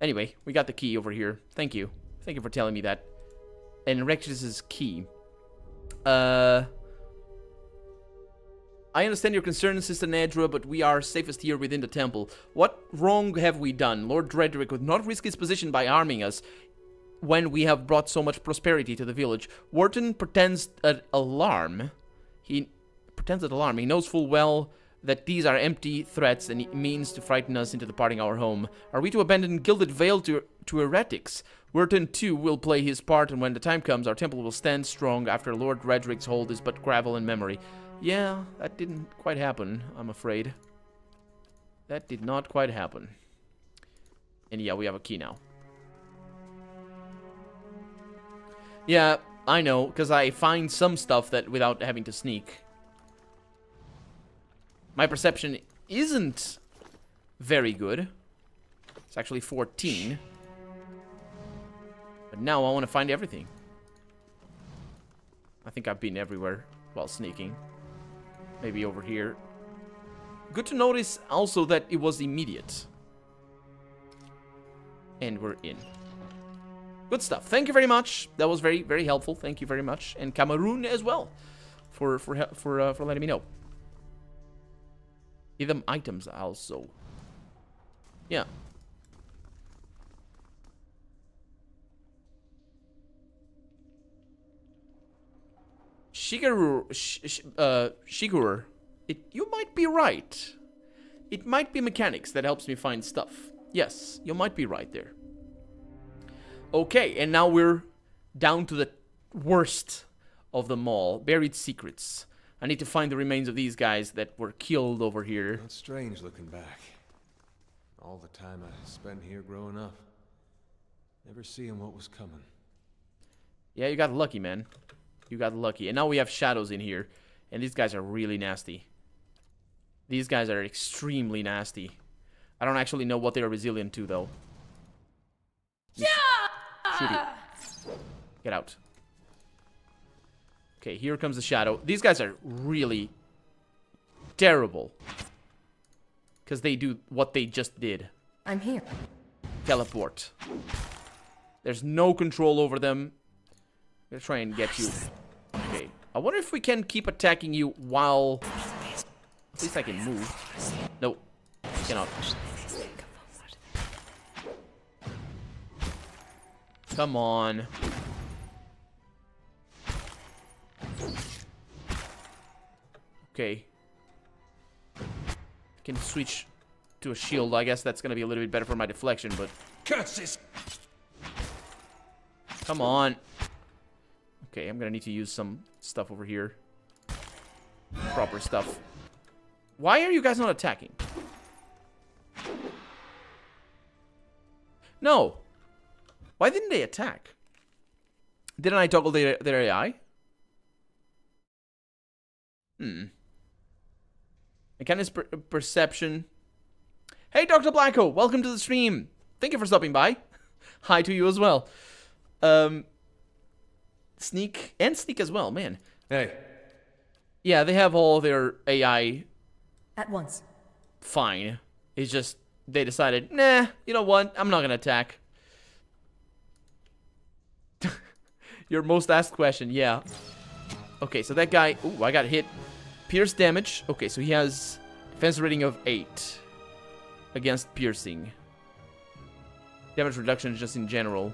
Anyway, we got the key over here. Thank you. Thank you for telling me that. And Rex's key. I understand your concerns, Sister Nedra, but we are safest here within the temple. What wrong have we done? Lord Dredrick would not risk his position by arming us when we have brought so much prosperity to the village. Wharton pretends at alarm. He knows full well that these are empty threats and means to frighten us into departing our home. Are we to abandon Gilded Vale to heretics? Wharton, too, will play his part, and when the time comes, our temple will stand strong after Lord Redrick's hold is but gravel and memory. Yeah, that didn't quite happen, I'm afraid. That did not quite happen. And yeah, we have a key now. Yeah, I know, because I find some stuff that without having to sneak. My perception isn't very good. It's actually 14. But now I want to find everything. I think I've been everywhere while sneaking. Maybe over here. Good to notice also that it was immediate. And we're in. Good stuff. Thank you very much. That was very, very helpful. Thank you very much. And Cameroon as well for letting me know. Give them items also. Yeah. Shigeru, you might be right. It might be mechanics that helps me find stuff. Yes, you might be right there. Okay, and now we're down to the worst of them all. Buried secrets. I need to find the remains of these guys that were killed over here. It's strange looking back. All the time I spent here growing up. Never seeing what was coming. Yeah, you got lucky, man. You got lucky. And now we have shadows in here. And these guys are really nasty. These guys are extremely nasty. I don't actually know what they are resilient to, though. Yeah! Shoot it. Get out. Okay, here comes the shadow. These guys are really terrible. Because they do what they just did. I'm here. Teleport. There's no control over them. I'm gonna try and get you. Okay. I wonder if we can keep attacking you while... At least I can move. No. I cannot. Come on. Okay. I can switch to a shield. I guess that's gonna be a little bit better for my deflection, but... Curses! Come on. Okay, I'm gonna need to use some stuff over here. Proper stuff. Why are you guys not attacking? No. Why didn't they attack? Didn't I toggle their AI? Mechanics perception. Hey, Dr. Blacko, welcome to the stream. Thank you for stopping by. Hi to you as well. Sneak as well, man. Hey. Yeah, they have all their AI. At once. Fine. It's just they decided, nah, you know what? I'm not gonna attack. Your most asked question, yeah. Okay, so that guy... Ooh, I got hit. Pierce damage. Okay, so he has defense rating of 8 against piercing. Damage reduction just in general.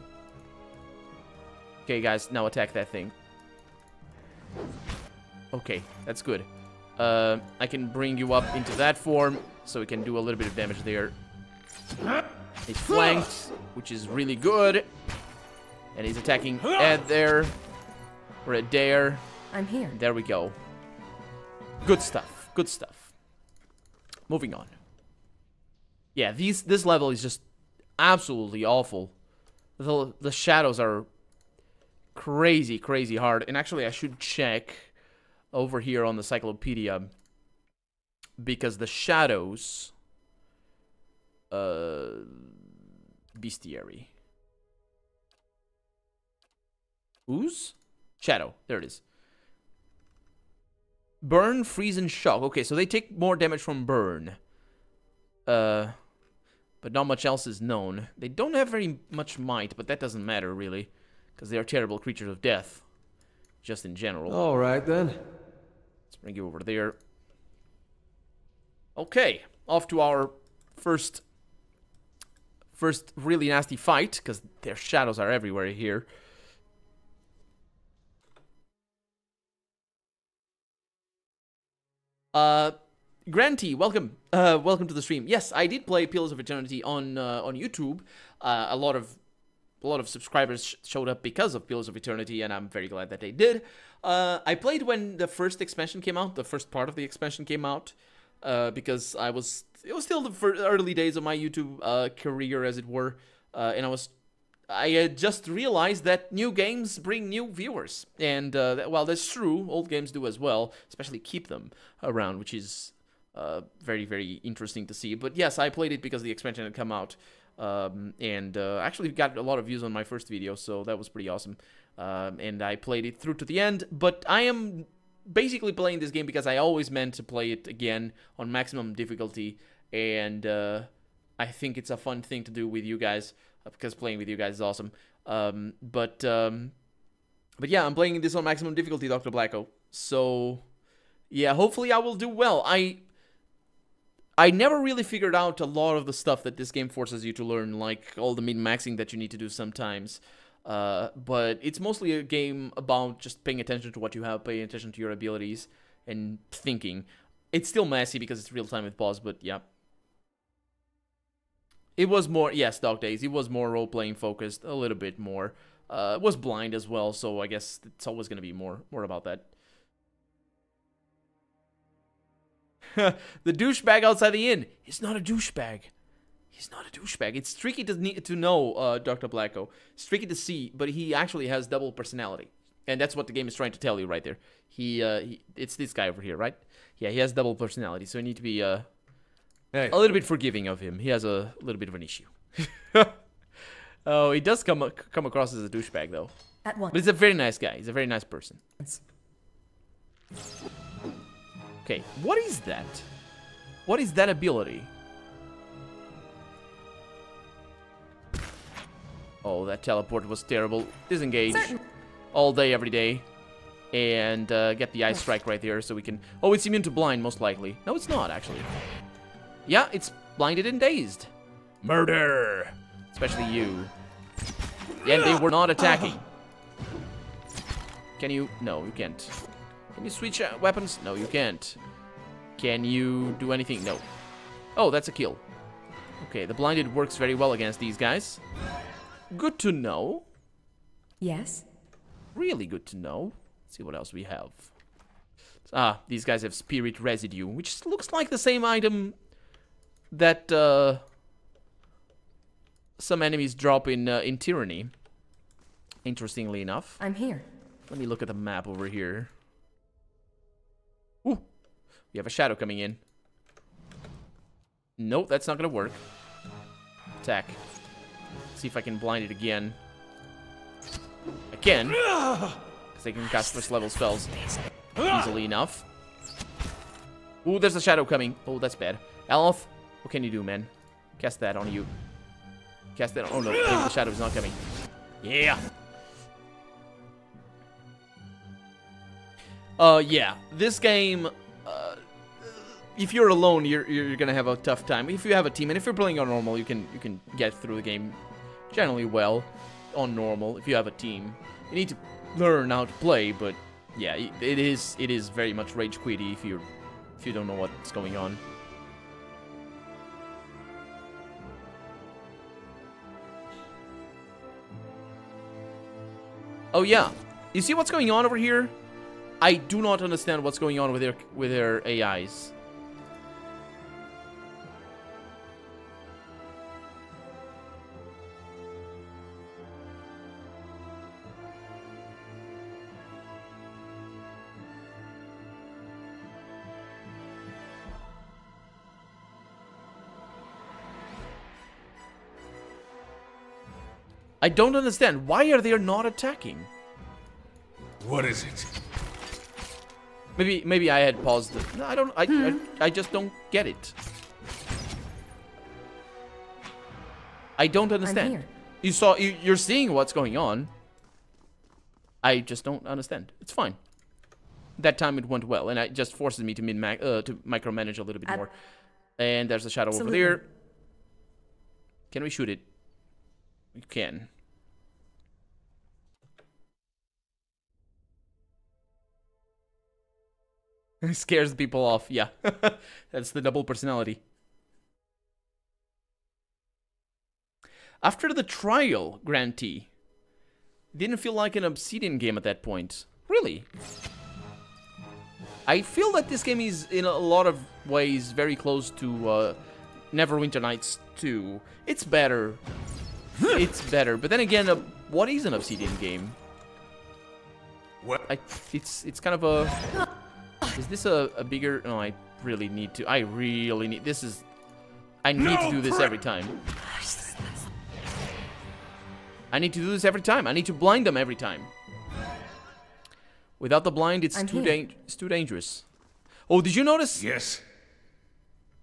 Okay, guys, now attack that thing. Okay, that's good. I can bring you up into that form, so we can do a little bit of damage there. He's flanked. which is really good. And he's attacking Edér. Or Edér. I'm here. There we go. Good stuff. Good stuff. Moving on. Yeah, this level is just absolutely awful. The shadows are crazy, crazy hard. And actually, I should check over here on the Cyclopedia, because the shadows... Bestiary. Ooze? Shadow. There it is. Burn, freeze, and shock. Okay, so they take more damage from burn. But not much else is known. They don't have very much might, but that doesn't matter, really. Because they are terrible creatures of death. Just in general. Alright, then. Let's bring you over there. Okay. Off to our first really nasty fight. Because their shadows are everywhere here. Granty, welcome. Welcome to the stream. Yes, I did play Pillars of Eternity on YouTube. A lot of subscribers showed up because of Pillars of Eternity, and I'm very glad that they did. I played when the first expansion came out, the first part of the expansion came out, because it was still the early days of my YouTube career, as it were, and I had just realized that new games bring new viewers, and well, that's true. Old games do as well, especially keep them around, which is very, very interesting to see. But yes, I played it because the expansion had come out, and actually got a lot of views on my first video, so that was pretty awesome. And I played it through to the end, but I am basically playing this game because I always meant to play it again on maximum difficulty, and I think it's a fun thing to do with you guys, because playing with you guys is awesome. But yeah, I'm playing this on maximum difficulty, Dr. Blacko. So yeah, hopefully I will do well. I never really figured out a lot of the stuff that this game forces you to learn, like all the min-maxing that you need to do sometimes. But it's mostly a game about just paying attention to what you have, paying attention to your abilities, and thinking. It's still messy because it's real-time with boss, but yeah. It was more, yes, Dog Days, it was more role-playing focused, a little bit more. It was blind as well, so I guess it's always going to be more about that. The douchebag outside the inn. He's not a douchebag. He's not a douchebag. It's tricky to know, Dr. Blacko. It's tricky to see, but he actually has double personality. And that's what the game is trying to tell you right there. It's this guy over here, right? Yeah, he has double personality, so you need to be a little bit forgiving of him. He has a little bit of an issue. Oh, he does come across as a douchebag, though. At once. But he's a very nice guy. He's a very nice person. Okay, what is that? What is that ability? Oh, that teleport was terrible. Disengage all day, every day. And get the ice strike right there so we can... Oh, it's immune to blind, most likely. No, it's not, actually. Yeah, it's blinded and dazed. Murder! Especially you. And they were not attacking. Can you... No, you can't. Can you switch weapons? No, you can't. Can you do anything? No. Oh, that's a kill. Okay, the blinded works very well against these guys. Good to know. Yes? Really good to know. Let's see what else we have. Ah, these guys have spirit residue, which looks like the same item that some enemies drop in Tyranny. Interestingly enough. I'm here. Let me look at the map over here. Ooh, we have a shadow coming in. Nope, that's not gonna work. Attack. See if I can blind it again. I can. Because I can cast first level spells easily enough. Ooh, there's a shadow coming. Oh, that's bad. Aloth, what can you do, man? Cast that on you. Cast that on... Oh, no. The shadow's not coming. Yeah. Yeah. This game... if you're alone, you're gonna have a tough time. If you have a team, and if you're playing on normal, you can get through the game generally well on normal. If you have a team, you need to learn how to play. But yeah, it is very much rage quitty if you don't know what's going on. Oh yeah, you see what's going on over here? I do not understand what's going on with their AIs. I don't understand. Why are they not attacking? What is it? Maybe I had paused it. No, I don't. I just don't get it. I don't understand. here. You're seeing what's going on. I just don't understand. It's fine. That time it went well, and it just forces me to to micromanage a little bit more. And there's a shadow over there. Can we shoot it? We can. It scares people off. Yeah. That's the double personality. After the trial, grantee. Didn't feel like an Obsidian game at that point. Really? I feel that this game is, in a lot of ways, very close to Neverwinter Nights 2. It's better. It's better. But then again, what is an Obsidian game? What? It's kind of a... Is this a bigger... No, I really need to... I really need... This is... I need to do this every time. I need to do this every time. I need to blind them every time. Without the blind, it's too dangerous. Oh, did you notice? Yes.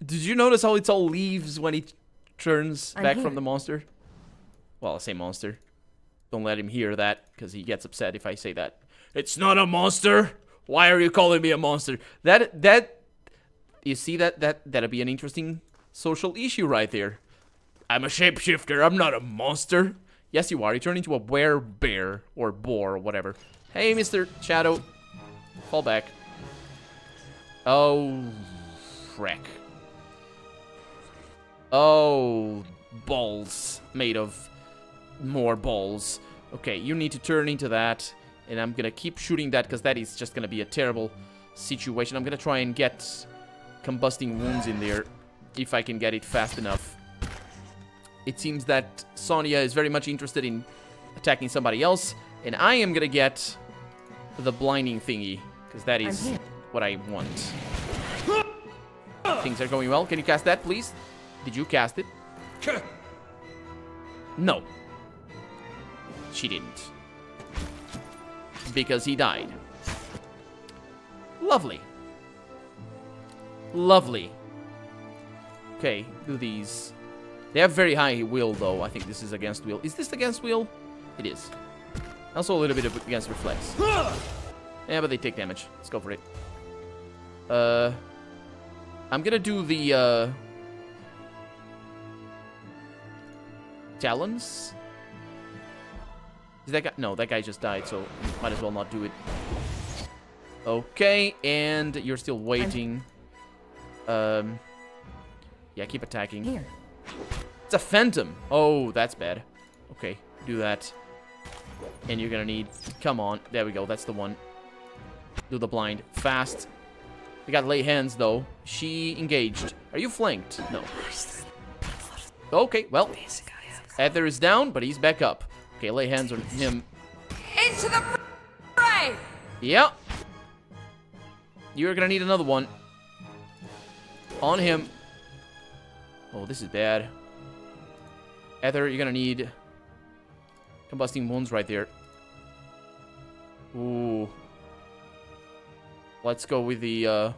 Did you notice how it's all leaves when he turns back from the monster? Well, I say monster. Don't let him hear that, because he gets upset if I say that. It's not a monster. Why are you calling me a monster? You see that'd be an interesting social issue right there. I'm a shapeshifter. I'm not a monster. Yes, you are. You turn into a bear or boar or whatever. Hey, Mr. Shadow. Fall back. Oh, frick. Oh, balls. Made of more balls. Okay, you need to turn into that. And I'm gonna keep shooting that because that is just gonna be a terrible situation. I'm gonna try and get combusting wounds in there if I can get it fast enough. It seems that Sonya is very much interested in attacking somebody else, and I am gonna get the blinding thingy because that is what I want. Things are going well. Can you cast that, please? Did you cast it? No. She didn't. Because he died. Lovely. Lovely. Okay, do these. They have very high will, though. I think this is against will. Is this against will? It is. Also a little bit of against reflex. Yeah, but they take damage. Let's go for it. I'm gonna do the, Talons? Is that guy? No, that guy just died, so might as well not do it. Okay, and you're still waiting. Yeah, keep attacking. Here. It's a phantom. Oh, that's bad. Okay, do that. And you're gonna need... Come on. There we go. That's the one. Do the blind. Fast. We got lay hands, though. She engaged. Are you flanked? No. Okay, well. Edér is down, but he's back up. Okay, lay hands on him. Into the fray! Yeah. You're gonna need another one. On him. Oh, this is bad. Edér, you're gonna need combusting wounds right there. Ooh. Let's go with the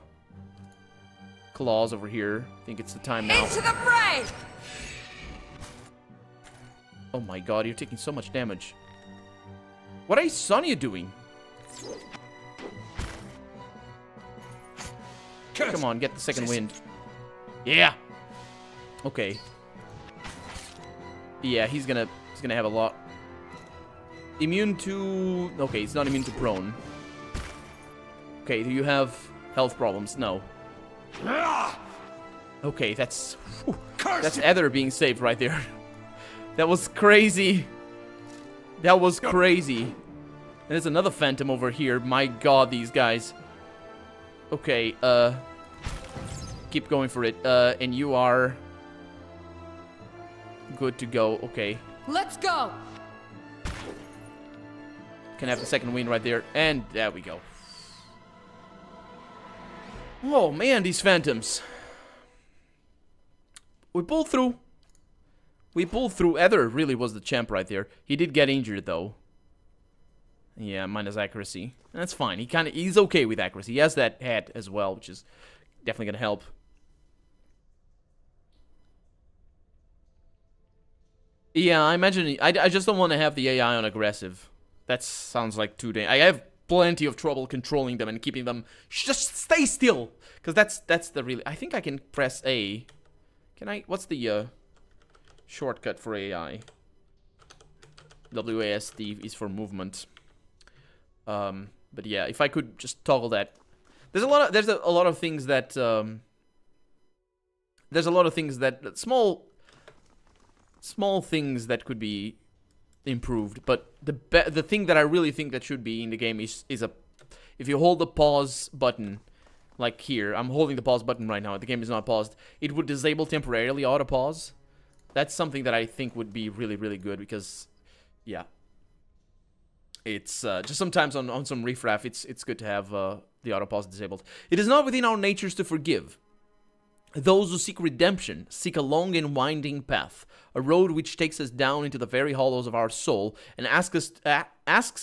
claws over here. I think it's the time now. Into the fray! Oh my god, you're taking so much damage. What is Sonya doing? Come on, get the second wind. Yeah. Okay. Yeah, he's gonna have a lot. Immune to... Okay, he's not immune to prone. Okay, do you have health problems? No. Okay, that's Edér being saved right there. That was crazy. That was crazy. there's another phantom over here. My god, these guys. Okay, keep going for it. And you are good to go. Okay. Let's go. Can have the second win right there. And there we go. Oh, man, these phantoms. We pulled through. We pulled through. Edér really was the champ right there. He did get injured, though. Yeah, minus accuracy. That's fine. He's okay with accuracy. He has that head as well, which is definitely going to help. Yeah, I imagine... I just don't want to have the AI on aggressive. That sounds like too dangerous. I have plenty of trouble controlling them and keeping them... Just stay still! Because that's the really... I think I can press A. Can I... What's the shortcut for AI? WASD is for movement. But yeah, if I could just toggle that. There's a lot of things that... there's a lot of things that... Small things that could be improved, but the thing that I really think that should be in the game is if you hold the pause button, like here, I'm holding the pause button right now, the game is not paused, it would disable temporarily auto pause. That's something that I think would be really, really good because, yeah, it's just sometimes on some riffraff, it's good to have the auto pause disabled. It is not within our natures to forgive. Those who seek redemption seek a long and winding path, a road which takes us down into the very hollows of our soul and asks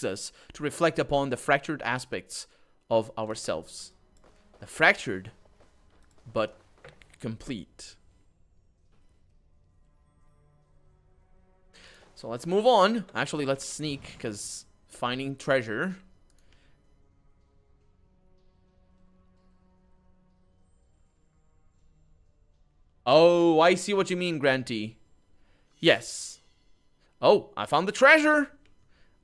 us to reflect upon the fractured aspects of ourselves. The fractured, but complete. So let's move on. Actually, let's sneak, because finding treasure... Oh, I see what you mean, Grantee. Yes. Oh, I found the treasure.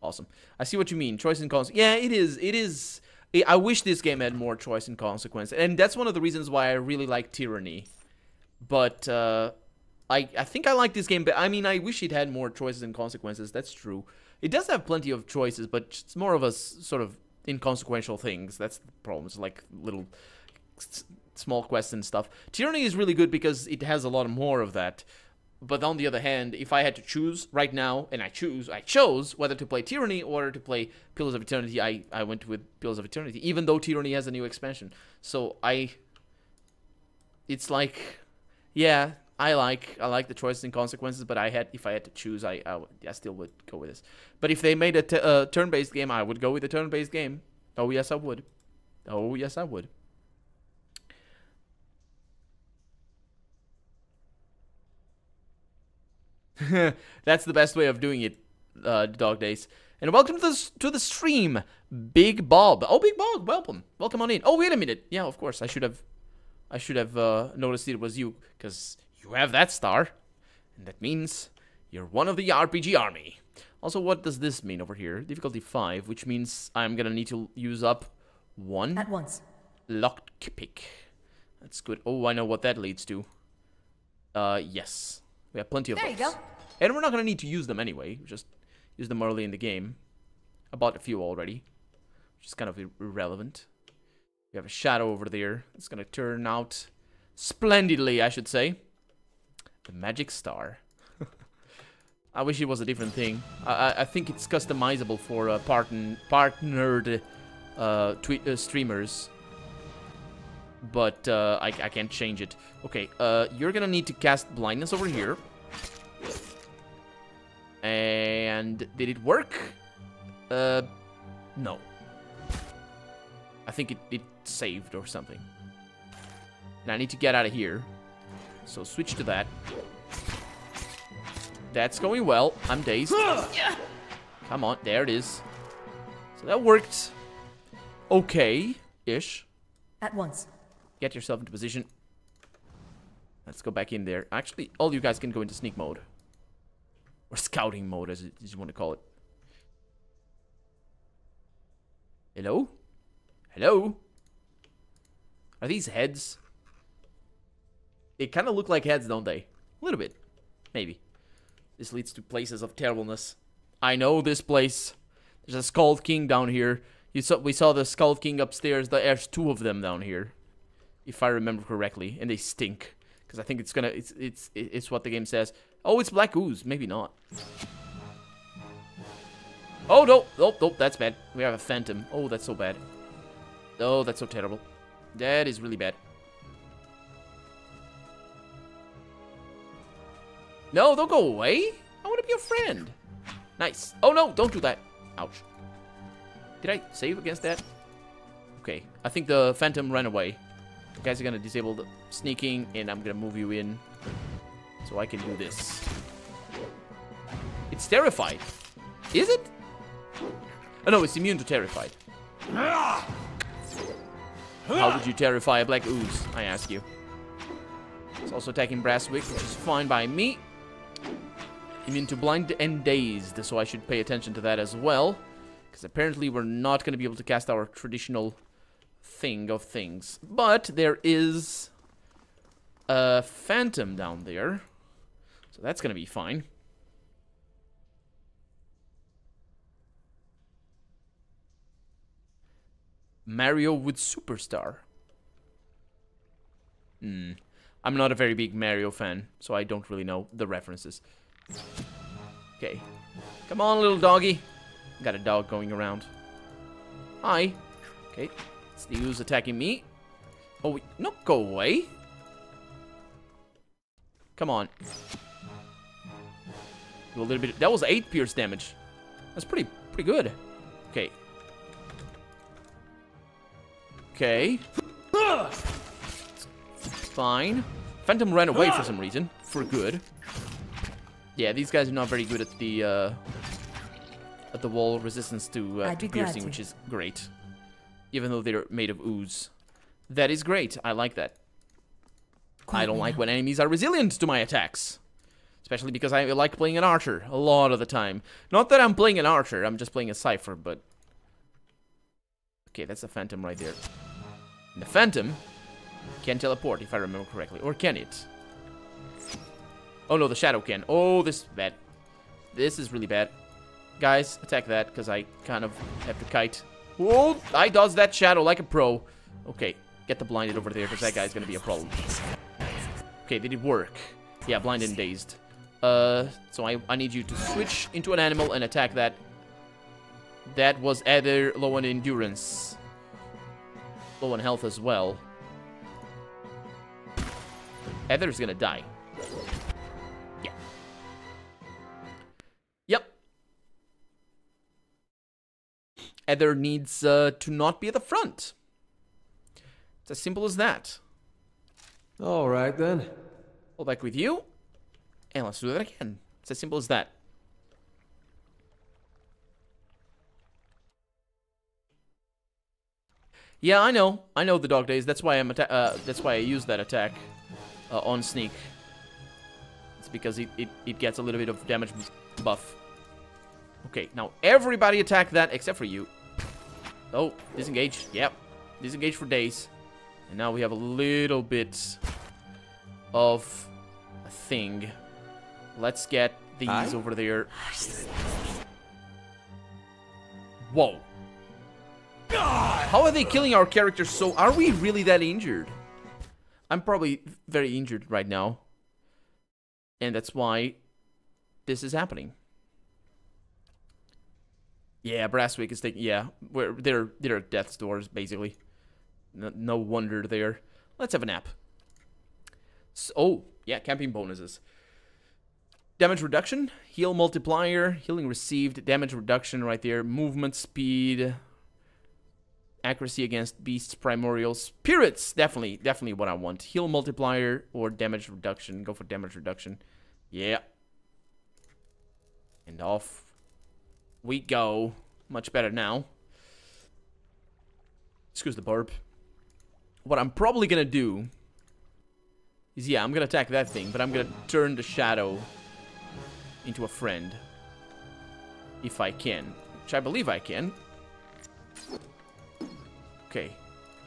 Awesome. I see what you mean. Choice and consequence. Yeah, it is. I wish this game had more choice and consequence. And that's one of the reasons why I really like Tyranny. But, I think I like this game. But I mean, I wish it had more choices and consequences. That's true. It does have plenty of choices, but it's more of a sort of inconsequential things. That's the problem. It's like little... small quests and stuff. Tyranny is really good because it has a lot more of that. But on the other hand, if I had to choose right now, and I chose whether to play Tyranny or to play Pillars of Eternity, I went with Pillars of Eternity, even though Tyranny has a new expansion. So it's like, yeah, I like the choices and consequences, but if I had to choose, I still would go with this. But if they made a turn-based game, I would go with the turn-based game. Oh yes, I would. Oh yes, I would. That's the best way of doing it, Dog Days. And welcome to the stream, Big Bob. Oh, Big Bob, welcome on in. Oh, wait a minute. Yeah, of course. I should have noticed it was you, because you have that star, and that means you're one of the RPG army. Also, what does this mean over here? Difficulty 5, which means I'm gonna need to use up 1 At once. lockpick. That's good. Oh, I know what that leads to. Yes. We have plenty of those. There you go. And we're not going to need to use them anyway. Just use them early in the game. I bought a few already, which is kind of irrelevant. We have a shadow over there. It's going to turn out splendidly, I should say. The magic star. I wish it was a different thing. I think it's customizable for partnered streamers. But I can't change it. Okay, you're gonna need to cast blindness over here. And did it work? No. I think it saved or something. And I need to get out of here. So switch to that. That's going well. I'm dazed. Come on, there it is. So that worked. Okay-ish. At once. Get yourself into position. Let's go back in there. Actually, all you guys can go into sneak mode. Or scouting mode, as you want to call it. Hello? Hello? Are these heads? They kind of look like heads, don't they? A little bit. Maybe. This leads to places of terribleness. I know this place. There's a Skull King down here. We saw the Skull King upstairs. There's 2 of them down here, if I remember correctly, and they stink. Because I think it's what the game says. Oh, it's black ooze. Maybe not. Oh, no. Oh, that's bad. We have a phantom. Oh, that's so bad. Oh, that's so terrible. That is really bad. No, don't go away. I want to be your friend. Nice. Oh, no, don't do that. Ouch. Did I save against that? Okay, I think the phantom ran away. You guys are going to disable the sneaking, and I'm going to move you in so I can do this. It's terrified. Is it? Oh, no, it's immune to terrified. How would you terrify a black ooze, I ask you? It's also attacking Brasswick, which is fine by me. Immune to blind and dazed, so I should pay attention to that as well. Because apparently we're not going to be able to cast our traditional thing of things. But there is a phantom down there. So that's going to be fine. Mario with Superstar. I'm not a very big Mario fan, so I don't really know the references. Okay. Come on, little doggy. Got a dog going around. Hi. Okay. It's the ooze attacking me. Oh, wait. No, go away. Come on. Do a little bit. That was 8 pierce damage. That's pretty good. Okay. Okay. Fine. Phantom ran away for some reason. For good. Yeah, these guys are not very good at the wall resistance to piercing, which is great. Even though they're made of ooze. That is great. I like that. I don't like when enemies are resilient to my attacks. Especially because I like playing an archer a lot of the time. Not that I'm playing an archer, I'm just playing a cipher, but... Okay, that's the phantom right there. And the phantom can teleport, if I remember correctly. Or can it? Oh no, the shadow can. Oh, this is bad. This is really bad. Guys, attack that, because I kind of have to kite. Whoa, I dodged that shadow like a pro. Okay, get the blinded over there, because that guy's going to be a problem. Okay, did it work? Yeah, blinded and dazed. So I need you to switch into an animal and attack that. That was Edér, low on endurance. Low on health as well. Edér's gonna die. Yeah. Yep. Edér needs to not be at the front. It's as simple as that. All right, then. Hold back with you. And let's do that again. It's as simple as that. Yeah, I know the dog days. That's why I use that attack on sneak. It's because it gets a little bit of damage buff. Okay, now everybody attack that except for you. Oh, disengage. Yep, disengage for days. And now we have a little bit of a thing. Let's get these over there. Whoa. How are they killing our characters so... Are we really that injured? I'm probably very injured right now. And that's why this is happening. Yeah, Brasswick is taking... Yeah, they're at death's doors, basically. No wonder there. Let's have a nap. So, oh, yeah, camping bonuses. Damage reduction, heal multiplier, healing received, damage reduction right there, movement speed... Accuracy against beasts, primordial, spirits. Definitely what I want. Heal multiplier or damage reduction. Go for damage reduction. Yeah. And off we go. Much better now. Excuse the burp. What I'm probably gonna do is, yeah, I'm gonna attack that thing, but I'm gonna turn the shadow into a friend. If I can. Which I believe I can. Okay,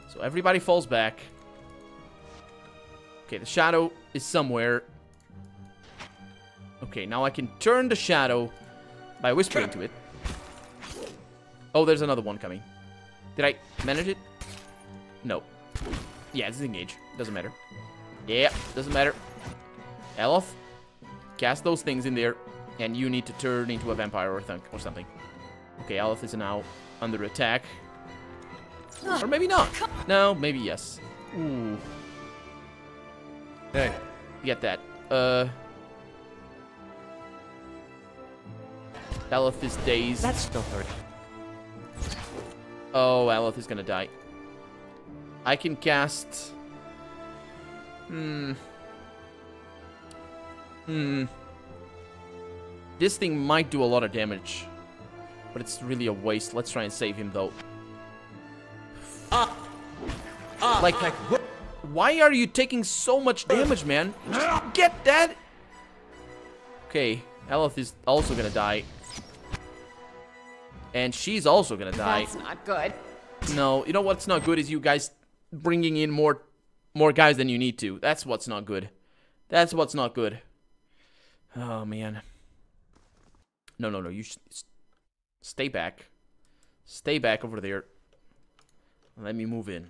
so everybody falls back. Okay, the shadow is somewhere. Okay, now I can turn the shadow by whispering to it. Oh, there's another one coming. Did I manage it? No. Yeah, disengage. Doesn't matter. Yeah, doesn't matter. Aloth, cast those things in there, and you need to turn into a vampire or something. Okay, Aloth is now under attack. Or maybe not. No, maybe yes. Ooh. Hey. Get that. Aloth is dazed. That's still hurt. Oh, Aloth is gonna die. I can cast... This thing might do a lot of damage. But it's really a waste. Let's try and save him, though. Like, why are you taking so much damage, man? Get that! Okay, Aloth is also gonna die. And she's also gonna die. That's not good. No, you know what's not good is you guys bringing in more guys than you need to. That's what's not good. That's what's not good. Oh, man. No, you should stay back. Stay back over there. Let me move in.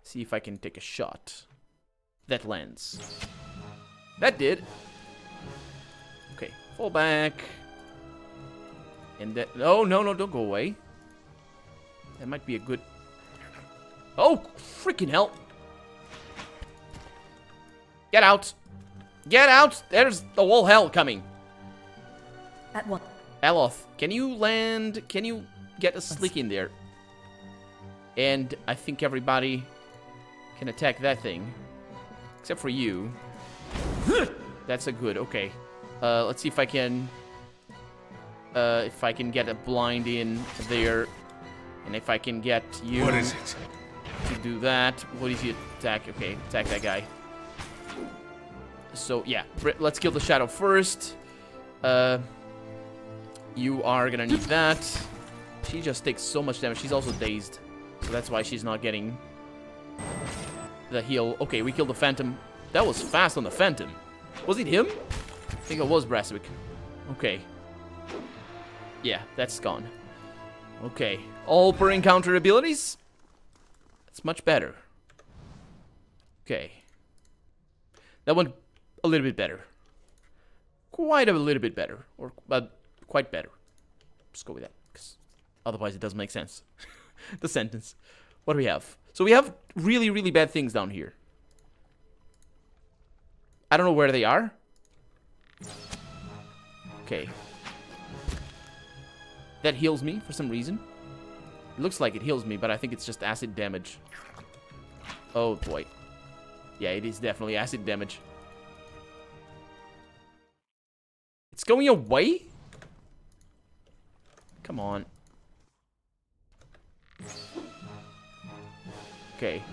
See if I can take a shot. That lands. That did. Okay, fall back. And that... Oh, no, don't go away. That might be a good... Oh, freaking hell. Get out. Get out. There's the whole hell coming. At one. Aloth, can you land? Can you get a slick in there? And I think everybody can attack that thing. Except for you. That's a good, okay. Let's see if I can... get a blind in there. And if I can get you... What is it? To do that. What is your attack? Okay, attack that guy. So, yeah. Let's kill the shadow first. You are gonna need that. She just takes so much damage. She's also dazed. So that's why she's not getting the heal. Okay, we killed the Phantom. That was fast on the Phantom. Was it him? I think it was Braswick. Okay. Yeah, that's gone. Okay. All per encounter abilities. That's much better. Okay. That one a little bit better. Quite a little bit better. Or quite better. Just go with that. Because otherwise it doesn't make sense. The sentence. What do we have? So we have really, really bad things down here. I don't know where they are. Okay. That heals me for some reason. It looks like it heals me, but I think it's just acid damage. Oh boy. Yeah, it is definitely acid damage. It's going away? Come on. Okay.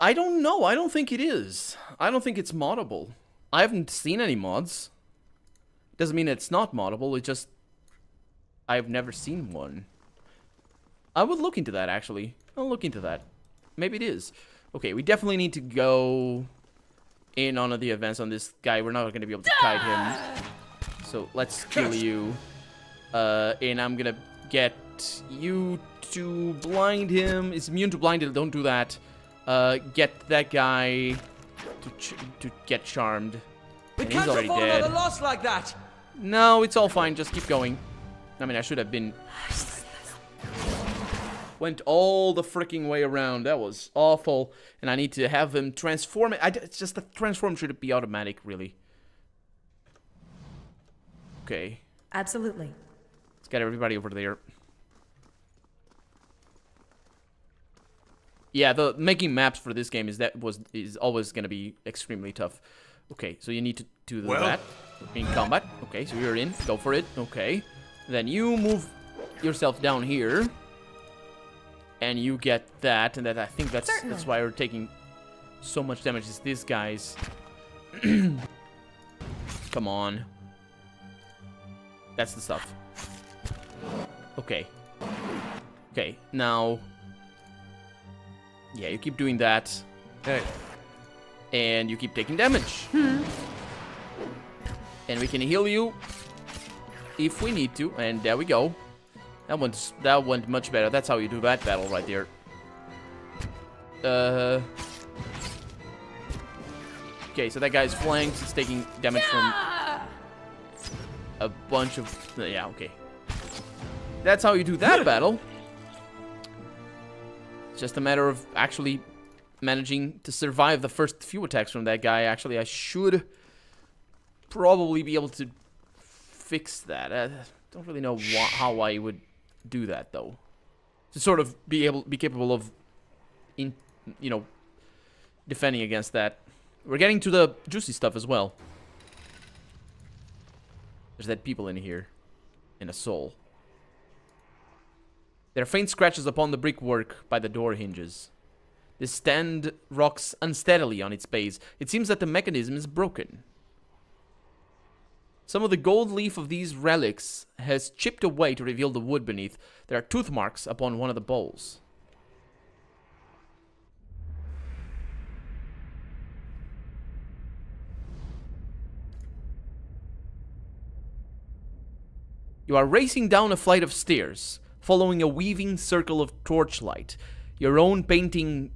I don't know. I don't think it is. I don't think it's moddable. I haven't seen any mods. Doesn't mean it's not moddable. It just... I've never seen one. I would look into that, actually. I'll look into that. Maybe it is. Okay, we definitely need to go in on the events on this guy. We're not going to be able to kite him. So let's kill you. And I'm going to get you to blind him. It's immune to blinded. Don't do that. Get that guy to get charmed. We And can't he's already afford dead. another loss like that. No, it's all fine. Just keep going. I mean, I should have been... Went all the freaking way around. That was awful. And I need to have him transform it. It's just the transform should be automatic, really. Okay. Absolutely. Let's get everybody over there. Yeah, the making maps for this game is always going to be extremely tough. Okay, so you need to do that in combat. Okay, so you're in. Go for it. Okay. Then you move yourself down here. And you get that, and I think that's why we're taking so much damage. Is these guys? Come on. That's the stuff. Okay. Okay, now Yeah, you keep doing that. Hey. And you keep taking damage. And we can heal you if we need to. And there we go. That went much better. That's how you do that battle right there. Okay, so that guy's flanked. He's taking damage from a bunch of... Yeah, okay. That's how you do that battle. It's just a matter of actually managing to survive the first few attacks from that guy. Actually, I should probably be able to fix that. I don't really know how I would do that, though. To sort of be capable of, defending against that. We're getting to the juicy stuff as well. There's dead people in here. In a soul. There are faint scratches upon the brickwork by the door hinges. This stand rocks unsteadily on its base. It seems that the mechanism is broken. Some of the gold leaf of these relics has chipped away to reveal the wood beneath. There are tooth marks upon one of the bowls. You are racing down a flight of stairs, following a weaving circle of torchlight. Your own panting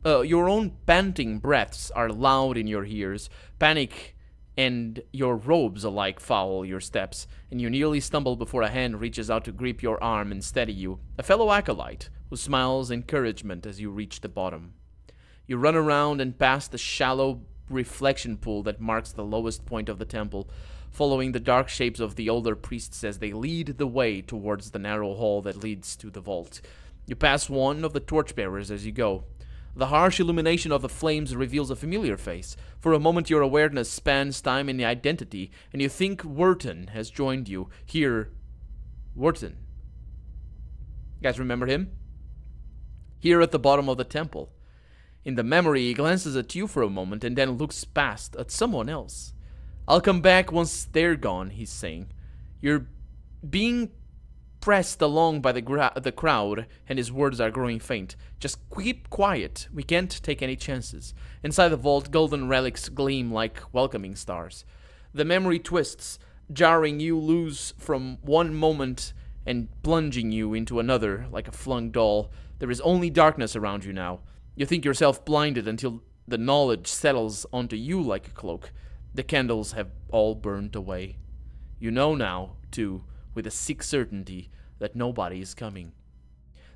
breaths are loud in your ears. Panic and your robes alike foul your steps, and you nearly stumble before a hand reaches out to grip your arm and steady you. A fellow acolyte who smiles encouragement as you reach the bottom. You run around and past the shallow reflection pool that marks the lowest point of the temple, following the dark shapes of the older priests as they lead the way towards the narrow hall that leads to the vault. You pass one of the torchbearers as you go. The harsh illumination of the flames reveals a familiar face. For a moment your awareness spans time and identity, and you think Wharton has joined you. Here, Wharton. You guys remember him? Here at the bottom of the temple. In the memory, he glances at you for a moment and then looks past at someone else. I'll come back once they're gone, he's saying. You're being pressed along by the crowd, and his words are growing faint. Just keep quiet. We can't take any chances. Inside the vault, golden relics gleam like welcoming stars. The memory twists, jarring you loose from one moment and plunging you into another like a flung doll. There is only darkness around you now. You think yourself blinded until the knowledge settles onto you like a cloak. The candles have all burned away. You know now, too, with a sick certainty that nobody is coming.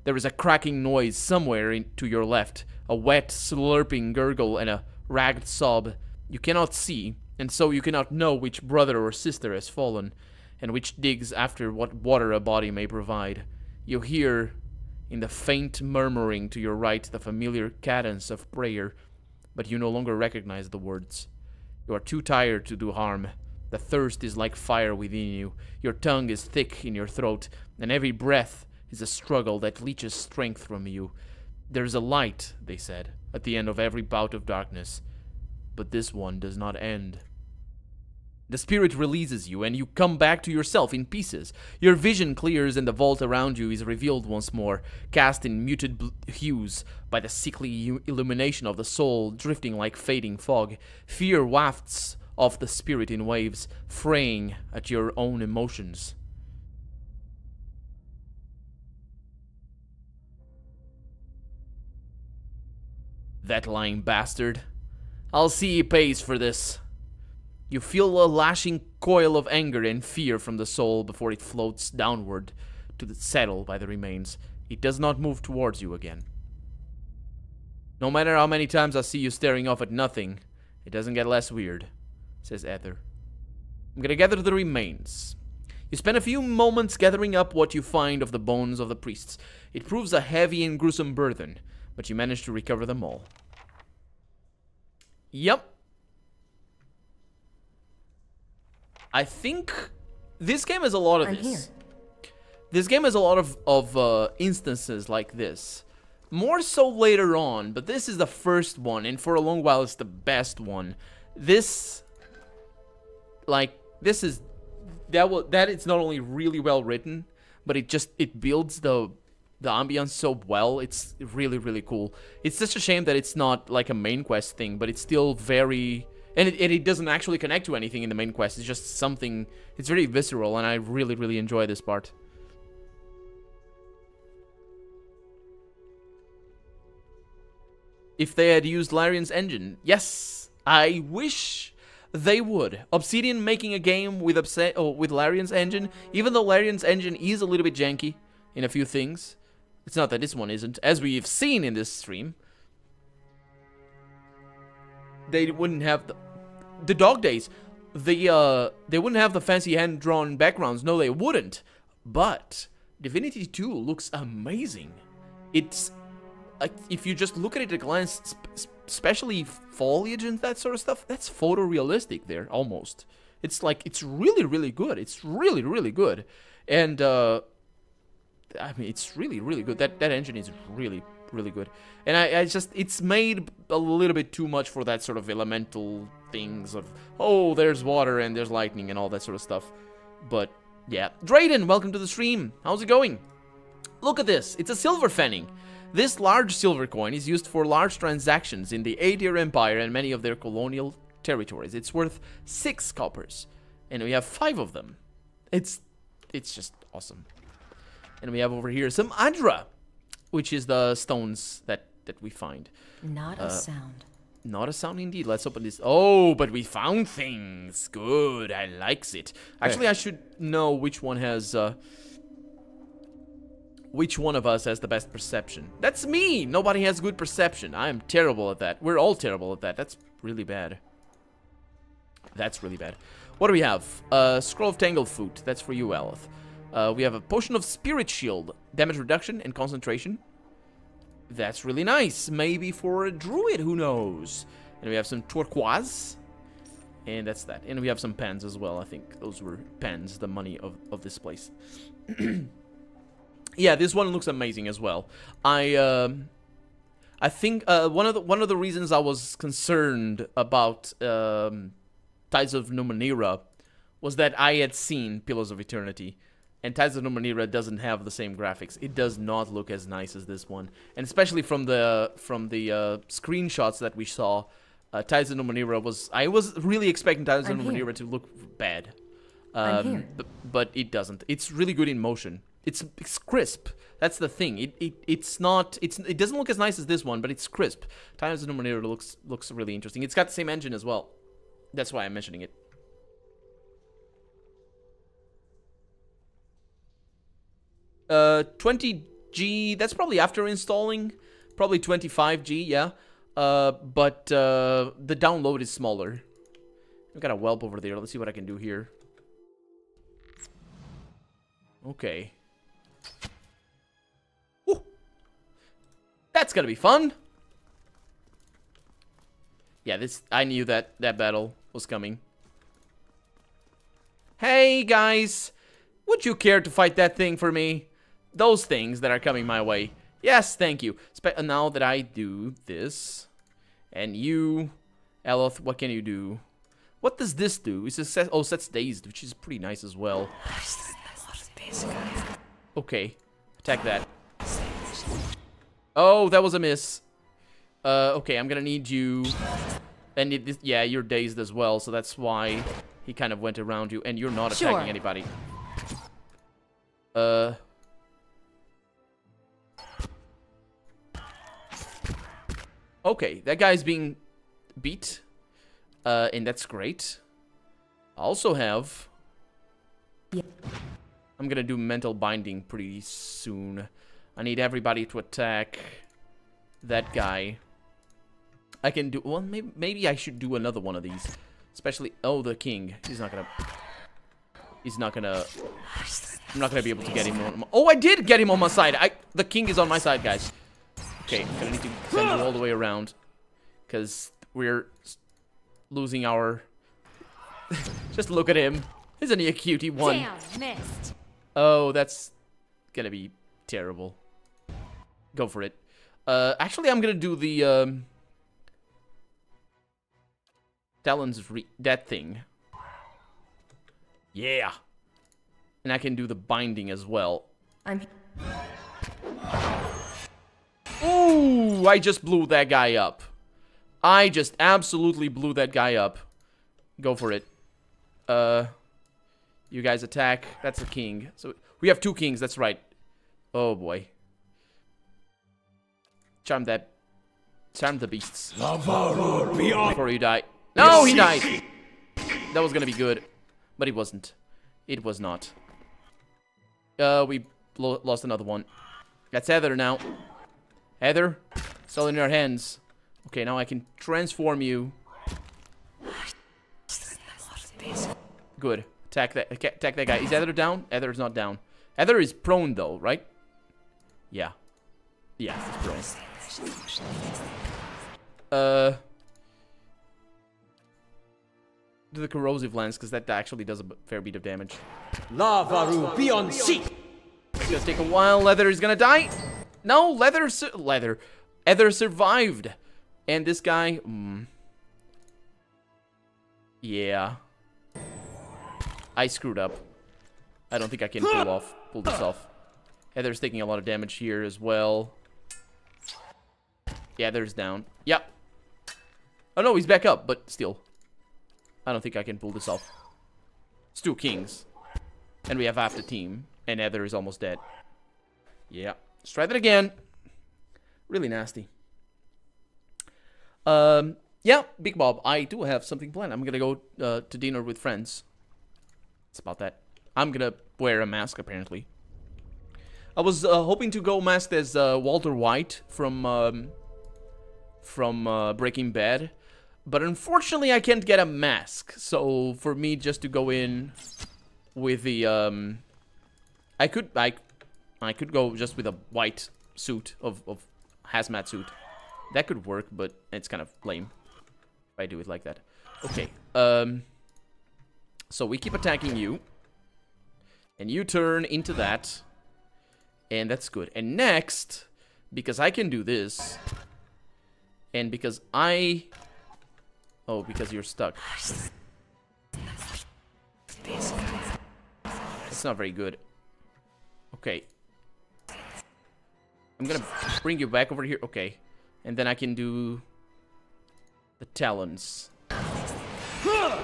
There is a cracking noise somewhere to your left, a wet, slurping gurgle and a ragged sob. You cannot see, and so you cannot know which brother or sister has fallen, and which digs after what water a body may provide. You hear, in the faint murmuring to your right, the familiar cadence of prayer, but you no longer recognize the words. You are too tired to do harm. The thirst is like fire within you. Your tongue is thick in your throat, and every breath is a struggle that leaches strength from you. There's a light, they said, at the end of every bout of darkness, but this one does not end. The spirit releases you, and you come back to yourself in pieces. Your vision clears, and the vault around you is revealed once more, cast in muted hues by the sickly illumination of the soul, drifting like fading fog. Fear wafts off the spirit in waves, fraying at your own emotions. That lying bastard. I'll see he pays for this. You feel a lashing coil of anger and fear from the soul before it floats downward to settle by the remains. It does not move towards you again. No matter how many times I see you staring off at nothing, it doesn't get less weird, says Edér. I'm gonna gather the remains. You spend a few moments gathering up what you find of the bones of the priests. It proves a heavy and gruesome burden, but you manage to recover them all. Yep. I think this game has a lot of this. This game has a lot of instances like this. More so later on, but this is the first one, and for a long while it's the best one. This, like, this is, that it's not only really well written, but it builds the the ambience so well. It's really, really cool. It's such a shame that it's not like a main quest thing, but it's still very... And it doesn't actually connect to anything in the main quest. It's just something... It's very visceral, and I really, really enjoy this part. If they had used Larian's engine. Yes, I wish they would. Obsidian making a game with Larian's engine, even though Larian's engine is a little bit janky in a few things. It's not that this one isn't, as we've seen in this stream. They wouldn't have the dog days. They wouldn't have the fancy hand-drawn backgrounds. No, they wouldn't. But Divinity 2 looks amazing. It's like, if you just look at it at a glance, especially foliage and that sort of stuff, that's photorealistic there, almost. It's like, it's really, really good. It's really, really good. And, I mean, it's really, really good. That engine is really, really good. And I just, it's made a little bit too much for that sort of elemental things of, oh, there's water and there's lightning and all that sort of stuff. But, yeah. Drayden, welcome to the stream. How's it going? Look at this. It's a silver fanning. This large silver coin is used for large transactions in the Edér Empire and many of their colonial territories. It's worth 6 coppers, and we have 5 of them. It's just awesome. And we have over here some Adra, which is the stones that we find. Not a sound. Not a sound indeed. Let's open this. Oh, but we found things. Good. I likes it. Actually, I should know which one has... which one of us has the best perception? That's me! Nobody has good perception. I am terrible at that. We're all terrible at that. That's really bad. That's really bad. What do we have? Scroll of Tangled Foot. That's for you, Elith. We have a Potion of Spirit Shield. Damage reduction and concentration. That's really nice. Maybe for a druid, who knows? And we have some turquoise. And that's that. And we have some pens as well. I think those were pens, the money of this place. Yeah, this one looks amazing as well. I think one of the reasons I was concerned about Tides of Numenera was that I had seen Pillars of Eternity, and Tides of Numenera doesn't have the same graphics. It does not look as nice as this one, and especially from the screenshots that we saw, Tides of Numenera was... I was really expecting Tides of Numenera to look bad, but it doesn't. It's really good in motion. It's crisp. That's the thing. It doesn't look as nice as this one, but it's crisp. Tides of Numenera looks really interesting. It's got the same engine as well. That's why I'm mentioning it. Uh, 20G. That's probably after installing. Probably 25G. Yeah. But the download is smaller. I've got a whelp over there. Let's see what I can do here. Okay. Ooh. That's gonna be fun. Yeah, I knew that battle was coming. Hey guys, would you care to fight that thing for me? Those things that are coming my way. Yes, thank you. Now that I do this, and you, Elith, what can you do? What does this do? It says, oh, sets dazed, which is pretty nice as well. Okay, attack that. Oh, that was a miss. Okay, I'm gonna need you. And yeah, you're dazed as well, so that's why he kind of went around you, and you're not attacking anybody. Okay, that guy's being beat, and that's great. I also have... I'm gonna do mental binding pretty soon. I need everybody to attack that guy. I can do... Well, maybe I should do another one of these. Especially... Oh, the king. He's not gonna... I'm not gonna be able to get him on... Oh, I did get him on my side! The king is on my side, guys. Okay, I'm gonna need to send you all the way around. Because we're losing our... Just look at him. Isn't he a cutie one? Damn, missed. Oh, that's gonna be terrible. Go for it. Actually, I'm gonna do the... Talon's that thing. Yeah. And I can do the binding as well. Ooh, I just blew that guy up. I just absolutely blew that guy up. Go for it. You guys attack. That's a king. So we have 2 kings, that's right. Oh boy. Charm the beasts. Before you die. No, he died. That was gonna be good. But it wasn't. It was not. We lost another one. That's Edér now. Edér, it's all in your hands. Okay, now I can transform you. Good. Attack that guy. Is Edér down? Edér's not down. Edér is prone though, right? Yeah. Yes, he's prone. Do the corrosive lens, because that actually does a fair bit of damage. Lavaru, be on seat! It's gonna take a while. Leather is gonna die. No, Edér survived. And this guy, yeah. I screwed up. I don't think I can pull this off. Edér's taking a lot of damage here as well. Yeah, Edér's down. Yep. Oh no, he's back up, but still. I don't think I can pull this off. It's 2 kings. And we have half the team. And Edér is almost dead. Yeah. Let's try that again. Really nasty. Yeah, Big Bob, I do have something planned. I'm gonna go to dinner with friends. It's about that. I'm gonna wear a mask, apparently. I was hoping to go masked as Walter White from Breaking Bad. But unfortunately, I can't get a mask. So, for me just to go in with the, I could go just with a white suit of hazmat suit. That could work, but it's kind of lame if I do it like that. Okay, so we keep attacking you. And you turn into that. And that's good. And next, because I can do this, and because I... Oh, because you're stuck. It's not very good. Okay. I'm gonna bring you back over here. Okay. And then I can do the talons. Because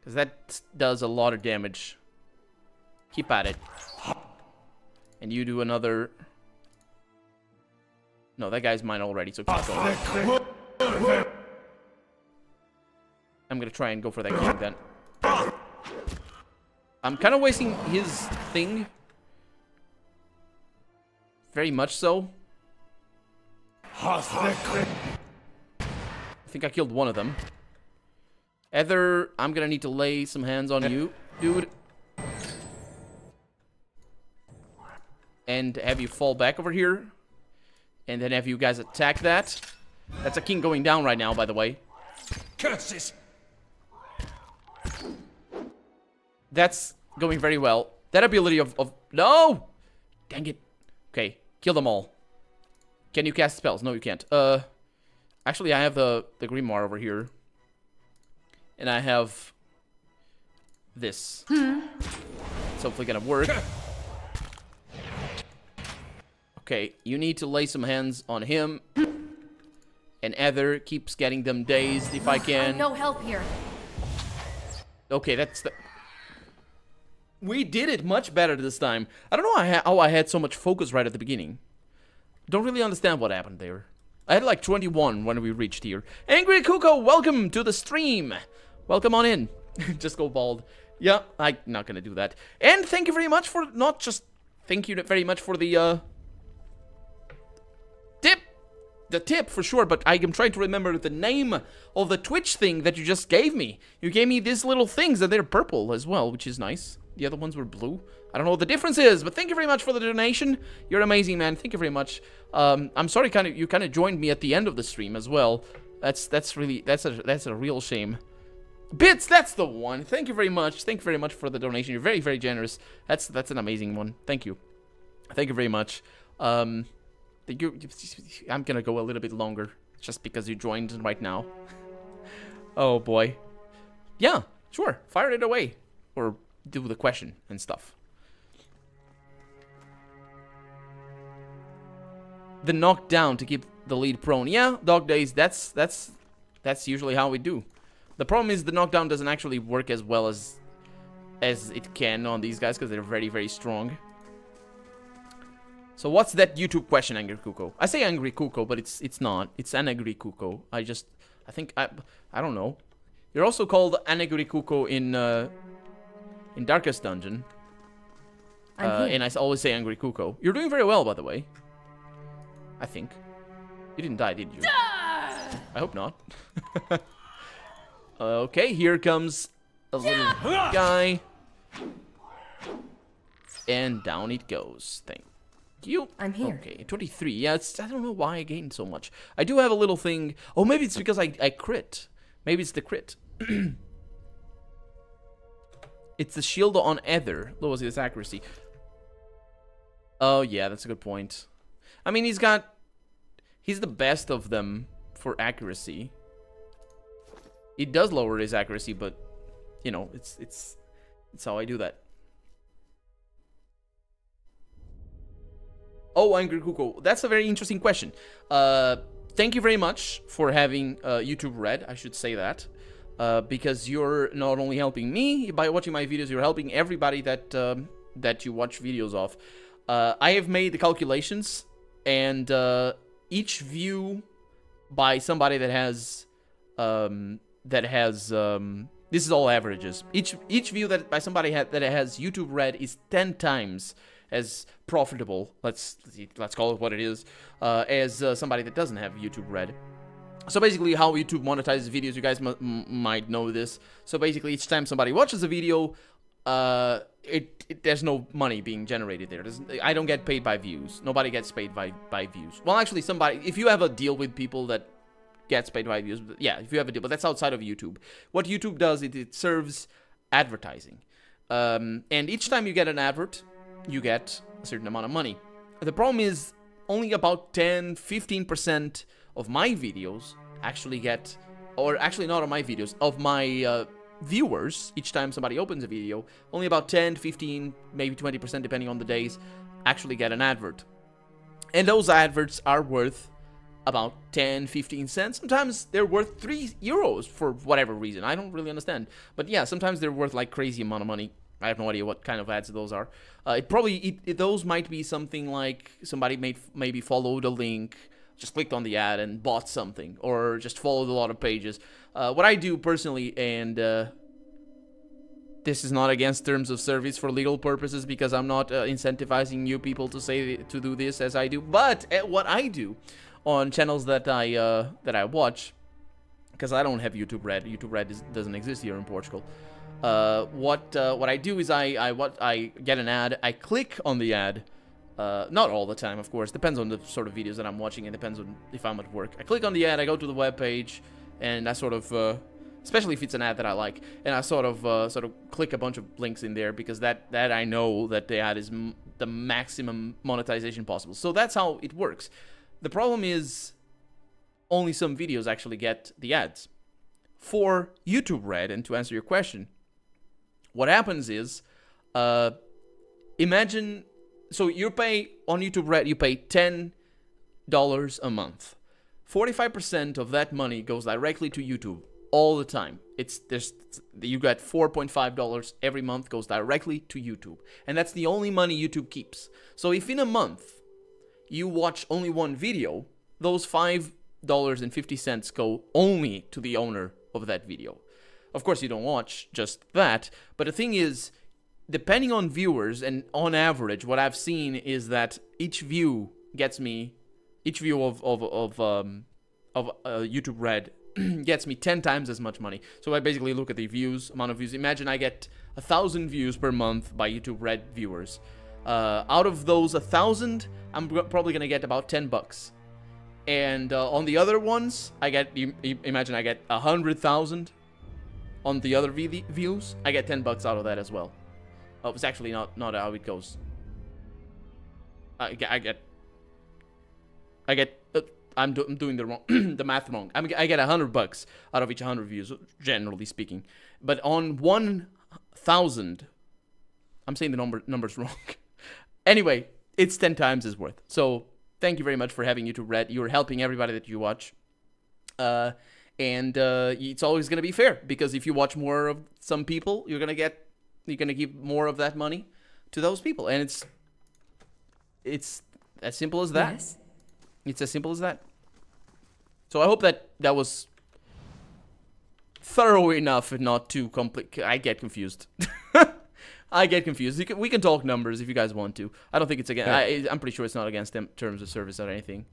that does a lot of damage. Keep at it. And you do another... No, that guy's mine already, so keep going. I'm gonna try and go for that king then. I'm kind of wasting his thing. Very much so. I think I killed one of them. Edér, I'm gonna need to lay some hands on you, dude. And have you fall back over here. And then have you guys attack that. That's a king going down right now, by the way. Curses! That's going very well. That ability of... No! Dang it. Okay, kill them all. Can you cast spells? No, you can't. Actually, I have the Grimoire over here. And I have... this. It's hopefully gonna work. Okay, you need to lay some hands on him. And Edér keeps getting them dazed if I can. No help here. Okay, that's the... We did it much better this time. I don't know how I had so much focus right at the beginning. Don't really understand what happened there. I had like 21 when we reached here. Angry Cuckoo, welcome to the stream. Welcome on in. Just go bald. Yeah, I'm not gonna do that. And thank you very much for not just... Thank you very much for the, tip. The tip, for sure, but I am trying to remember the name of the Twitch thing that you just gave me. You gave me these little things, and they're purple as well, which is nice. The other ones were blue. I don't know what the difference is, but thank you very much for the donation. You're amazing, man. Thank you very much. I'm sorry, you kind of joined me at the end of the stream as well. That's a real shame. Bits, that's the one. Thank you very much. Thank you very much for the donation. You're very, very generous. That's an amazing one. Thank you. Thank you very much. I'm gonna go a little bit longer just because you joined right now. Oh boy. Yeah, sure. Fire it away. Or do the question and stuff. the knockdown to keep the lead prone. Yeah, dog days, that's usually how we do. The problem is the knockdown doesn't actually work as well as it can on these guys because they're very, very strong. So what's that YouTube question, Angry Kuko? I say Angry Kuko, but it's not. It's Angry Kuko. I think I don't know. You're also called Angry Kuko in Darkest Dungeon. And I always say Angry Kuko. You're doing very well, by the way. I think. You didn't die, did you? I hope not. Okay, here comes a little guy. And down it goes. Thank you. I'm here. Okay, 23. Yeah, I don't know why I gained so much. I do have a little thing. Oh, maybe it's because I crit. Maybe it's the crit. It's the shield on Edér. Lowers his accuracy. Oh, yeah, that's a good point. I mean, he's the best of them for accuracy. It does lower his accuracy, but, you know, it's how I do that. Oh, Angry Kuko, that's a very interesting question. Thank you very much for having YouTube Red, I should say that. Because you're not only helping me by watching my videos, you're helping everybody that you watch videos of. I have made the calculations, and each view by somebody that has this is all averages. Each view that by somebody that has YouTube Red is 10 times as profitable. Let's call it what it is, as somebody that doesn't have YouTube Red. So basically, how YouTube monetizes videos, you guys might know this. So basically, each time somebody watches a video, there's no money being generated there. I don't get paid by views. Nobody gets paid by views. Well, actually, if you have a deal with people that gets paid by views, yeah, if you have a deal, but that's outside of YouTube. What YouTube does, it serves advertising. And each time you get an advert, you get a certain amount of money. The problem is only about 10-15% of my videos actually get, or actually not of my videos, of my viewers, each time somebody opens a video, only about 10, 15, maybe 20%, depending on the days, actually get an advert. And those adverts are worth about 10, 15 cents. Sometimes they're worth 3 euros for whatever reason. I don't really understand. But yeah, sometimes they're worth like crazy amount of money. I have no idea what kind of ads those are. Those might be something like somebody maybe followed a link, just clicked on the ad and bought something, or just followed a lot of pages. What I do personally, and this is not against terms of service for legal purposes, because I'm not incentivizing you people to do this as I do, but what I do on channels that I watch, because I don't have YouTube Red. YouTube Red doesn't exist here in Portugal. What I do is I get an ad, I click on the ad. Not all the time, of course. Depends on the sort of videos that I'm watching. It depends on if I'm at work. I click on the ad, I go to the web page, and I sort of, especially if it's an ad that I like, and I sort of click a bunch of links in there, because that I know that the ad is the maximum monetization possible. So that's how it works. The problem is only some videos actually get the ads. For YouTube Red, and to answer your question, what happens is, imagine. So you pay, on YouTube Red, you pay $10 a month. 45% of that money goes directly to YouTube all the time. You get $4.5 every month goes directly to YouTube. And that's the only money YouTube keeps. So if in a month you watch only one video, those $5.50 go only to the owner of that video. Of course, you don't watch just that, but the thing is, depending on viewers, and on average, what I've seen is that each view gets me, each view of YouTube Red gets me 10 times as much money. So I basically look at the amount of views. Imagine I get 1,000 views per month by YouTube Red viewers. Out of those 1,000, I'm probably gonna get about $10. And on the other ones, imagine I get 100,000 on the other views. I get $10 out of that as well. Oh, it's actually not how it goes. I'm doing the math wrong. I get $100 out of each 100 views, generally speaking. But on 1,000, I'm saying the numbers wrong. Anyway, it's 10 times as worth. So thank you very much for having YouTube Red. You're helping everybody that you watch. It's always gonna be fair, because if you watch more of some people, you're gonna give more of that money to those people, and it's as simple as that. Yes. It's as simple as that. So I hope that was thorough enough and not too complicated. I get confused. I get confused. We can talk numbers if you guys want to. I don't think it's against. I'm pretty sure it's not against them terms of service or anything.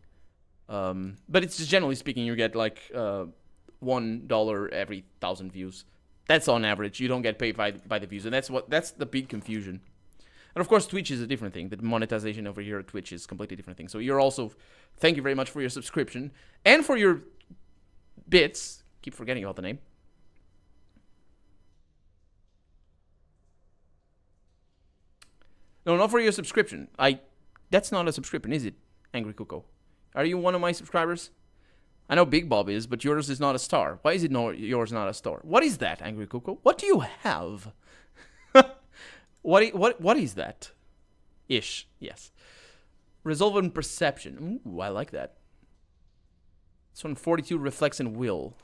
But it's just generally speaking, you get like $1 every 1,000 views. That's on average. You don't get paid by the views, and that's the big confusion. And of course, Twitch is a different thing. The monetization over here at Twitch is a completely different thing. So you're also, thank you very much for your subscription and for your bits. Keep forgetting about the name. No, not for your subscription. That's not a subscription, is it, Angry Cuckoo? Are you one of my subscribers? I know Big Bob is, but yours is not a star. Why is it yours not a star? What is that, Angry Cuckoo? What do you have? What is that? Ish, yes. Resolve and perception. Ooh, I like that. This one, 42 reflex and will.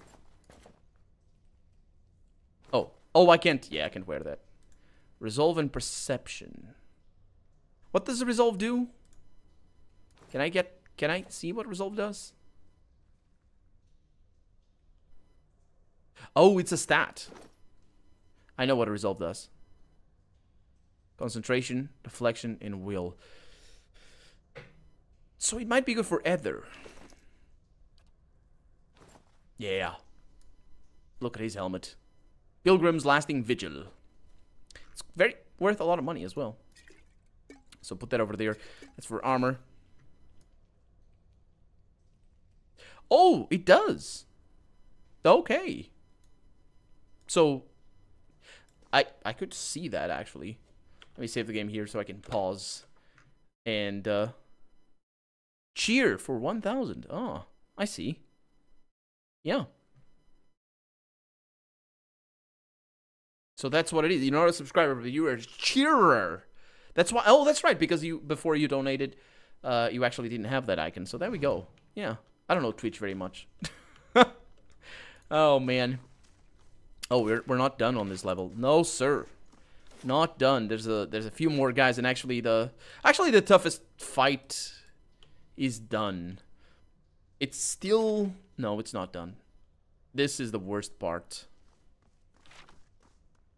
Oh, I can't. Yeah, I can't wear that. Resolve and perception. What does the resolve do? Can I see what resolve does? Oh, it's a stat. I know what a resolve does. Concentration, deflection, and will. So it might be good for Edér. Yeah. Look at his helmet. Pilgrim's Lasting Vigil. It's very worth a lot of money as well. So put that over there. That's for armor. Oh, it does. Okay. So I could see that actually. Let me save the game here so I can pause. And cheer for 1,000. Oh, I see. Yeah. So that's what it is. You're not a subscriber, but you are a cheerer. That's why. Oh, that's right. Because before you donated, you actually didn't have that icon. So there we go. Yeah. I don't know Twitch very much. Oh man. Oh, we're not done on this level. No, sir. Not done. There's a few more guys, and actually the toughest fight is done. It's still no, it's not done. This is the worst part.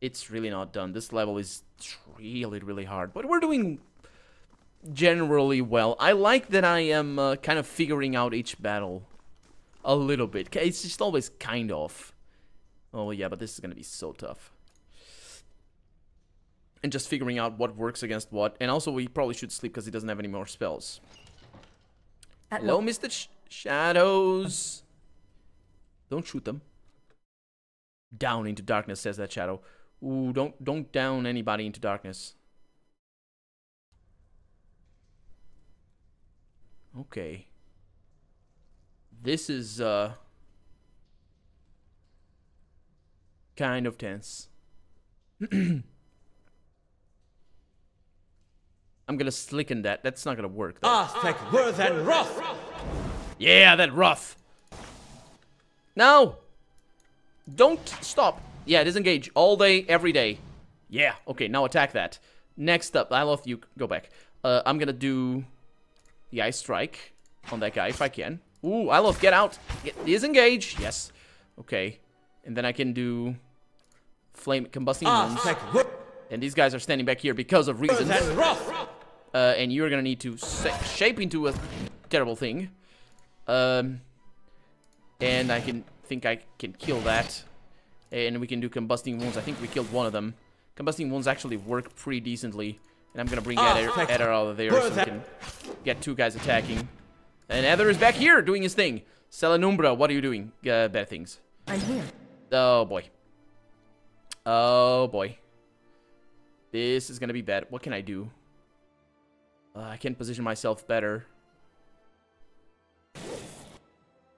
It's really not done. This level is really, really hard, but we're doing generally well. I like that I am kind of figuring out each battle a little bit. It's just always kind of. Oh yeah, but this is gonna be so tough. And just figuring out what works against what. And also, we probably should sleep because he doesn't have any more spells. Hello, Mr. Shadows. Don't shoot them. Down into darkness, says that shadow. Ooh, don't down anybody into darkness. Okay. This is kind of tense. I'm gonna slicken that. That's not gonna work though. Aztec worth and wrath. Yeah, that rough. No. Don't stop. Yeah, disengage all day, every day. Yeah. Okay, now attack that. Next up, Aloth, you go back. I'm gonna do the Ice Strike on that guy if I can. Ooh, Aloth, get out. Disengage. Yes. Okay. And then I can do Flame Combusting Wounds. And these guys are standing back here because of reasons. And you're gonna need to shape into a terrible thing. And I think I can kill that. And we can do Combusting Wounds. I think we killed one of them. Combusting Wounds actually work pretty decently. And I'm gonna bring Edér out of there so we can get two guys attacking. And Edér is back here doing his thing. Selenumbra, what are you doing? Bad things. I'm here. Oh boy. Oh boy. This is gonna be bad. What can I do? I can position myself better.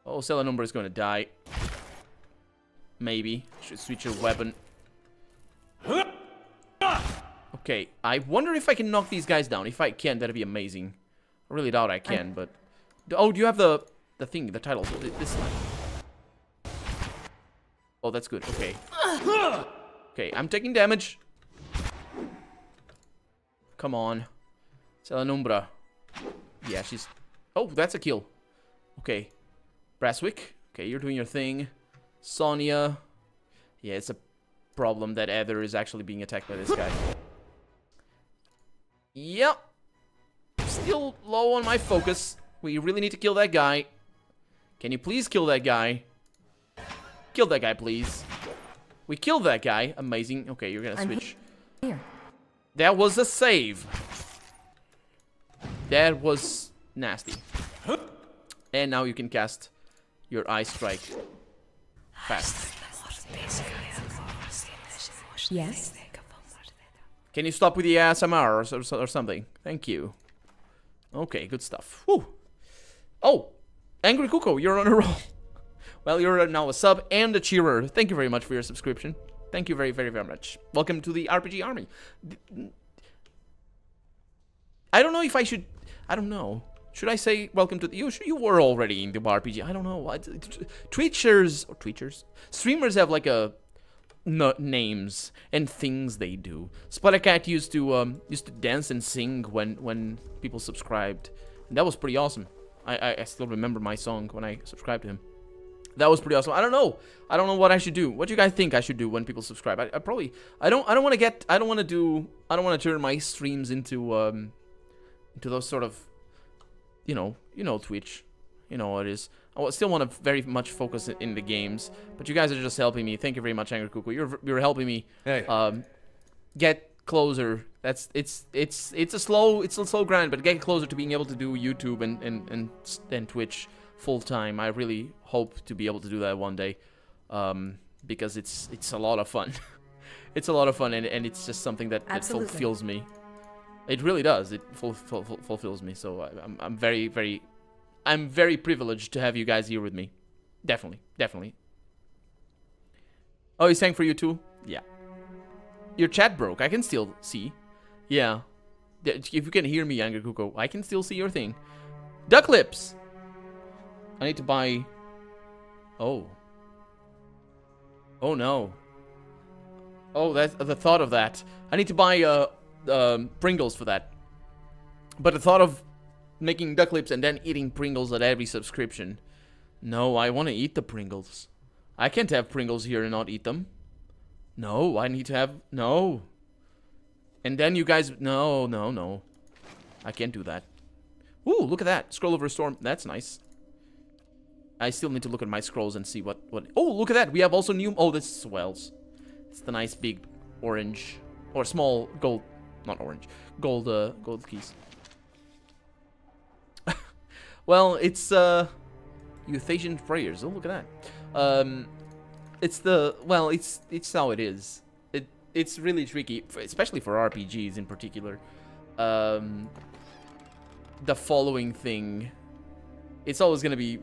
Oh, Selenumbra is gonna die. Maybe. Should switch your weapon. Okay, I wonder if I can knock these guys down. If I can, that'd be amazing. I really doubt I can, but... Oh, do you have the thing, the title? This one. Oh, that's good. Okay. Okay, I'm taking damage. Come on. Selanumbra. Yeah, she's... Oh, that's a kill. Okay. Brasswick. Okay, you're doing your thing. Sonya. Yeah, it's a problem that Edér is actually being attacked by this guy. Yep. Still low on my focus. We really need to kill that guy. Can you please kill that guy? Kill that guy, please. We killed that guy. Amazing. Okay, you're gonna switch. Here. That was a save. That was nasty. And now you can cast your Ice Strike fast. Yes. Can you stop with the ASMR or something? Thank you. Okay, good stuff. Whew. Oh, Angry Cuckoo, you're on a roll. Well, you're now a sub and a cheerer. Thank you very much for your subscription. Thank you very, very, very much. Welcome to the RPG army. I don't know if I should... I don't know. Should I say welcome to the... You were already in the RPG. I don't know. Twitchers... Streamers have like a... names and things they do. Splattercat used to dance and sing when people subscribed. And that was pretty awesome. I still remember my song when I subscribed to him. That was pretty awesome. I don't know what I should do. What do you guys think I should do when people subscribe? I probably I don't want to turn my streams into those sort of you know Twitch. You know what it is. I still want to very much focus in the games, but you guys are just helping me. Thank you very much, Angry Cuckoo. You're helping me get closer. It's a slow grind, but get closer to being able to do YouTube and Twitch full time. I really hope to be able to do that one day, because it's a lot of fun. It's a lot of fun, and it's just something that fulfills me. It really does. It fulfills me. So I'm very privileged to have you guys here with me. Definitely. Oh, he's saying for you too? Yeah. Your chat broke. I can still see. Yeah. If you can hear me, Angry Cuckoo, I can still see your thing. Duck lips. I need to buy... Oh. Oh no. Oh, that's the thought of that. I need to buy Pringles for that. But the thought of making duck lips and then eating Pringles at every subscription. No, I want to eat the Pringles. I can't have Pringles here and not eat them. No, I need to have... No. And then you guys... No. I can't do that. Ooh, look at that. Scroll over a storm. That's nice. I still need to look at my scrolls and see what... Oh, look at that. We have also new... Oh, this is swells. It's the nice big orange... Or small gold... Not orange. Gold keys. Well, it's Euthasian prayers. Oh, look at that. It's the... Well, it's how it is. It's really tricky, especially for RPGs in particular. The following thing, it's always going to be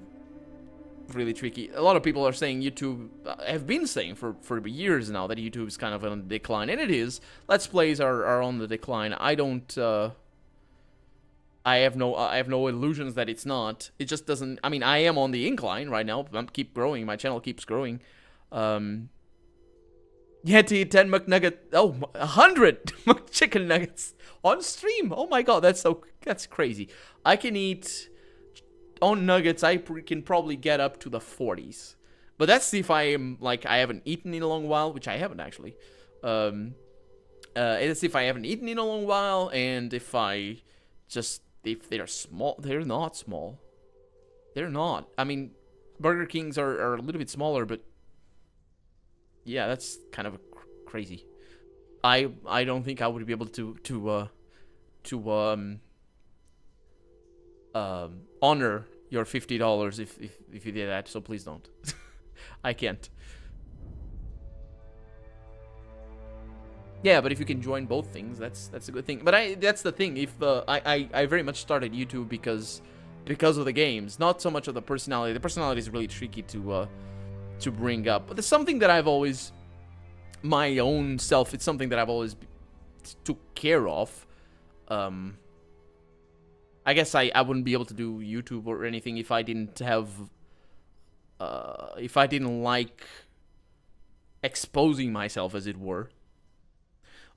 really tricky. A lot of people are saying YouTube, have been saying for years now that YouTube is kind of on decline, and it is. Let's Plays are on the decline. I don't... I have no illusions that it's not. It just doesn't... I mean, I am on the incline right now. I keep growing. My channel keeps growing. You had to eat 10 McNugget... Oh, 100 McChicken nuggets on stream. Oh my god, that's crazy. I can eat... On nuggets, I can probably get up to the 40s. But that's if I am, like, I haven't eaten in a long while, which I haven't actually. It's if I haven't eaten in a long while, and if I just... If they're small, they're not small. They're not. I mean, Burger Kings are a little bit smaller, but yeah, that's kind of crazy. I don't think I would be able to honor your $50 if you did that. So please don't. I can't. Yeah, but if you can join both things, that's a good thing. But that's the thing. If I very much started YouTube because of the games, not so much of the personality. The personality is really tricky to bring up. But it's something that I've always, my own self, it's something that I've always took care of. I guess I wouldn't be able to do YouTube or anything if I didn't have, if I didn't like exposing myself, as it were.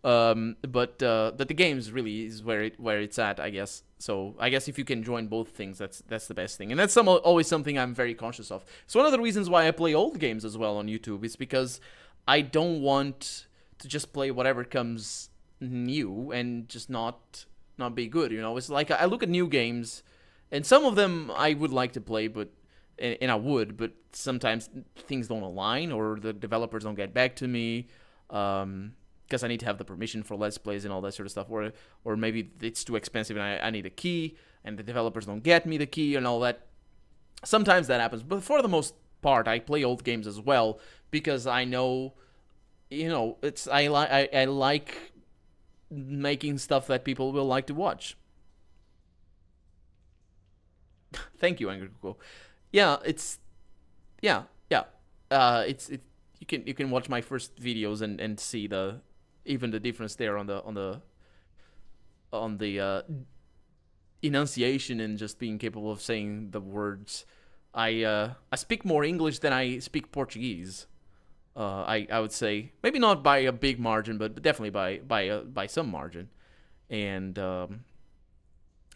But the games really is where it's at, I guess. So I guess if you can join both things, that's the best thing, and that's always something I'm very conscious of. So one of the reasons why I play old games as well on YouTube is because I don't want to just play whatever comes new and just not be good. You know, it's like I look at new games, and some of them I would like to play, but I would, but sometimes things don't align or the developers don't get back to me. Because I need to have the permission for Let's Plays and all that sort of stuff, or maybe it's too expensive and I need a key, and the developers don't get me the key and all that. Sometimes that happens, but for the most part, I play old games as well because I know, you know, I like making stuff that people will like to watch. Thank you, Angry Cuckoo. Yeah, you can watch my first videos and see even the difference there on the enunciation and just being capable of saying the words. I speak more English than I speak Portuguese. I would say maybe not by a big margin, but definitely by some margin, and I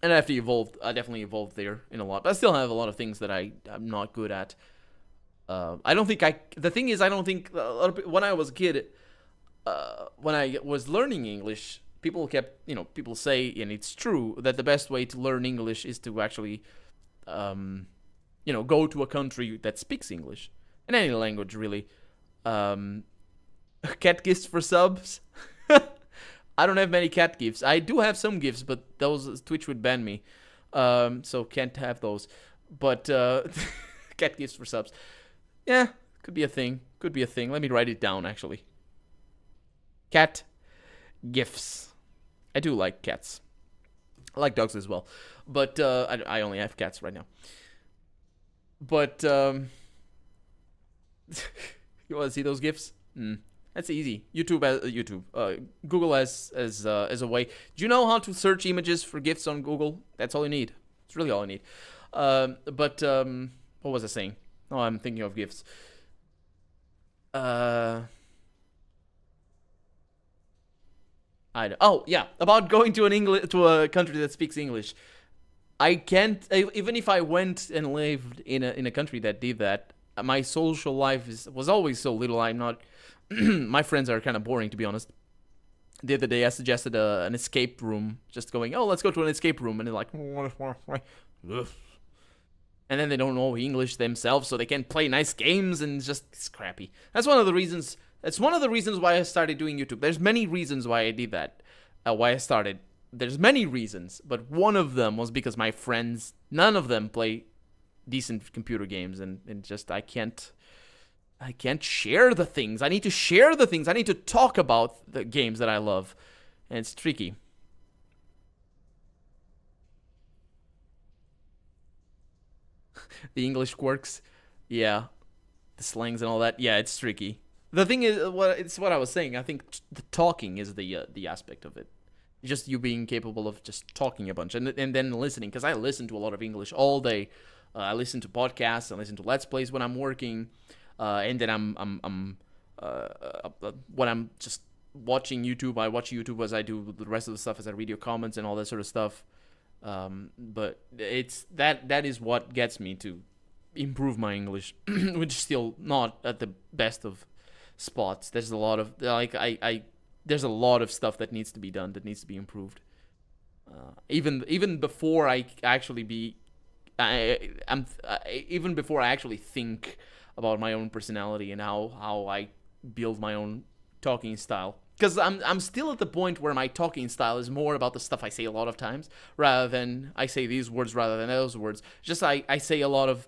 have to evolve. I definitely evolved there in a lot, but I still have a lot of things that I'm not good at. I don't think the thing is, I don't think when I was a kid, when I was learning English, people say, and it's true, that the best way to learn English is to actually, go to a country that speaks English, in any language, really. Cat gifts for subs? I don't have many cat gifts. I do have some gifts, but those Twitch would ban me, so can't have those. But cat gifts for subs. Yeah, could be a thing. Could be a thing. Let me write it down, actually. Cat gifts. I do like cats. I like dogs as well. But I only have cats right now. But you want to see those gifs? That's easy. Google as a way. Do you know how to search images for gifs on Google? That's all you need. It's really all you need. What was I saying? Oh, I'm thinking of gifts. Oh yeah, about going to a country that speaks English. I can't, even if I went and lived in a country that did that. My social life was always so little. I'm not. My friends are kind of boring, to be honest. The other day I suggested an escape room, just going, oh, let's go to an escape room, and they're like, and then they don't know English themselves, so they can't play nice games, and it's crappy. That's one of the reasons. That's one of the reasons why I started doing YouTube. There's many reasons why I did that. Why I started. There's many reasons, but one of them was because my friends, none of them play decent computer games, and just I can't share the things. I need to share the things. I need to talk about the games that I love, and it's tricky. The English quirks, yeah, the slangs and all that, yeah, it's tricky. The thing is, it's what I was saying. I think the talking is the aspect of it. Just you being capable of just talking a bunch and then listening, because I listen to a lot of English all day. I listen to podcasts, I listen to Let's Plays when I'm working, and then when I'm just watching YouTube, I watch YouTube as I do the rest of the stuff, as I read your comments and all that sort of stuff. But it's that is what gets me to improve my English, which is still not at the best of spots. There's a lot of there's a lot of stuff that needs to be done, that needs to be improved. Even before I actually even before I actually think about my own personality and how I build my own talking style. Because I'm still at the point where my talking style is more about the stuff I say a lot of times, rather than I say these words rather than those words. Just I say a lot of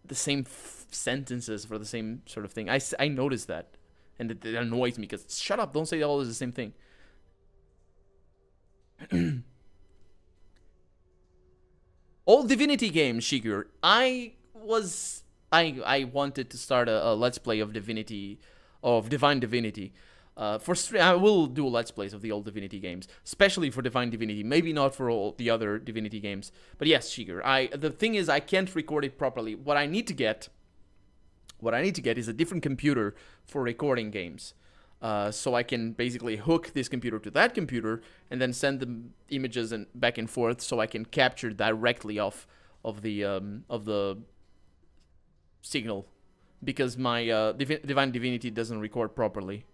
the same sentences for the same sort of thing. I notice that, and it annoys me, because shut up, don't say always the same thing. Old Divinity games, Shigur. I wanted to start a Let's Play of Divine Divinity. I will do Let's Plays of the old Divinity games, especially for Divine Divinity. Maybe not for all the other Divinity games. But yes, Shiger, the thing is, I can't record it properly. What I need to get is a different computer for recording games. So I can basically hook this computer to that computer and then send the images and back and forth, so I can capture directly off of the signal, because my Divine Divinity doesn't record properly.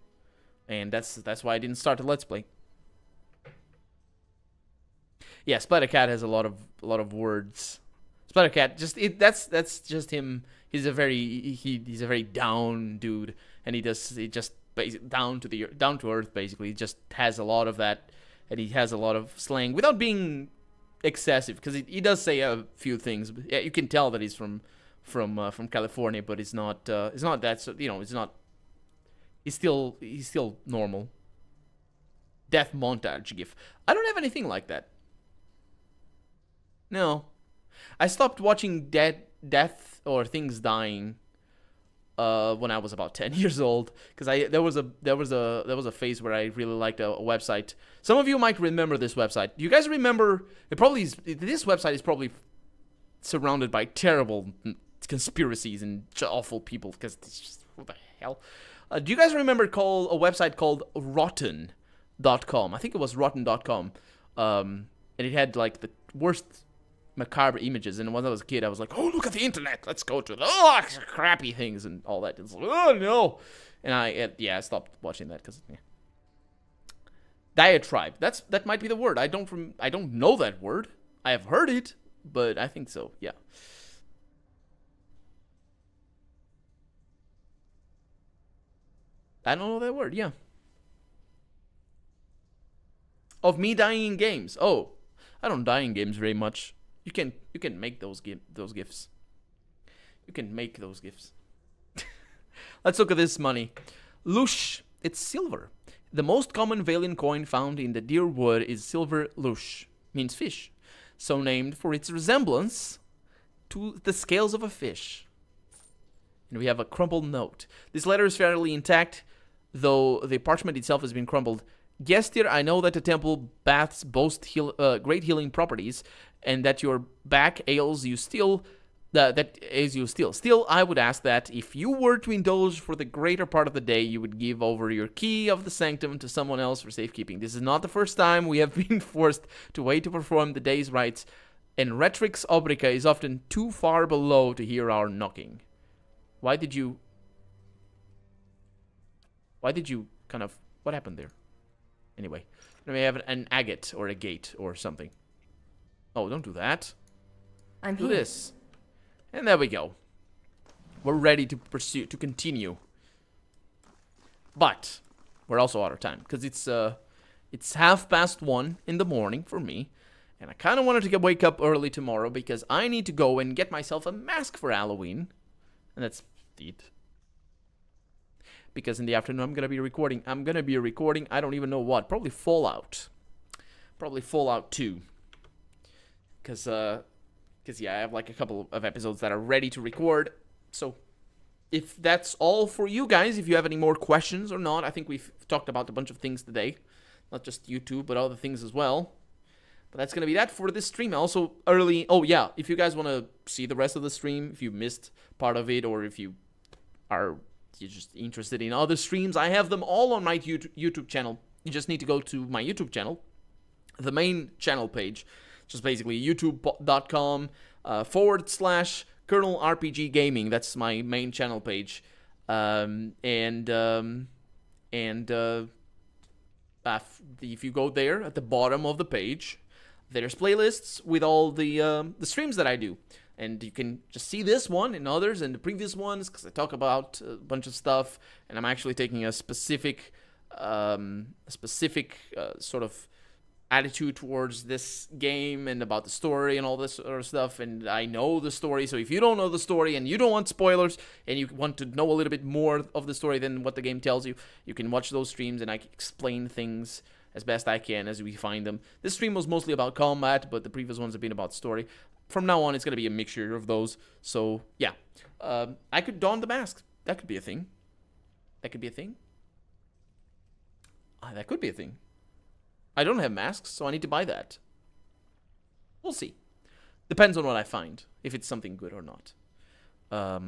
And that's why I didn't start a Let's Play. Yeah, Splattercat has a lot of words. Splattercat, that's just him. He's a very down dude, and he just down to earth basically. He just has a lot of that, and he has a lot of slang without being excessive, because he does say a few things. Yeah, you can tell that he's from California, but it's not that, you know, it's not. He's still normal. Death montage gif. I don't have anything like that. No, I stopped watching death or things dying when I was about 10 years old, because there was a phase where I really liked a website. Some of you might remember this website. Do you guys remember? This website is probably surrounded by terrible conspiracies and awful people, because it's just, what the hell. Do you guys remember a website called Rotten.com? I think it was Rotten.com. And it had like the worst macabre images. And when I was a kid, I was like, oh, look at the internet. Let's go to the crappy things and all that. It's like, oh, no. And I stopped watching that because, yeah. Diatribe. That might be the word. I don't know that word. I have heard it, but I think so, yeah. I don't know that word, yeah. Of me dying in games. Oh, I don't die in games very much. You can make those gifs. You can make those gifs. Let's look at this money. Lush. It's silver. The most common Valian coin found in the deer wood is silver lush. Means fish. So named for its resemblance to the scales of a fish. And we have a crumpled note. This letter is fairly intact, though the parchment itself has been crumpled. Gestir, I know that the temple baths boast great healing properties, and that your back ails you still. Still, I would ask that if you were to indulge for the greater part of the day, you would give over your key of the sanctum to someone else for safekeeping. This is not the first time we have been forced to wait to perform the day's rites, and Retrix Obrica is often too far below to hear our knocking. Why did you kind of... What happened there? Anyway, we may have an agate or a gate or something. Oh, don't do that. Do this. And there we go. We're ready to continue. But we're also out of time, because it's 1:30 in the morning for me, and I kind of wanted to wake up early tomorrow because I need to go and get myself a mask for Halloween, and that's it. Because in the afternoon I'm gonna be recording. I don't even know what. Probably Fallout. Probably Fallout 2. Because yeah, I have like a couple of episodes that are ready to record. So if that's all for you guys, if you have any more questions or not, I think we've talked about a bunch of things today. Not just YouTube, but other things as well. But that's going to be that for this stream. Also, oh yeah, if you guys want to see the rest of the stream, if you missed part of it, or if you're just interested in other streams, I have them all on my YouTube channel. You just need to go to my YouTube channel, the main channel page, just basically youtube.com /Colonel RPG Gaming. That's my main channel page. If you go there at the bottom of the page, there's playlists with all the streams that I do. And you can just see this one and others and the previous ones, because I talk about a bunch of stuff, and I'm actually taking a specific sort of attitude towards this game and about the story and all this sort of stuff. And I know the story, so if you don't know the story and you don't want spoilers and you want to know a little bit more of the story than what the game tells you, you can watch those streams, and I explain things as best I can as we find them. This stream was mostly about combat, but the previous ones have been about story. From now on, it's going to be a mixture of those. So, yeah. I could don the mask. That could be a thing. That could be a thing. That could be a thing. I don't have masks, so I need to buy that. We'll see. Depends on what I find, if it's something good or not. I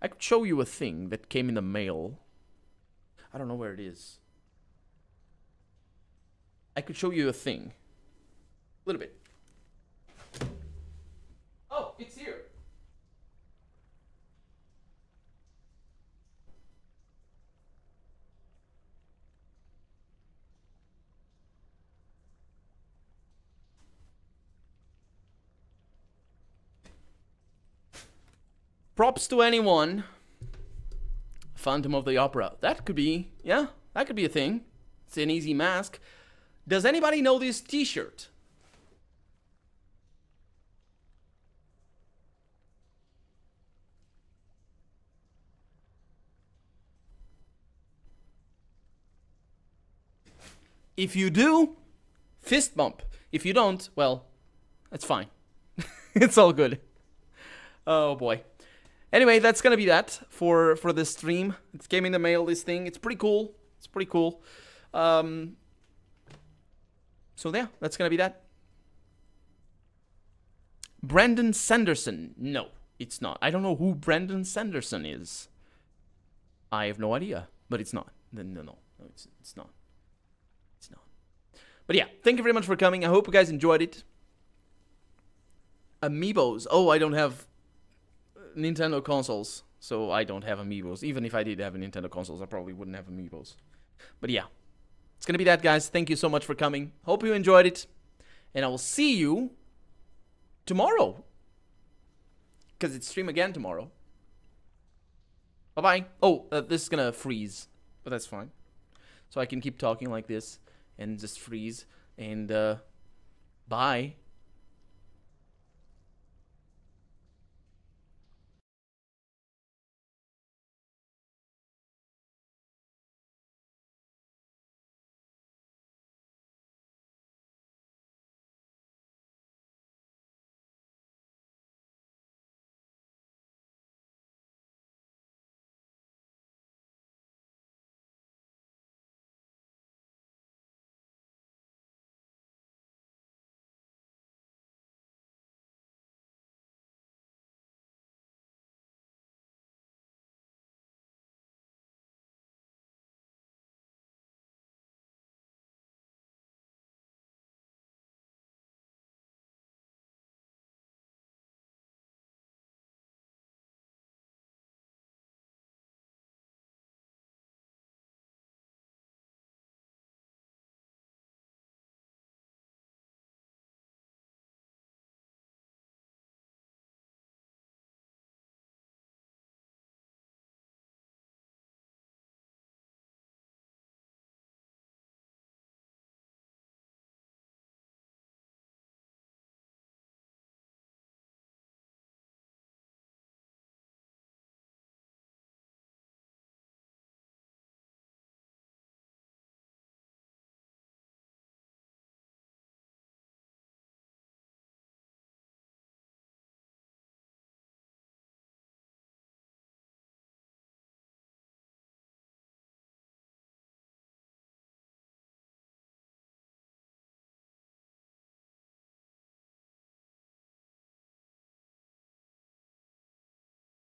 could show you a thing that came in the mail. I don't know where it is. I could show you a thing. A little bit. Oh, it's here. Props to anyone. Phantom of the Opera. That could be, yeah, that could be a thing. It's an easy mask. Does anybody know this t-shirt? If you do, fist bump. If you don't, well, that's fine. It's all good. Oh boy. Anyway, that's gonna be that for this stream. It came in the mail, this thing. It's pretty cool. It's pretty cool. So yeah, that's gonna be that. Brandon Sanderson. No, it's not. I don't know who Brandon Sanderson is. I have no idea, but it's not. No, it's not. It's not. But yeah, thank you very much for coming. I hope you guys enjoyed it. Amiibos. Oh, I don't have Nintendo consoles, so I don't have Amiibos. Even if I did have Nintendo consoles, I probably wouldn't have Amiibos. But yeah, it's gonna be that, guys. Thank you so much for coming. Hope you enjoyed it, and I will see you tomorrow, because it's stream again tomorrow. Bye-bye. Oh, this is gonna freeze, but that's fine. So I can keep talking like this and just freeze, and bye.